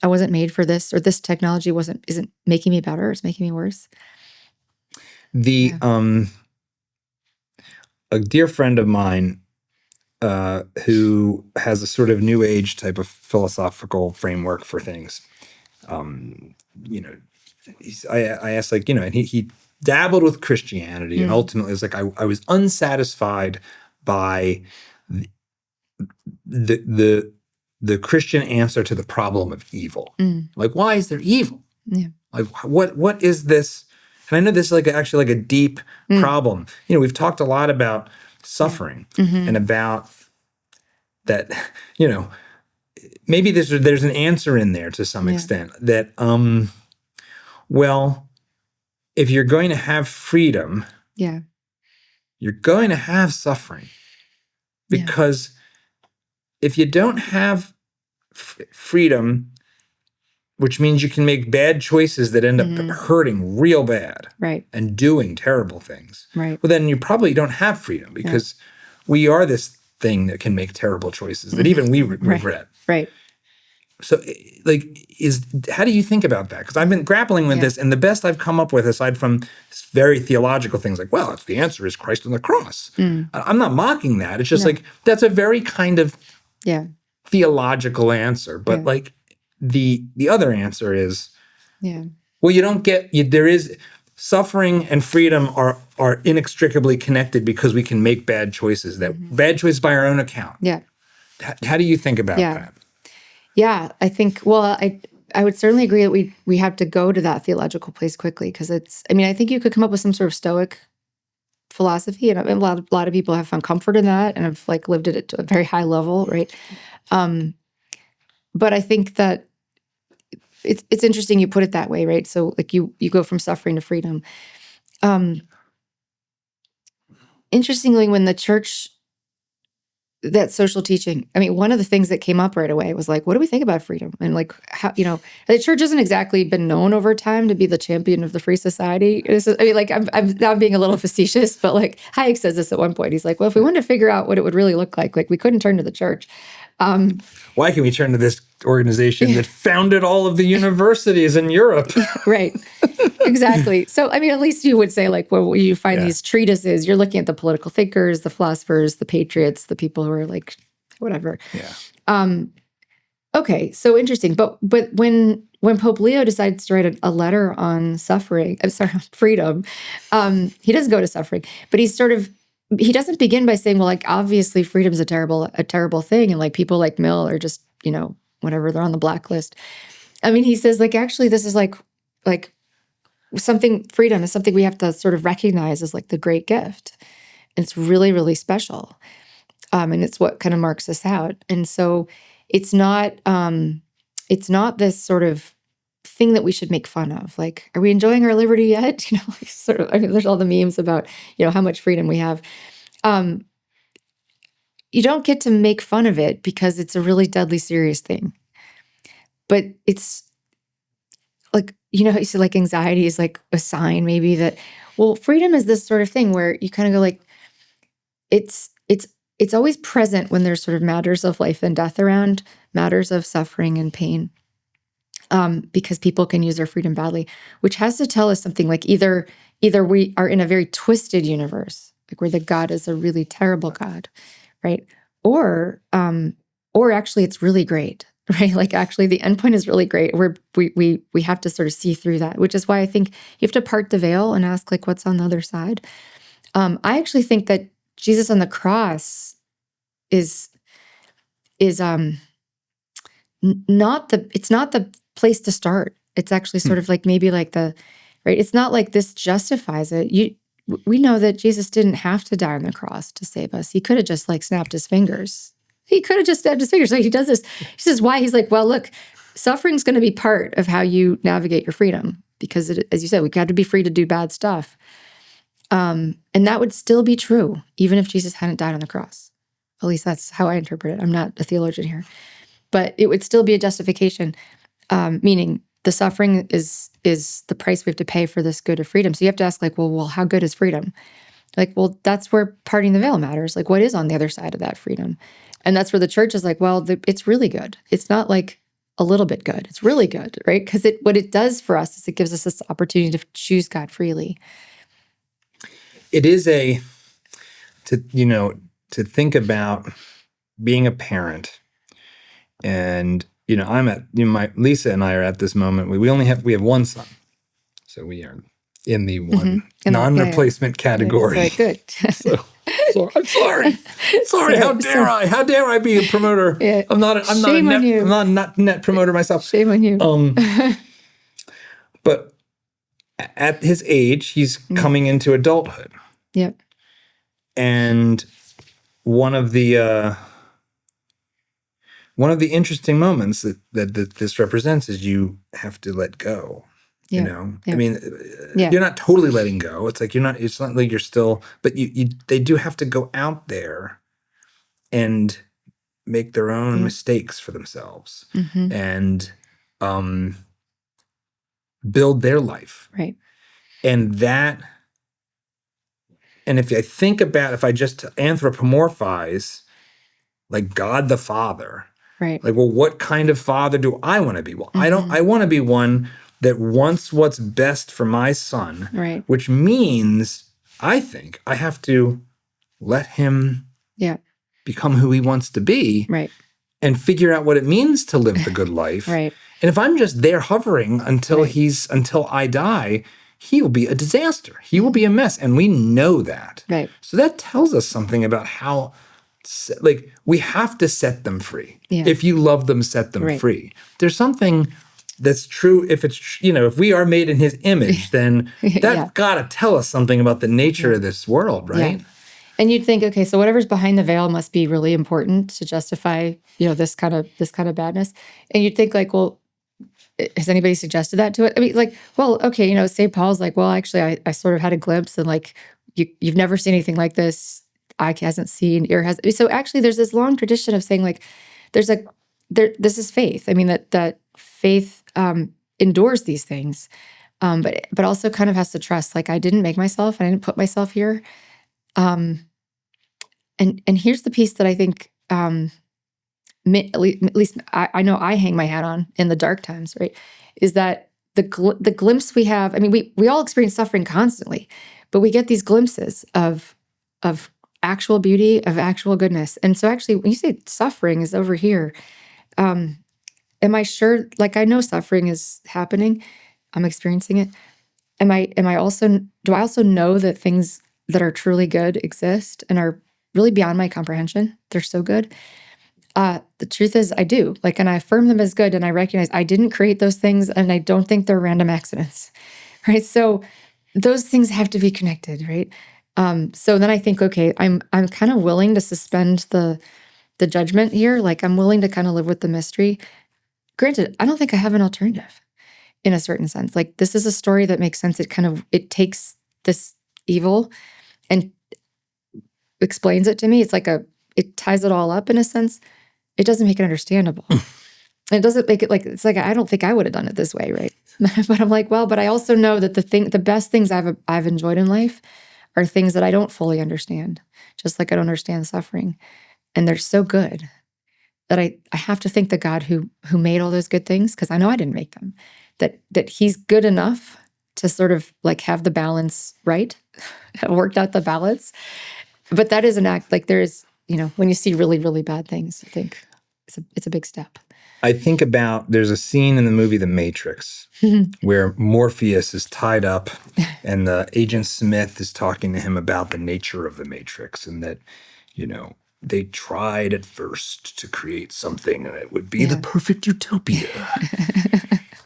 I wasn't made for this, or this technology isn't making me better, it's making me worse? A dear friend of mine who has a sort of new age type of philosophical framework for things. I asked, like, and he dabbled with Christianity, and ultimately it was like, I was unsatisfied by the Christian answer to the problem of evil. Like, why is there evil? Yeah. Like, what is this? And I know this is actually a deep problem. We've talked a lot about suffering and about that, maybe there's an answer in there to some extent, that well, if you're going to have freedom, Yeah. you're going to have suffering. Because if you don't have freedom, which means you can make bad choices that end up hurting real bad, Right. and doing terrible things, Right. well, then you probably don't have freedom, because we are this thing that can make terrible choices that even we regret. Right. So, like, how do you think about that? Because I've been grappling with this, and the best I've come up with, aside from very theological things like, well, the answer is Christ on the cross. I'm not mocking that. It's just like, that's a very kind of theological answer. But like, the other answer is, well, you don't get, there is, suffering and freedom are inextricably connected, because we can make bad choices, bad choices by our own account. Yeah. How do you think about that? Yeah, I think, well, I would certainly agree that we have to go to that theological place quickly, because I think you could come up with some sort of Stoic philosophy, and a lot of people have found comfort in that and have like lived it to a very high level, right? But I think that it's interesting you put it that way, right? So like you go from suffering to freedom. Interestingly, when the church, that social teaching, one of the things that came up right away was like, what do we think about freedom? And like, how, the church hasn't exactly been known over time to be the champion of the free society. I'm now being a little facetious, but like Hayek says this at one point. He's like, well, if we wanted to figure out what it would really look like we couldn't turn to the church. Why can we turn to this organization that founded all of the universities in Europe? Right. Exactly. So, at least you would say, like, well, you find these treatises, you're looking at the political thinkers, the philosophers, the patriots, the people who are like, whatever. Yeah. Okay. So interesting. But when Pope Leo decides to write a letter on suffering, on freedom, he doesn't go to suffering, but he doesn't begin by saying, well, like, obviously freedom is a terrible thing. And like people like Mill are just, whatever, they're on the blacklist. He says, like, actually, this is like freedom is something we have to sort of recognize as like the great gift. And it's really, really special. And it's what kind of marks us out. And so it's not this sort of thing that we should make fun of. Like, are we enjoying our liberty yet? There's all the memes about, how much freedom we have. You don't get to make fun of it because it's a really deadly serious thing. But it's like, how you say like anxiety is like a sign maybe that, well, freedom is this sort of thing where you kind of go like, it's always present when there's sort of matters of life and death around, matters of suffering and pain, because people can use their freedom badly, which has to tell us something like either we are in a very twisted universe, like where the God is a really terrible God, right? Or actually it's really great, right? Like actually the endpoint is really great. We have to sort of see through that, which is why I think you have to part the veil and ask like what's on the other side. I actually think that Jesus on the cross is not the place to start. It's actually sort of like maybe like right. It's not like this justifies it. We know that Jesus didn't have to die on the cross to save us. He could have just like snapped his fingers. He could have just snapped his fingers. Like he does this. He says why? He's like, well, look, suffering's going to be part of how you navigate your freedom because, as you said, we got to be free to do bad stuff. And that would still be true even if Jesus hadn't died on the cross. At least that's how I interpret it. I'm not a theologian here. But it would still be a justification, meaning the suffering is the price we have to pay for this good of freedom. So you have to ask, like, well, how good is freedom? Like, well, that's where parting the veil matters. Like, what is on the other side of that freedom? And that's where the church is like, well, it's really good. It's not like a little bit good. It's really good, right? Because what it does for us is it gives us this opportunity to choose God freely. It is to think about being a parent. And, I'm at, Lisa and I are at this moment. We have one son. So we are in the one non-replacement category. That's very good. So I'm sorry. Sorry. How dare I? How dare I be a promoter? Yeah. I'm not a net promoter myself. Shame on you. But at his age, he's coming into adulthood. Yep. And one of the interesting moments that this represents is you have to let go. You Yeah. know, Yeah. I mean, Yeah. you're not totally letting go. It's like it's not like you're still, but they do have to go out there and make their own mistakes for themselves and build their life. Right. And if I think about, if I just anthropomorphize like God the Father, Right. like, well, what kind of father do I want to be? Well, I want to be one that wants what's best for my son, Right. which means I think I have to let him become who he wants to be Right. and figure out what it means to live the good life. Right. And if I'm just there hovering until I die, he will be a disaster. He will be a mess. And we know that. Right. So that tells us something about how, like, we have to set them free. Yeah. If you love them, set them free. There's something that's true. If it's, if we are made in his image, then that's got to tell us something about the nature of this world, right? Yeah. And you'd think, okay, so whatever's behind the veil must be really important to justify, this kind of badness. And you'd think, like, well, has anybody suggested that to it? I mean, like, well, okay, St. Paul's like, well, actually, I sort of had a glimpse, and like, you've never seen anything like this. Eye hasn't seen, ear hasn't. So actually, there's this long tradition of saying, like, this is faith. I mean, that faith endures these things, but also kind of has to trust. Like, I didn't make myself. I didn't put myself here. And here's the piece that I think, at least I know I hang my hat on in the dark times, right? Is that the glimpse we have? I mean, we all experience suffering constantly, but we get these glimpses of actual beauty, of actual goodness. And so, actually, when you say suffering is over here, am I sure? Like, I know suffering is happening. I'm experiencing it. Do I also know that things that are truly good exist and are really beyond my comprehension? They're so good. The truth is I do, like, and I affirm them as good, and I recognize I didn't create those things, and I don't think they're random accidents, right? So those things have to be connected, right? So then I think, okay, I'm kind of willing to suspend the judgment here. Like, I'm willing to kind of live with the mystery. Granted, I don't think I have an alternative in a certain sense. Like, this is a story that makes sense. It takes this evil and explains it to me. It's like it ties it all up in a sense. It doesn't make it understandable. It doesn't make it like, it's like, I don't think I would have done it this way, right? But I'm like, well, but I also know that the best things I've enjoyed in life are things that I don't fully understand, just like I don't understand suffering. And they're so good that I have to thank the God who made all those good things, because I know I didn't make them, that he's good enough to sort of like have the balance right, worked out the balance. But that is an act, like, there's, when you see really, really bad things, I think it's a big step. I think about, there's a scene in the movie The Matrix where Morpheus is tied up and the Agent Smith is talking to him about the nature of the Matrix, and that, they tried at first to create something that would be the perfect utopia.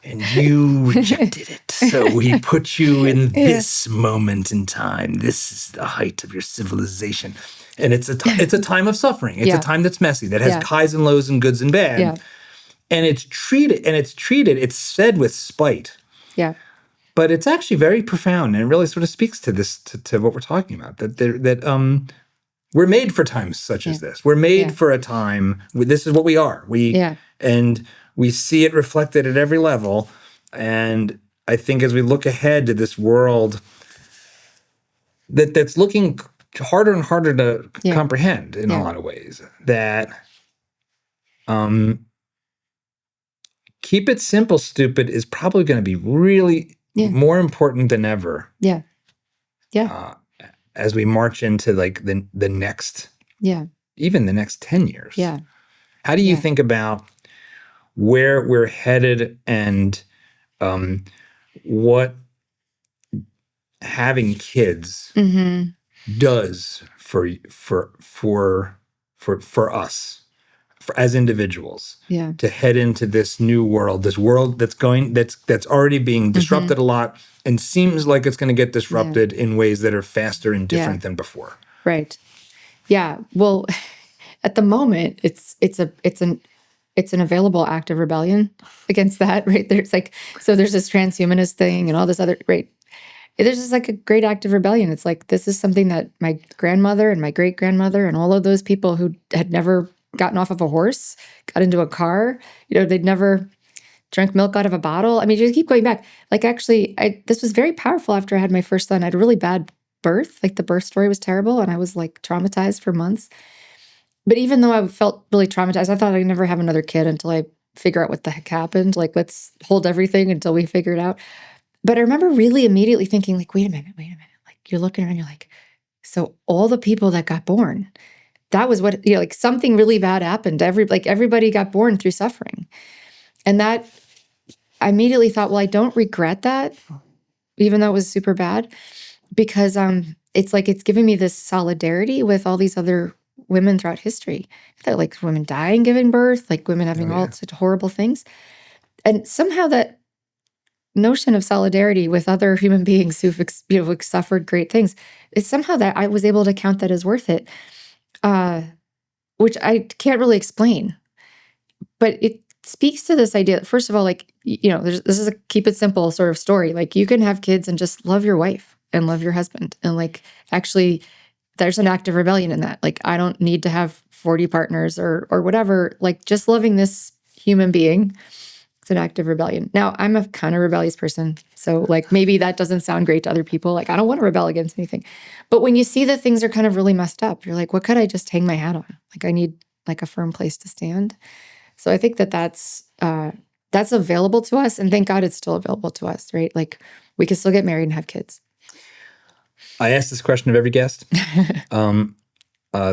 And you rejected it. So we put you in this moment in time. This is the height of your civilization. And it's a time of suffering. It's a time that's messy, that has highs and lows and goods and bad. Yeah. And it's said with spite. Yeah. But it's actually very profound, and it really sort of speaks to this, to what we're talking about, that we're made for times such as this. We're made for a time, this is what we are. And we see it reflected at every level. And I think as we look ahead to this world that's looking harder and harder to comprehend in a lot of ways, that keep it simple, stupid is probably going to be really more important than ever. Yeah. Yeah. As we march into like the next, even the next 10 years. Yeah. How do you think about where we're headed and what having kids does for us, as individuals, to head into this new world, this world that's already being disrupted a lot, and seems like it's going to get disrupted in ways that are faster and different than before. Right. Yeah. Well, at the moment, it's it's an available act of rebellion against that, right? There's like, so there's this transhumanist thing and all this other, right? There's just like a great act of rebellion. It's like, this is something that my grandmother and my great grandmother and all of those people who had never gotten off of a horse, got into a car, they'd never drank milk out of a bottle. I mean, you keep going back. Like, actually, this was very powerful after I had my first son. I had a really bad birth. Like, the birth story was terrible, and I was like traumatized for months. But even though I felt really traumatized, I thought I'd never have another kid until I figure out what the heck happened. Like, let's hold everything until we figure it out. But I remember really immediately thinking, like, wait a minute. Like, you're looking around, you're like, so all the people that got born, that was what, like, something really bad happened. Everybody got born through suffering. And that, I immediately thought, well, I don't regret that, even though it was super bad, because it's like it's giving me this solidarity with all these other women throughout history. That, like, women dying, giving birth, like women having all such horrible things. And somehow that notion of solidarity with other human beings who've suffered great things, it's somehow that I was able to count that as worth it, which I can't really explain. But it speaks to this idea that, first of all, like, this is a keep it simple sort of story. Like, you can have kids and just love your wife and love your husband. And, like, actually, there's an act of rebellion in that. Like, I don't need to have 40 partners or whatever. Like, just loving this human being, it's an act of rebellion. Now, I'm a kind of rebellious person. So, like, maybe that doesn't sound great to other people. Like, I don't want to rebel against anything. But when you see that things are kind of really messed up, you're like, what could I just hang my hat on? Like, I need, like, a firm place to stand. So I think that's available to us, and thank God it's still available to us, right? Like, we can still get married and have kids. I ask this question of every guest. The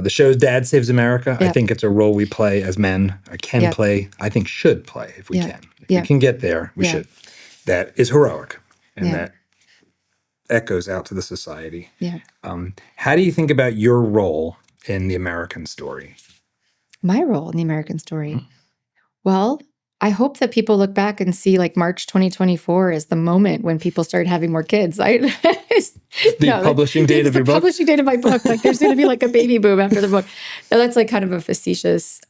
show's Dad Saves America. Yeah. I think it's a role we play as men. I can play. I think should play if we can. If we can get there, we should. That is heroic, and that echoes out to the society. Yeah. How do you think about your role in the American story? My role in the American story? Well, I hope that people look back and see, like, March 2024 as the moment when people started having more kids. The publishing date of your book? The publishing date of my book. Like, there's going to be like a baby boom after the book. Now, that's like kind of a facetious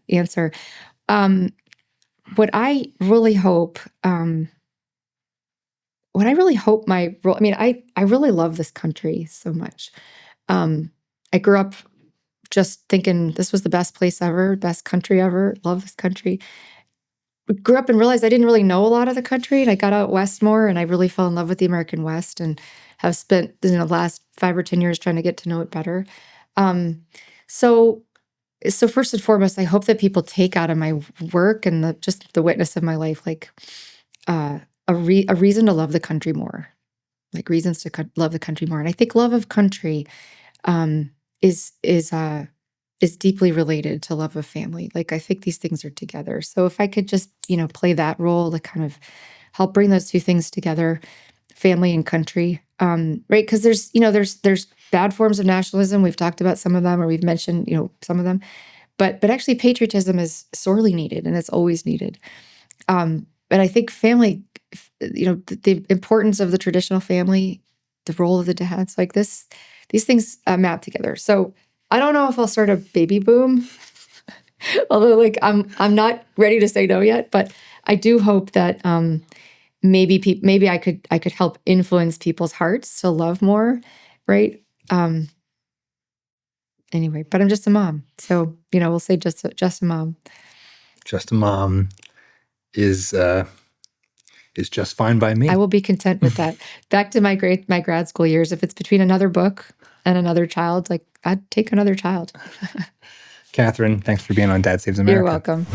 answer. What I really hope my role, I mean, I really love this country so much. I grew up just thinking this was the best place ever, best country ever, love this country. Grew up and realized I didn't really know a lot of the country, and I got out west more, and I really fell in love with the American West and have spent the last 5 or 10 years trying to get to know it better. So first and foremost, I hope that people take out of my work and just the witness of my life, like a reason to love the country more, like reasons to love the country more. And I think love of country is deeply related to love of family. Like, I think these things are together. So if I could just, play that role to kind of help bring those two things together, family and country, right? Because there's bad forms of nationalism. We've talked about some of them, or we've mentioned, some of them, but actually patriotism is sorely needed, and it's always needed. But I think family, the importance of the traditional family, the role of the dads, like these things map together. So I don't know if I'll start a baby boom, although, like, I'm not ready to say no yet. But I do hope that maybe I could help influence people's hearts to love more, right? Anyway, but I'm just a mom, so we'll say just a mom. Just a mom is just fine by me. I will be content with that. Back to my grad school years, if it's between another book and another child, like, I'd take another child. Catherine, thanks for being on Dad Saves America. You're welcome.